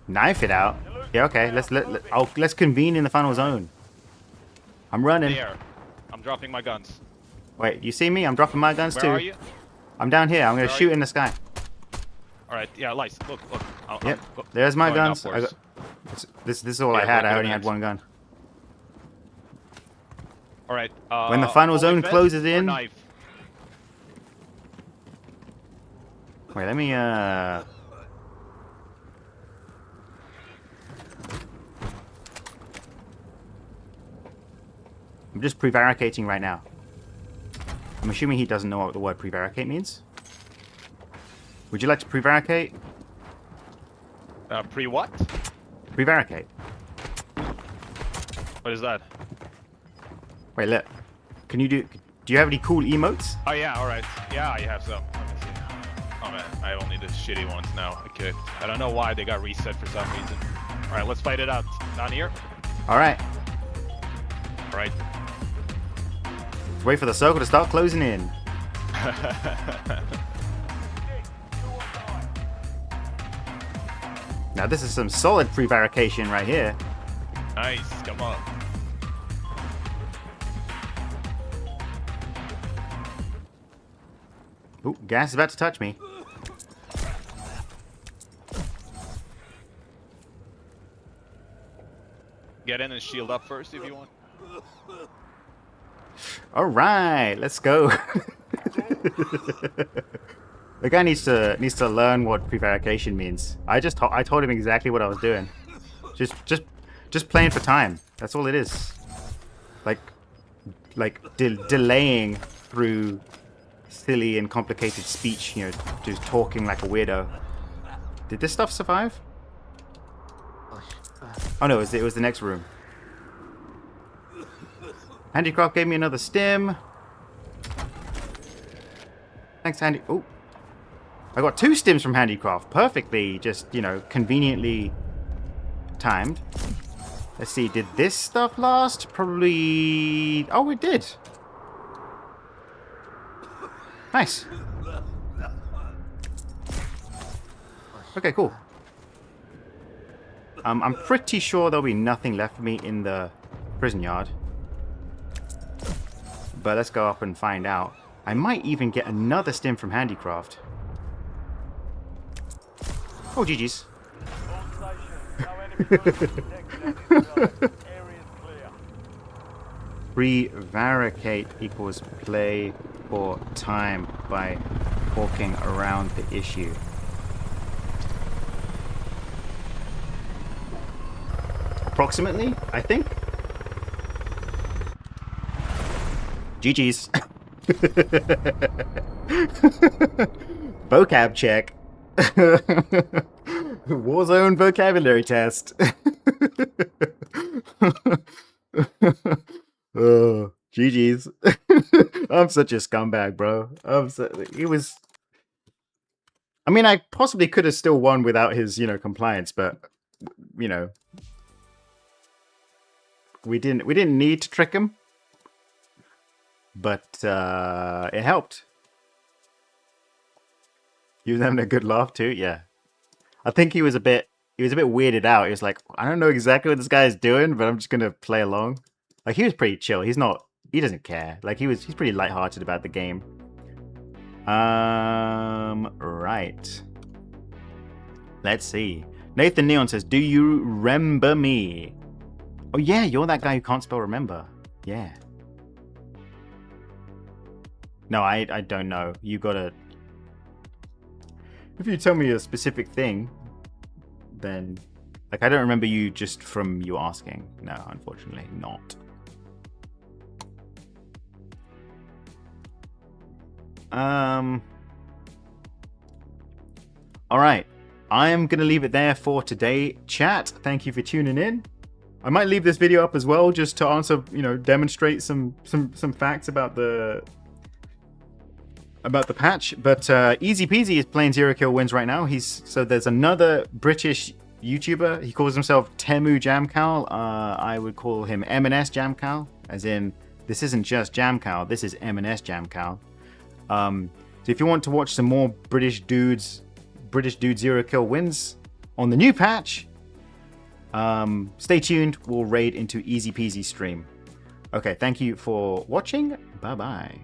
Knife it out. Yeah. Okay. Let's convene in the final zone. I'm running.
There. I'm dropping my guns.
Wait, you see me? I'm dropping my guns too.
Where are you?
I'm down here. I'm gonna
Where are
shoot
you?
in the sky.
All right. Yeah, Lice. Look.
Yep. There's my
going
guns.
upwards.
This is all I
Yeah,
had.
we're
I
good
only had
next.
one gun.
All right.
When the final zone
vest
closes
or
in-
Knife?
Wait, let me I'm just prevaricating right now. I'm assuming he doesn't know what the word prevaricate means. Would you like to prevaricate?
Pre what?
Prevaricate.
What is that?
Wait, look. Can you do you have any cool emotes?
Oh yeah. All right. Yeah, I have some. Let me see. Oh man, I only the shitty ones now. Okay. I don't know why they got reset for some reason. All right, let's fight it out. Down here.
All right.
All right.
Let's wait for the circle to start closing in. Now this is some solid prevarication right here.
Nice. Come on.
Ooh, gas is about to touch me.
Get in and shield up first if you want.
All right, let's go. The guy needs to learn what prevarication means. I told him exactly what I was doing. Just playing for time. That's all it is. Like delaying through silly and complicated speech. You know, just talking like a weirdo. Did this stuff survive? Oh no, it was the next room. Handicraft gave me another stim. Thanks, Handy. Oh, I got 2 stims from Handicraft. Perfectly, just, you know, conveniently timed. Let's see, did this stuff last? Probably... Oh, it did. Nice. Okay, cool. I'm pretty sure there'll be nothing left for me in the prison yard. But let's go up and find out. I might even get another stim from Handicraft. Oh, GG's. Prevaricate equals play for time by walking around the issue. Approximately, I think. GG's. Vocab check. Warzone vocabulary test. Oh, GG's. I'm such a scumbag, bro. He was. I mean, I possibly could have still won without his, compliance, but we didn't need to trick him. But it helped. He was having a good laugh too. Yeah, I think he was a bit weirded out. He was like, I don't know exactly what this guy is doing, but I'm just gonna play along. Like, he was pretty chill. He doesn't care. Like, he's pretty lighthearted about the game. Right. Let's see. Nathan Neon says, do you remember me? Oh yeah, you're that guy who can't spell remember. Yeah. No, I don't know. You gotta... If you tell me a specific thing, then... Like, I don't remember you just from you asking. No, unfortunately, not. Alright. I am going to leave it there for today, chat. Thank you for tuning in. I might leave this video up as well, just to answer, demonstrate some facts about the patch. But Easy Peasy is playing 0 kill wins right now. So there's another British YouTuber. He calls himself Temu Jamcal. I would call him M&S Jamcal, as in, this isn't just Jamcal, this is M&S Jamcal. So if you want to watch some more British dude 0 kill wins on the new patch, stay tuned. We'll raid into Easy Peasy stream. Okay, thank you for watching. Bye bye.